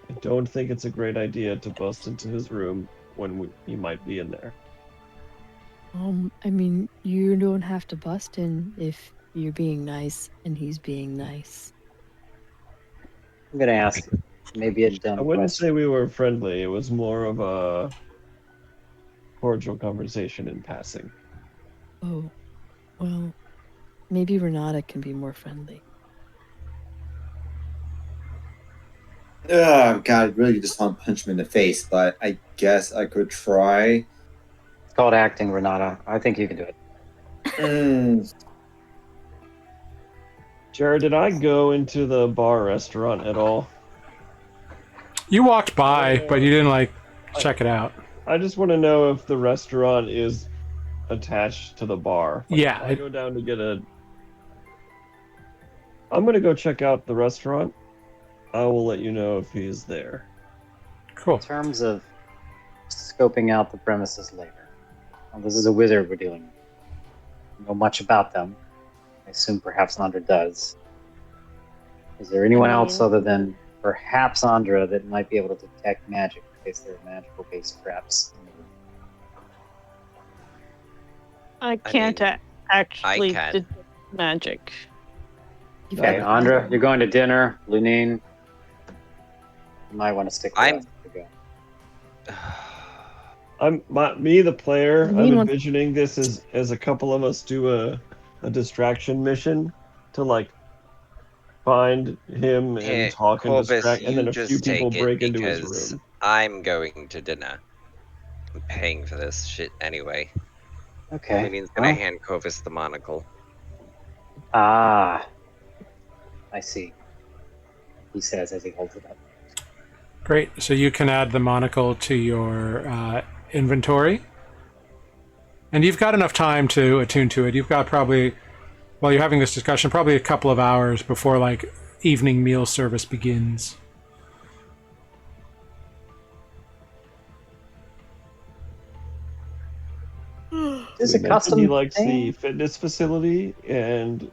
I don't think it's a great idea to bust into his room when he might be in there. I mean, you don't have to bust in if you're being nice and he's being nice. I'm gonna ask maybe a I dumb wouldn't question. say we were friendly. It was more of a cordial conversation in passing. Oh, well, maybe Renata can be more friendly. Oh God, I really just want to punch him in the face, but I guess I could try. It's called acting, Renata. I think you can do it. Mm, Jared, did I go into the bar restaurant at all? You walked by, but you didn't like check it out. I just want to know if the restaurant is attached to the bar. Like, Yeah, if I go down to get a. I'm gonna go check out the restaurant. I will let you know if he's there. Cool. In terms of scoping out the premises later, well, this is a wizard we're dealing with. I don't know much about them. I assume perhaps Andra does. Is there anyone else mean- other than perhaps Andra that might be able to detect magic in case there are magical based traps in the room? I can't mean, actually can. detect magic. You've Okay, got- Andra, you're going to dinner. Lunine, you might want to stick with I'm- us to go. Me, the player. You I'm mean one- envisioning this as a couple of us do a distraction mission to like find him and Here, talk and Corvus, distract, and then you a few just people take it break into his because room. I'm going to dinner. I'm paying for this shit anyway. Okay. Ludine's gonna Well, hand Corvus the monocle. I see. He says as he holds it up. Great. So you can add the monocle to your inventory. And you've got enough time to attune to it. You've got probably, while you're having this discussion, probably a couple of hours before like evening meal service begins. Is We a mentioned custom he likes thing? the fitness facility, and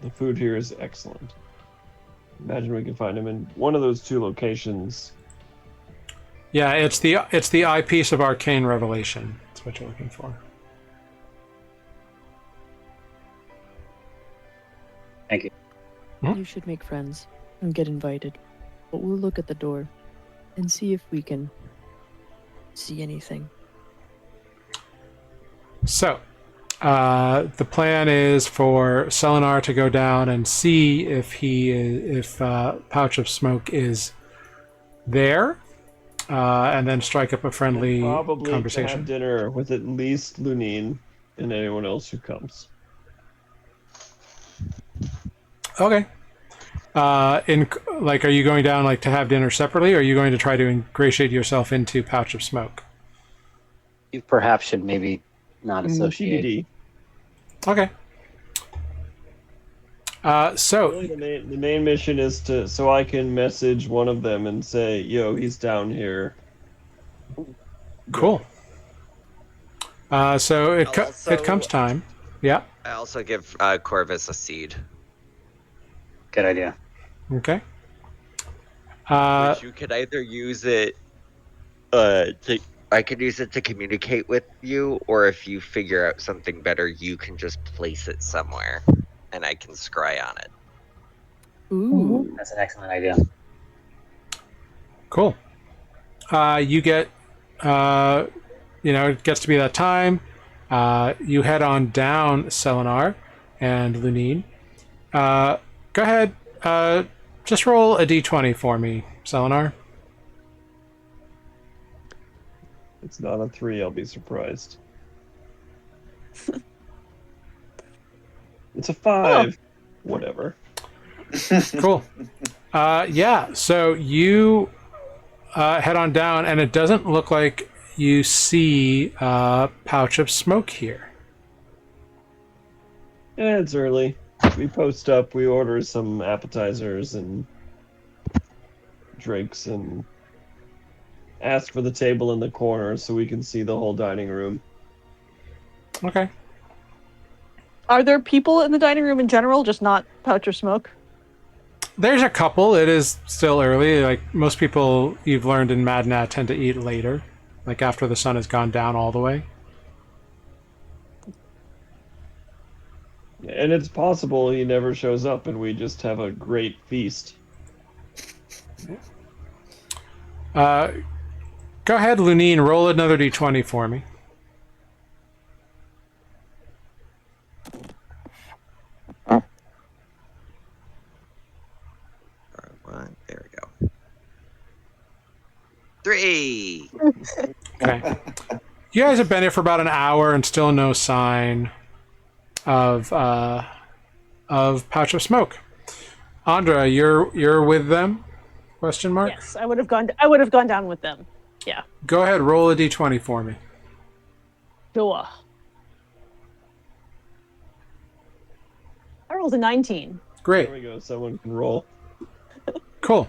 the food here is excellent. Imagine we can find him in one of those two locations. Yeah, it's the eyepiece of arcane revelation. That's what you're looking for. Thank you. You should make friends and get invited. But we'll look at the door and see if we can see anything. So, the plan is for Selenar to go down and see if Pouch of Smoke is there, and then strike up a friendly Probably to have conversation. dinner with at least Lunine and anyone else who comes. Okay. Are you going down like to have dinner separately, or are you going to try to ingratiate yourself into Pouch of Smoke? You perhaps should maybe not associate. TBD. Okay. So Really, the main mission is so I can message one of them and say, "Yo, he's down here." cool. So it Also- comes time. Yeah. I also give Corvus a seed, Good idea. Okay. which you could either use it to I could use it to communicate with you, or if you figure out something better, you can just place it somewhere, and I can scry on it. Ooh. That's an excellent idea. Cool. You get, it gets to be that time. You head on down Selenar and Lunine. Go ahead. Just roll a d20 for me, Selenar. It's not a 3, I'll be surprised. It's a 5. Whatever. Cool. Yeah, so you head on down, and it doesn't look like you see a pouch of smoke here. Yeah, it's early. We post up, we order some appetizers and drinks and ask for the table in the corner so we can see the whole dining room. Okay. Are there people in the dining room in general, just not Pouch of Smoke? There's a couple. It is still early. Like most people you've learned in Madnat tend to eat later, like after the sun has gone down all the way. And it's possible he never shows up and we just have a great feast. Go ahead, Lunine, roll another d20 for me. Alright, there we go. 3! Okay. You guys have been here for about an hour and still no sign of Pouch of Smoke. Andra, you're with them? Question mark? Yes, I would have gone down with them. Yeah. Go ahead, roll a d20 for me. Sure. I rolled a 19. Great. There we go, someone can roll. Cool.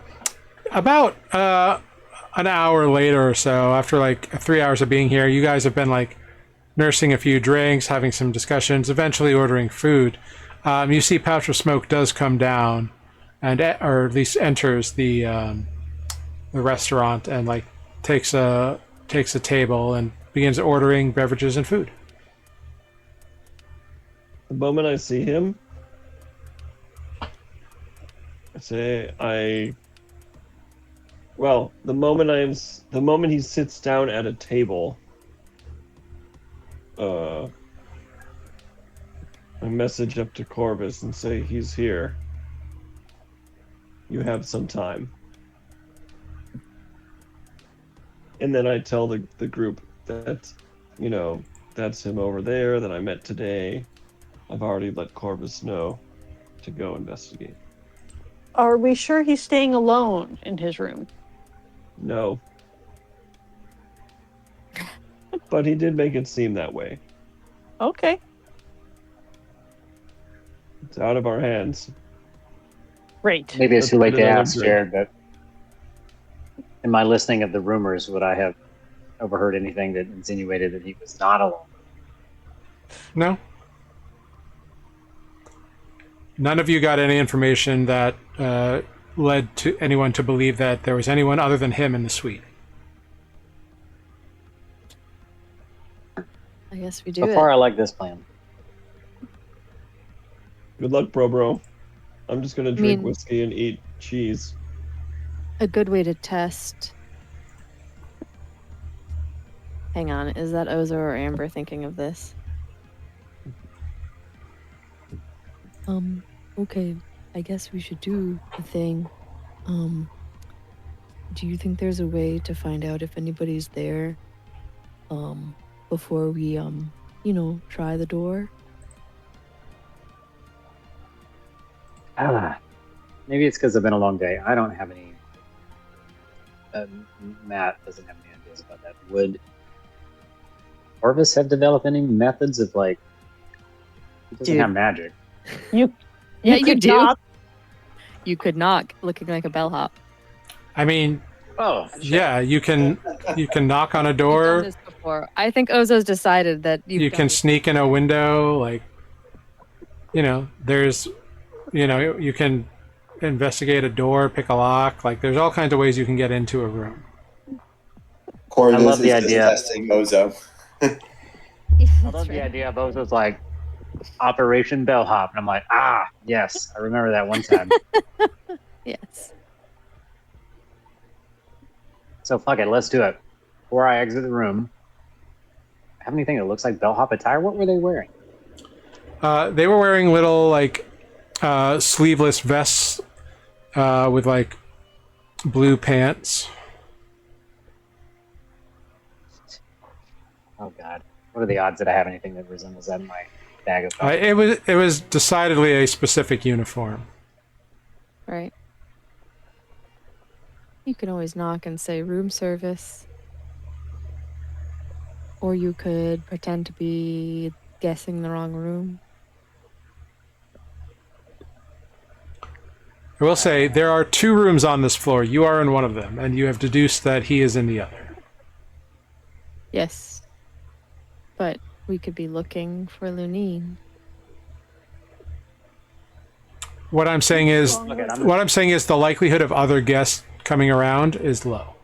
About an hour later or so, after like 3 hours of being here, you guys have been like nursing a few drinks, having some discussions, eventually ordering food. You see Pouch of Smoke does come down, and or at least enters the restaurant and like takes a table and begins ordering beverages and food. The moment I see him, the moment he sits down at a table, I message up to Corvus and say he's here. You have some time. And then I tell the group that, that's him over there that I met today. I've already let Corvus know to go investigate. Are we sure he's staying alone in his room? No. But he did make it seem that way. Okay. It's out of our hands. Great. Maybe it's Let's too late put to another ask, drink. Jared, but in my listening of the rumors, would I have overheard anything that insinuated that he was not alone? No? None of you got any information that led to anyone to believe that there was anyone other than him in the suite. I guess we do So far, it. I like this plan. Good luck, bro. I'm just gonna drink mean- whiskey and eat cheese. A good way to test. Hang on, is that Ozo or Amber thinking of this? Okay. I guess we should do the thing. Do you think there's a way to find out if anybody's there? Before we try the door? Maybe it's because it's been a long day. I don't have any. Matt doesn't have any ideas about that. Would Orvis have developed any methods of like? He doesn't Dude. have magic. You You do. knock. You could knock, looking like a bellhop. I mean, Oh, yeah, you can knock on a You've done door. this before. I think Ozo's decided that You can sneak in a window. Like, there's, you can investigate a door, pick a lock. Like, there's all kinds of ways you can get into a room. Corvus love the is just idea. testing Ozo. Yeah, I that's love the right. idea of Ozo's like Operation Bellhop, and I'm like, yes, I remember that one time. Yes. So fuck it, let's do it. Before I exit the room, have anything that looks like bellhop attire? What were they wearing? They were wearing little like sleeveless vests with like blue pants. Oh god, what are the odds that I have anything that resembles that in my bag of It was decidedly a specific uniform. Right. You can always knock and say room service. Or you could pretend to be guessing the wrong room. I will say there are 2 rooms on this floor. You are in one of them, and you have deduced that he is in the other. Yes. But we could be looking for Lunine. What I'm saying is, Okay, the likelihood of other guests coming around is low.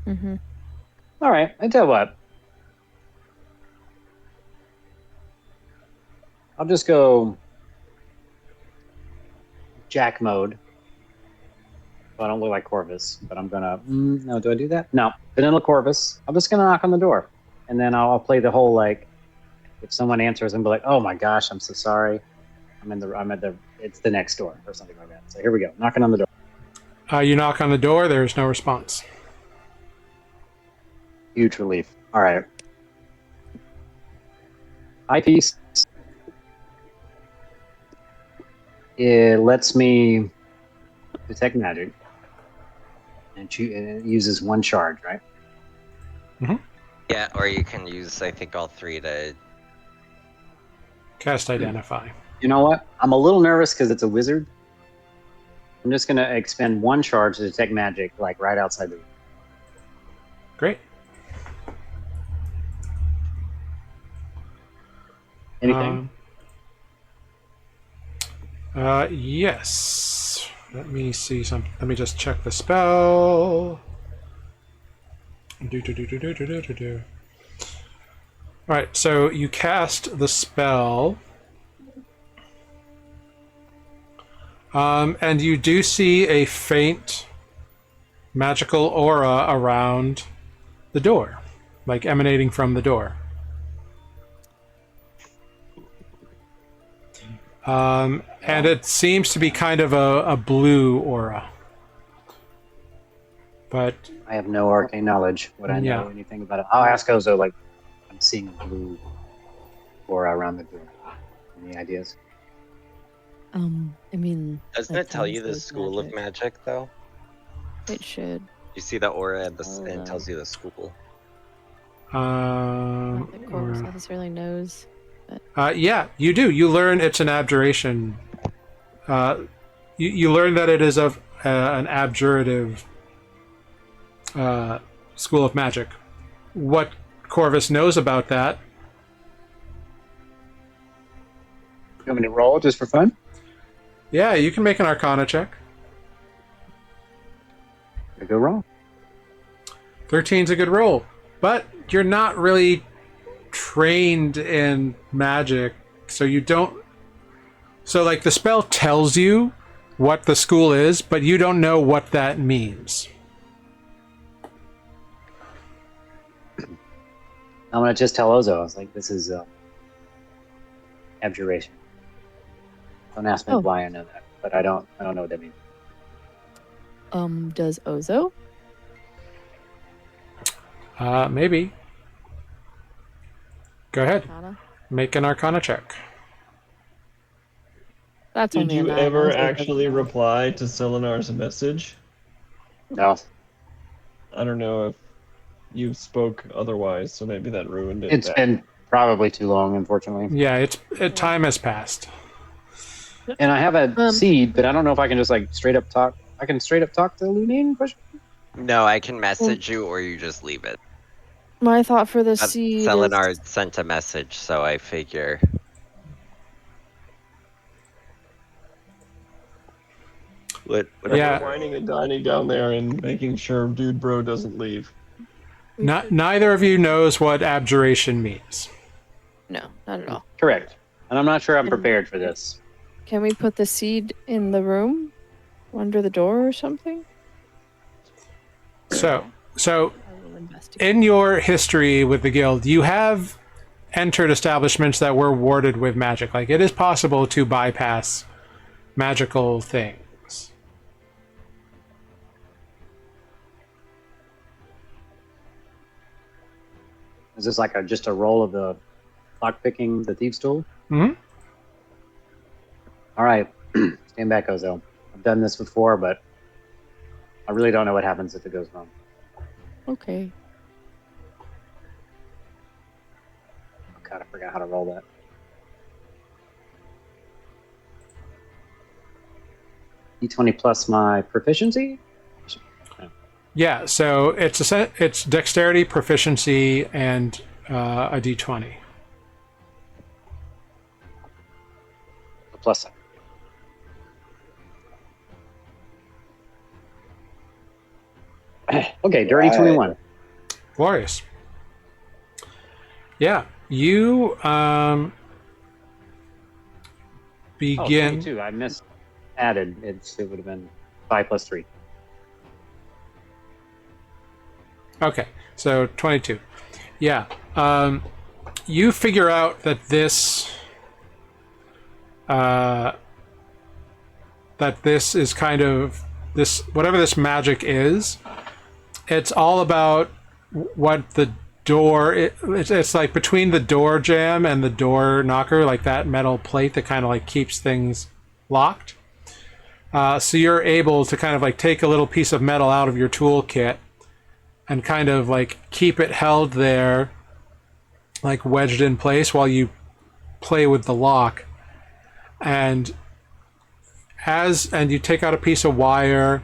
Mm-hmm. All right, I tell you what. I'll just go Jack mode. So I don't look like Corvus, but I'm gonna. No, do I do that? No, vanilla Corvus. I'm just gonna knock on the door, and then I'll play the whole like, if someone answers, and be like, "Oh my gosh, I'm so sorry. It's the next door," or something like that. So here we go, knocking on the door. You knock on the door. There is no response. Huge relief. All right. Eyepiece. It lets me detect magic, and it uses 1 charge, right? Yeah, or you can use, I think, all 3 to. Cast Identify. You know what? I'm a little nervous because it's a wizard. I'm just gonna expend 1 charge to detect magic, like right outside the room. Great. Anything? Yes. Let me see something. Let me just check the spell. Do. All right, so you cast the spell, and you do see a faint magical aura around the door, like emanating from the door. And it seems to be kind of a blue aura. But I have no arcane knowledge. Would I know anything about it? I'll ask Ozo, like, I'm seeing a blue aura around the door. Any ideas? I mean... Doesn't that it tell you sounds the like school of magic, though? It should. You see the aura and Oh, it tells you the school. Not that Corvus necessarily knows. Yeah, you do. You learn it's an abjuration. You learn that it is of an abjurative school of magic. What Corvus knows about that? You want me to roll just for fun? Yeah, you can make an Arcana check. I go wrong. 13's a good roll, but you're not really trained in magic, so you don't. So, like, the spell tells you what the school is, but you don't know what that means. I'm gonna just tell Ozo. I was like, "This is abjuration." Don't ask me why I know that, but I don't know what that means. Does Ozo? Maybe. Go ahead. Arcana? Make an Arcana check. That's Did only a you 9. ever Ozo doesn't actually know. reply to Selenar's message? No, I don't know if you spoke otherwise, so maybe that ruined it. it's been probably too long, unfortunately. Yeah, time has passed. And I have a seed, but I don't know if I can just like straight up talk. I can straight up talk to Lunine. No, I can message you, or you just leave it. My thought for the seed Selenar is... sent a message, so I figure. What Yeah. Yeah. Whining and dining down there and making sure Dude Bro doesn't leave. Neither of you knows what abjuration means. No, not at all. Correct. And I'm not sure I'm And- prepared for this. Can we put the seed in the room? Under the door or something? So I will investigate. in your history with the guild, you have entered establishments that were warded with magic. Like, it is possible to bypass magical things. Is this like just a roll of the lockpicking the thieves' tool? Mhm. All right. Stand back, Ozo. I've done this before, but I really don't know what happens if it goes wrong. Okay. Oh, God, I forgot how to roll that. D20 plus my proficiency? Yeah, so it's dexterity, proficiency, and a d20. Plus 7. Okay, dirty Right. 21. Glorious. Yeah, you Oh, begin. 22. I missed added. It would have been 5 plus 3. Okay, so 22. Yeah. You figure out that this is kind of this, whatever this magic is, it's all about what the door, it's like between the door jamb and the door knocker, like that metal plate that kind of like keeps things locked. So you're able to kind of like take a little piece of metal out of your toolkit and kind of like keep it held there, like wedged in place while you play with the lock. And you take out a piece of wire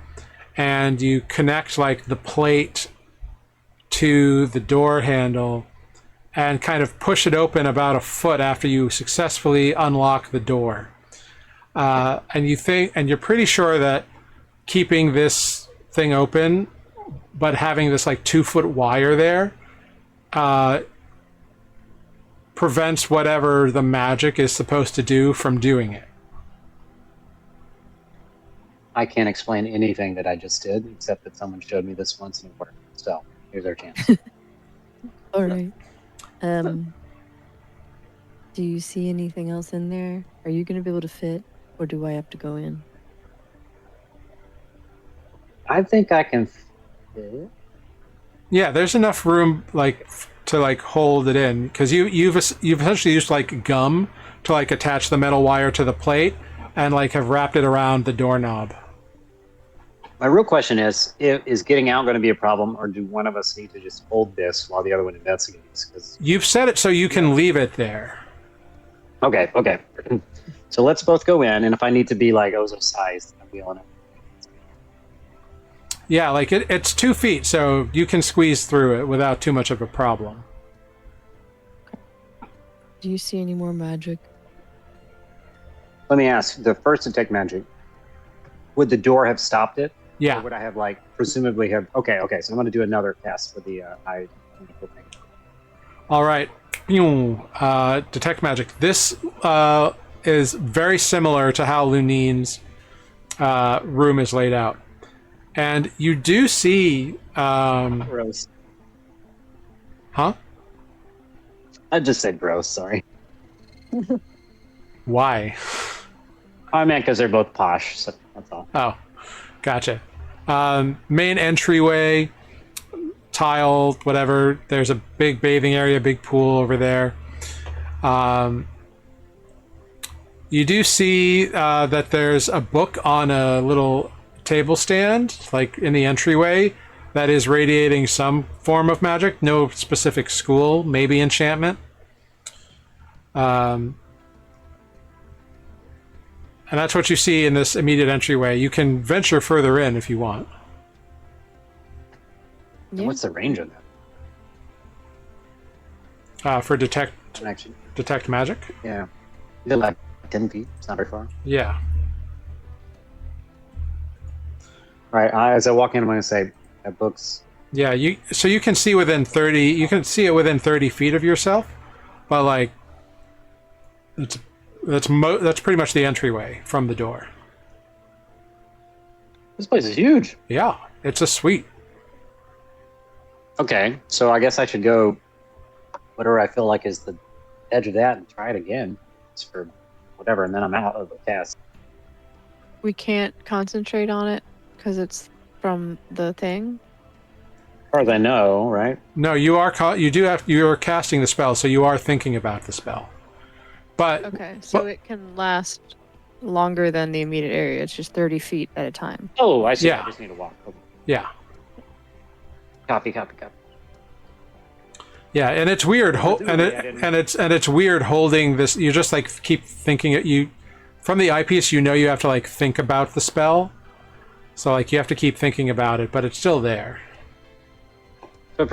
and you connect like the plate to the door handle and kind of push it open about a foot after you successfully unlock the door. And you're pretty sure that keeping this thing open but having this like 2-foot wire there prevents whatever the magic is supposed to do from doing it. I can't explain anything that I just did, except that someone showed me this once and it worked. So here's our chance. All right. Do you see anything else in there? Are you going to be able to fit, or do I have to go in? I think I can fit. Yeah, there's enough room like to like hold it in, because you've essentially used like gum to like attach the metal wire to the plate and like have wrapped it around the doorknob. My real question is getting out going to be a problem, or do one of us need to just hold this while the other one investigates? 'Cause... You've set it so you can leave it there. Okay. So let's both go in, and if I need to be like Ozo sized, I'll be on it. Yeah, like it's 2 feet, so you can squeeze through it without too much of a problem. Do you see any more magic? Let me ask, the first detect magic, would the door have stopped it? Or Yeah. would I have like presumably have? Okay. So I'm going to do another cast for the eye. All right. Detect magic. This is very similar to how Lunine's room is laid out. And you do see... Gross. Huh? I just said gross. Sorry. Why? I meant because they're both posh. So that's all. Oh, gotcha. Main entryway, tiled, whatever. There's a big bathing area, big pool over there. You do see that there's a book on a little table stand, like in the entryway, that is radiating some form of magic. No specific school, maybe enchantment. And that's what you see in this immediate entryway. You can venture further in if you want. And Yeah. what's the range of that? For detect Actually, magic. yeah. Is it like 10 feet? It's not very far. Yeah. All right. As I walk in, I'm going to say, that book's Yeah, so you can see within 30. You can see it within 30 feet of yourself, but like that's pretty much the entryway from the door. This place is huge. Yeah, it's a suite. Okay, so I guess I should go whatever I feel like is the edge of that and try it again. It's for whatever, and then I'm out of the cast. We can't concentrate on it because it's from the thing. As far as I know, right? No, you are casting the spell, so you are thinking about the spell. But Okay, so but- it can last longer than the immediate area. It's just 30 feet at a time. Oh, I see. Yeah. I just need to walk. Okay. yeah, Copy. yeah, and it's weird. It's weird holding this. You just like keep thinking it. You from the eyepiece, you know you have to like think about the spell. So like you have to keep thinking about it, but it's still there. So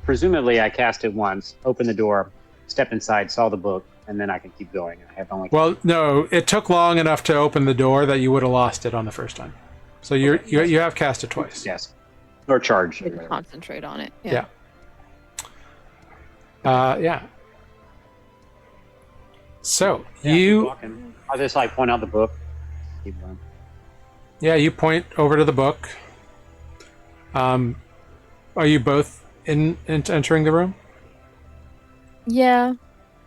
presumably I cast it once, opened the door, stepped inside, saw the book, and then I can keep going. I have only. Well, no, it took long enough to open the door that you would have lost it on the first time. So you have cast it twice. Yes. Or charge. We can concentrate on it. Yeah. Yeah. So I'll just like point out the book. Keep going. Yeah, you point over to the book. Are you both in entering the room? Yeah,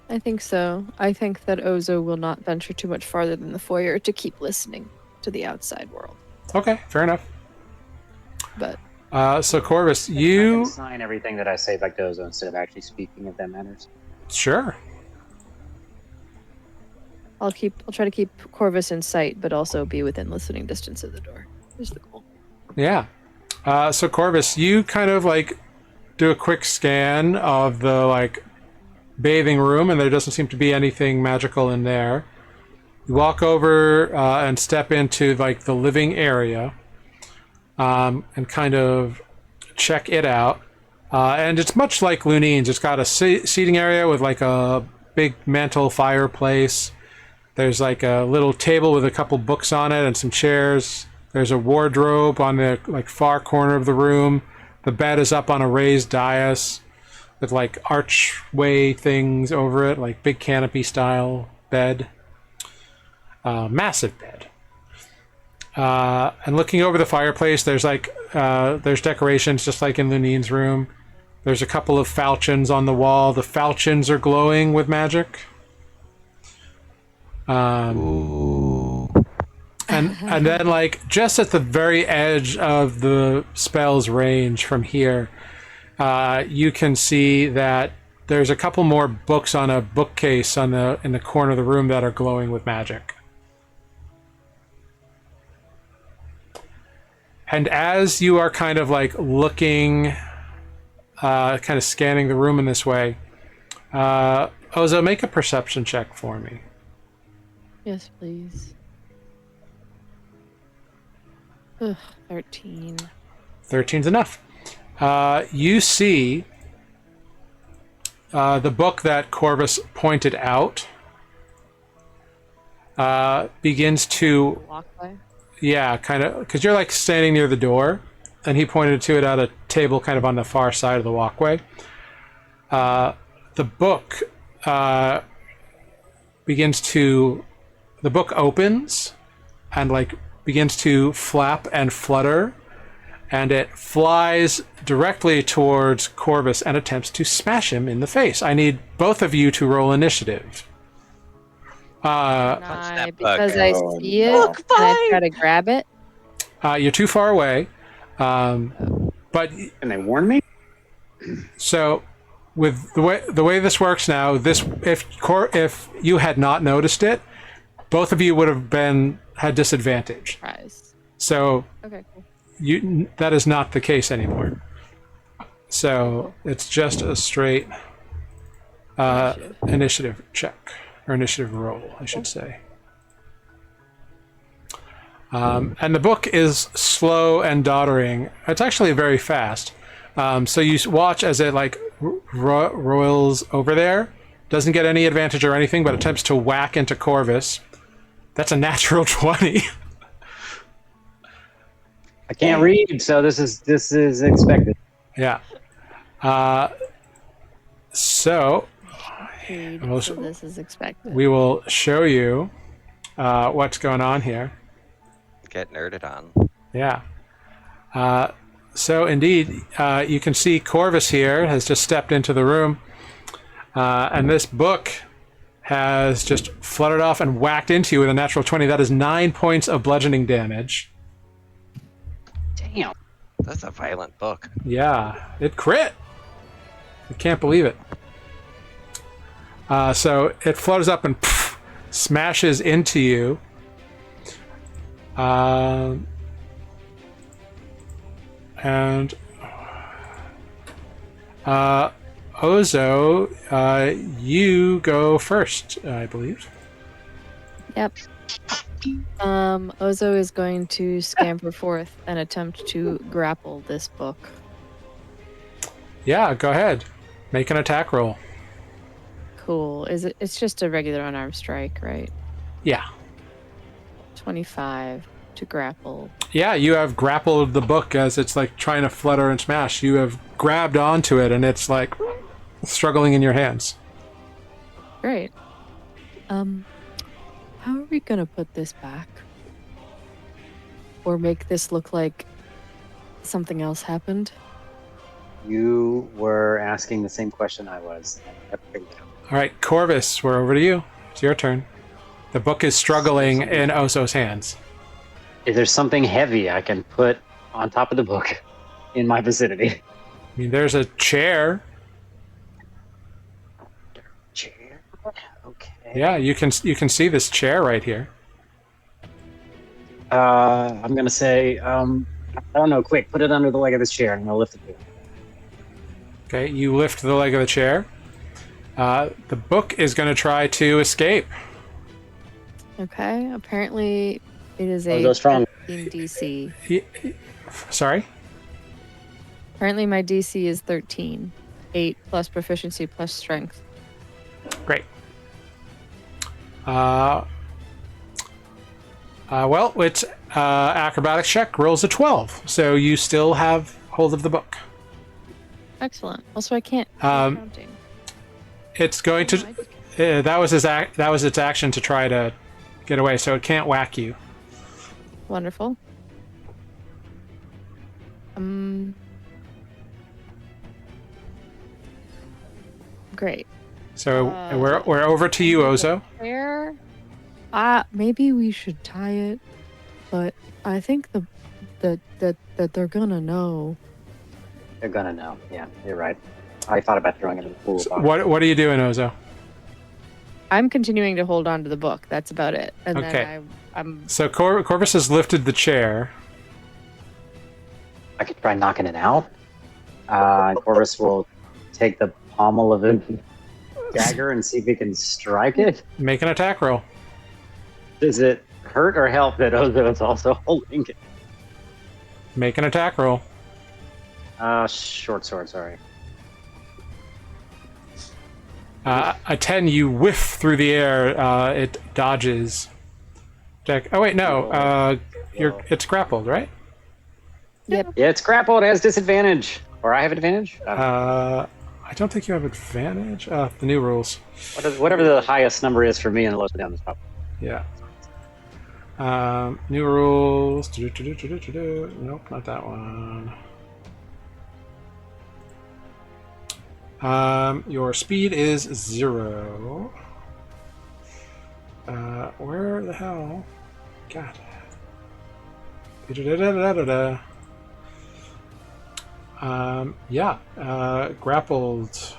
I think so. I think that Ozo will not venture too much farther than the foyer to keep listening to the outside world. Okay, fair enough. But So Corvus, I you can sign everything that I say back to Ozo instead of actually speaking, if that matters. sure. I'll try to keep Corvus in sight, but also be within listening distance of the door. Is the goal. Yeah. So Corvus, you kind of like do a quick scan of the like bathing room, and there doesn't seem to be anything magical in there. You walk over and step into like the living area, and kind of check it out. And it's much like Lunine's. It's got a seating area with like a big mantle fireplace. There's like a little table with a couple books on it and some chairs. There's a wardrobe on the like far corner of the room. The bed is up on a raised dais with like archway things over it, like big canopy style bed. Massive bed. And looking over the fireplace, there's like there's decorations just like in Lunine's room. There's a couple of falchions on the wall. The falchions are glowing with magic. And then like just at the very edge of the spell's range from here, you can see that there's a couple more books on a bookcase in the corner of the room that are glowing with magic. And as you are kind of like looking, kind of scanning the room in this way, Ozo, make a perception check for me. Yes, please. Ugh, 13. 13's enough. You see the book that Corvus pointed out begins to... Walkway? Yeah, kind of, because you're like standing near the door, and he pointed to it at a table kind of on the far side of the walkway. The book the book opens and like begins to flap and flutter, and it flies directly towards Corvus and attempts to smash him in the face. I need both of you to roll initiative. that bug. Because I Oh, see it, Look, and I fine. try to grab it. You're too far away, but Can they warn me? so with the way this works now, if you had not noticed it, both of you would have had disadvantage. Surprise. So Okay, cool. that is not the case anymore. So it's just a straight initiative check, or initiative roll, I should say. And the book is slow and doddering. It's actually very fast. So you watch as it like roils over there. Doesn't get any advantage or anything, but attempts to whack into Corvus. That's a natural 20. I can't read, so this is expected. Yeah. So Paid, Well, so this is expected. we will show you what's going on here. Get nerded on. Yeah. So indeed, you can see Corvus here has just stepped into the room, and this book has just fluttered off and whacked into you with a natural 20. That is 9 points of bludgeoning damage. Damn. That's a violent book. Yeah, it crit. I can't believe it. So it flutters up and smashes into you. And Ozo, you go first, I believe. Yep. Ozo is going to scamper forth and attempt to grapple this book. Yeah, go ahead. Make an attack roll. Cool. It's just a regular unarmed strike, right? Yeah. 25 to grapple. Yeah, you have grappled the book as it's like trying to flutter and smash. You have grabbed onto it and it's like struggling in your hands. Great. How are we gonna put this back? Or make this look like something else happened? You were asking the same question I was. All right, Corvus, we're over to you. It's your turn. The book is struggling in Ozo's hands. Is there something heavy I can put on top of the book in my vicinity? I mean, there's a chair. Chair? Okay. Yeah, you can see this chair right here. I'm gonna say, I don't know, quick, put it under the leg of this chair and I'm gonna lift it. Okay, you lift the leg of the chair. The book is going to try to escape. Okay. Apparently it is Oh, a go strong. 13 DC. Sorry? Apparently my DC is 13. 8 plus proficiency plus strength. Great. Well, it's acrobatics check rolls a 12, so you still have hold of the book. Excellent. Also, I can't. Counting. It's going to. That was its action to try to get away, so it can't whack you. Wonderful. Great. So we're over to you, Ozo. Where? Maybe we should tie it, but I think that they're gonna know. They're gonna know. Yeah, you're right. I thought about throwing it in the pool. So what are you doing, Ozo? I'm continuing to hold on to the book. That's about it. And Okay. then I'm So Corvus has lifted the chair. I could try knocking it out. Corvus will take the pommel of a dagger and see if he can strike it. Make an attack roll. Does it hurt or help that Ozo is also holding it? Make an attack roll. Short sword, sorry. A 10, you whiff through the air. It dodges. Oh wait, no. It's grappled, right? Yep. Yeah, it's grappled. It has disadvantage. Or I have advantage? I don't think you have advantage. The new rules. Whatever the highest number is for me and the lowest down the top. Yeah. New rules. Nope, not that one. Your speed is 0. Where the hell? God. Grappled.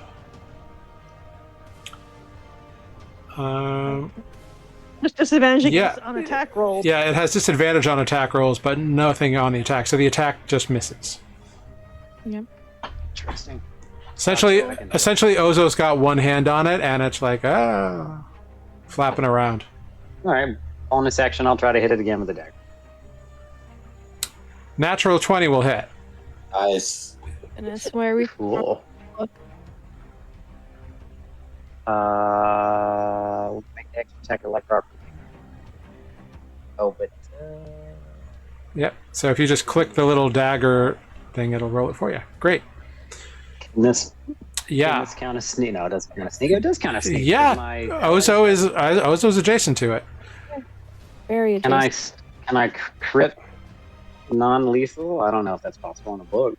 Just disadvantage Yeah. on attack rolls. Yeah, it has disadvantage on attack rolls, but nothing on the attack. So the attack just misses. Yep. Interesting. Essentially, Ozo's got one hand on it, and it's like, flapping around. Alright, bonus action, I'll try to hit it again with the dagger. Natural 20 will hit. Nice. And that's where we Cool. We'll make the extra attack electro. Oh, but. Yep. So if you just click the little dagger thing, it'll roll it for you. Great. Can this, can Yeah. this count as sneak? No, it doesn't count as sneak. It does count as sneak. Yeah. My, Ozo's adjacent to it. Very can I adjacent. can I crit non-lethal? I don't know if that's possible in a book.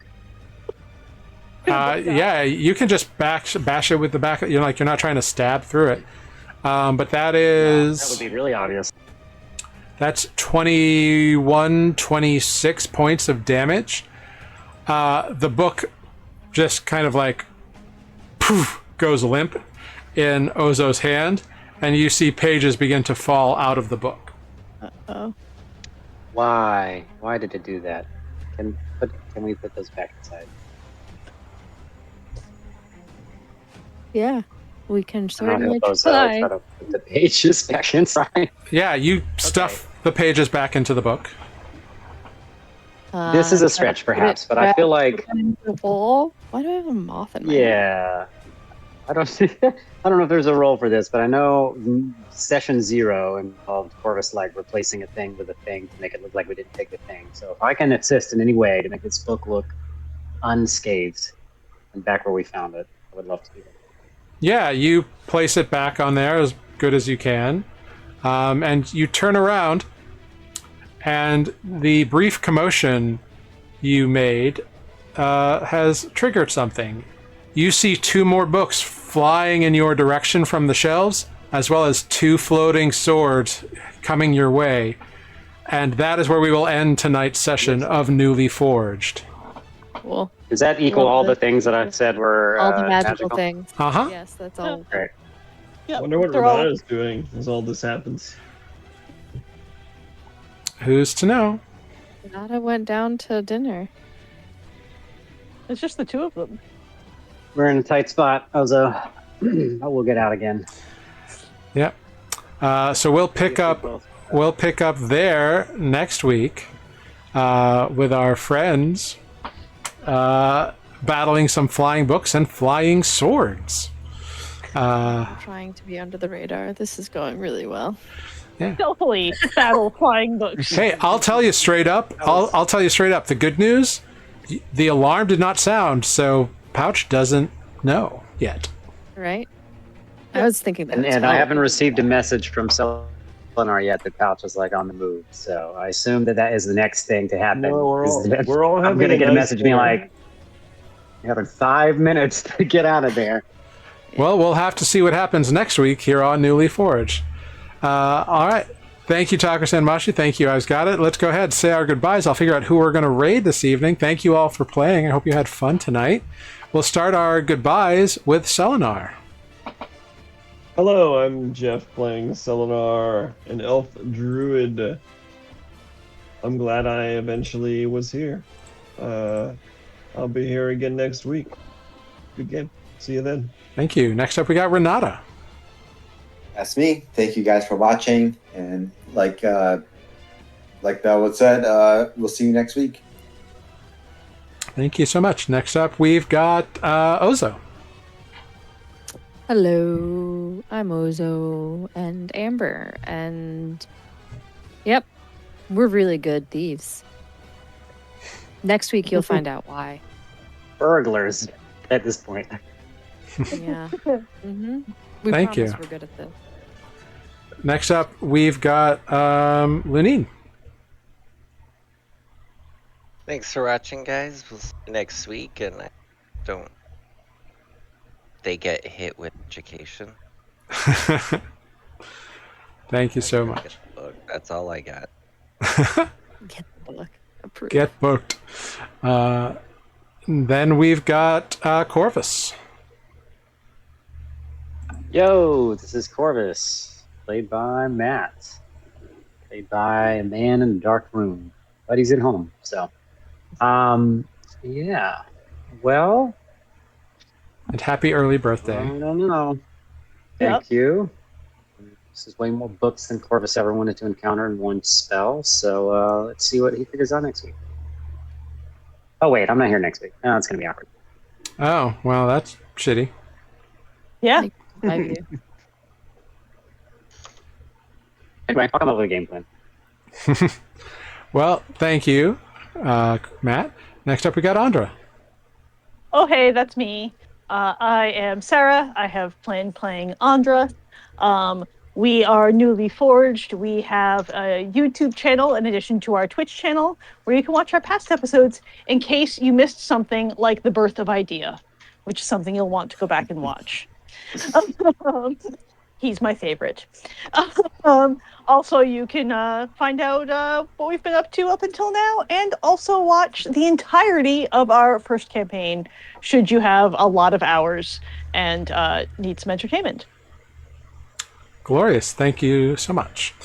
Yeah, you can just bash it with the back. You're not trying to stab through it. But that is That would be really obvious. that's 21, 26 points of damage. The book just kind of like poof, goes limp in Ozo's hand, and you see pages begin to fall out of the book. Oh. Why? Why did it do that? Can we put those back inside? Yeah, we can I'm not certainly opposed try. to try to put the pages back inside. Yeah, you stuff the pages back into the book. This is a stretch, perhaps, but I feel like The wall. Why do I have a moth in my hand? yeah. I don't know if there's a role for this, but I know session 0 involved Corvus like replacing a thing with a thing to make it look like we didn't take the thing. So if I can assist in any way to make this book look unscathed and back where we found it, I would love to do that. Yeah, you place it back on there as good as you can, and you turn around, and the brief commotion you made has triggered something. You see 2 more books flying in your direction from the shelves, as well as 2 floating swords coming your way. And that is where we will end tonight's session of Nuuli Forged. Cool. Does that equal Well, all the things that I said were All the magical things. Uh-huh. Yes, that's all. Great. Yeah, Wonder what they're all- Renata's doing as all this happens. Who's to know? Nada went down to dinner. It's just the 2 of them. We're in a tight spot, Ozo. We'll get out again. Yep. So we'll pick up there next week with our friends battling some flying books and flying swords. I'm trying to be under the radar. This is going really well. Stealthily battle flying books. Hey, I'll tell you straight up. I'll tell you straight up. The good news, the alarm did not sound, so Pouch doesn't know yet. Right? I was thinking that. And as I well. haven't received a message from Selenar yet that Pouch is like on the move. So I assume that is the next thing to happen. No, we're all I'm having gonna get a nice message being dinner. like, "You have 5 minutes to get out of there." Well, we'll have to see what happens next week here on Nuuli Forged. All right. Thank you, Taco-san Mashi. Thank you. I've got it. Let's go ahead and say our goodbyes. I'll figure out who we're going to raid this evening. Thank you all for playing. I hope you had fun tonight. We'll start our goodbyes with Selenar. Hello, I'm Jeff playing Selenar, an elf druid. I'm glad I eventually was here. I'll be here again next week. Good game. See you then. Thank you. Next up, we got Renata. That's me. Thank you guys for watching, and like Bellwood said, we'll see you next week. Thank you so much. Next up, we've got Ozo. Hello, I'm Ozo and Amber, and yep, we're really good thieves. Next week, you'll find out why. Burglars at this point. Yeah. Mm-hmm. We Thank promise you. We're good at this. Next up, we've got Lunine. Thanks for watching, guys. We'll see you next week, and I don't they get hit with education. Thank you so much. Look, that's all I got. Get the book. Approved. Get booked. Then we've got Corvus. Yo, this is Corvus, played by Matt, played by a man in a dark room, but he's at home. So, yeah. Well, And happy early I birthday. don't know. Thank you. This is way more books than Corvus ever wanted to encounter in one spell. So let's see what he figures out next week. Oh wait, I'm not here next week. Oh, it's gonna be awkward. Oh, well, that's shitty. Yeah. I do. Anyway, I'll come up with a game plan. Well, thank you, Matt. Next up, we got Andra. Oh, hey, that's me. I am Sarah. I have playing Andra. We are newly forged. We have a YouTube channel in addition to our Twitch channel where you can watch our past episodes in case you missed something like the birth of Idea, which is something you'll want to go back and watch. Um, he's my favorite. Um, also, you can find out what we've been up to up until now, and also watch the entirety of our first campaign, should you have a lot of hours and need some entertainment. Glorious. Thank you so much.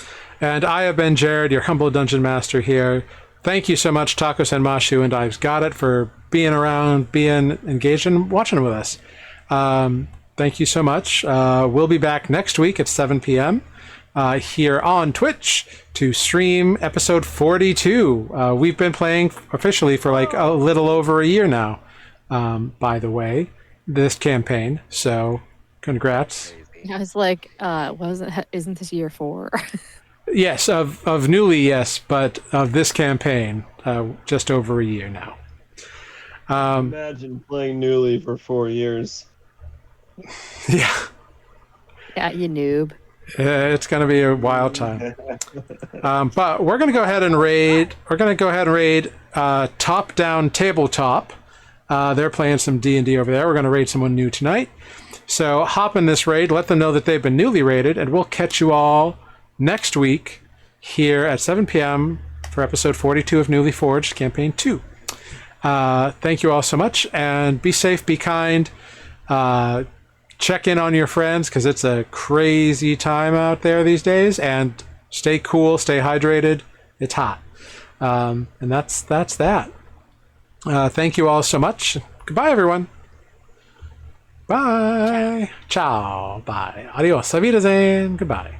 And I have been Jared, your humble dungeon master here. Thank you so much, Tacos and Mashu and I've Got It, for being around, being engaged, and watching with us. Thank you so much. We'll be back next week at 7 p.m. Here on Twitch to stream episode 42. We've been playing officially for like a little over a year now, by the way, this campaign. So congrats. I was like, isn't this year 4? Yes, of Nuuli, yes, but of this campaign, just over a year now. Imagine playing Nuuli for 4 years. Yeah. Yeah, you noob. It's going to be a wild time. But we're going to go ahead and raid. We're going to go ahead and raid Top Down Tabletop. They're playing some D&D over there. We're going to raid someone new tonight. So hop in this raid, let them know that they've been newly raided, and we'll catch you all next week here at 7 p.m. for episode 42 of Nuuli Forged, Campaign 2. Thank you all so much, and be safe, be kind. Check in on your friends, because it's a crazy time out there these days, and stay cool, stay hydrated. It's hot. And that's that. Thank you all so much. Goodbye, everyone. Bye. Ciao. Bye. Adios. Auf Wiedersehen. Goodbye.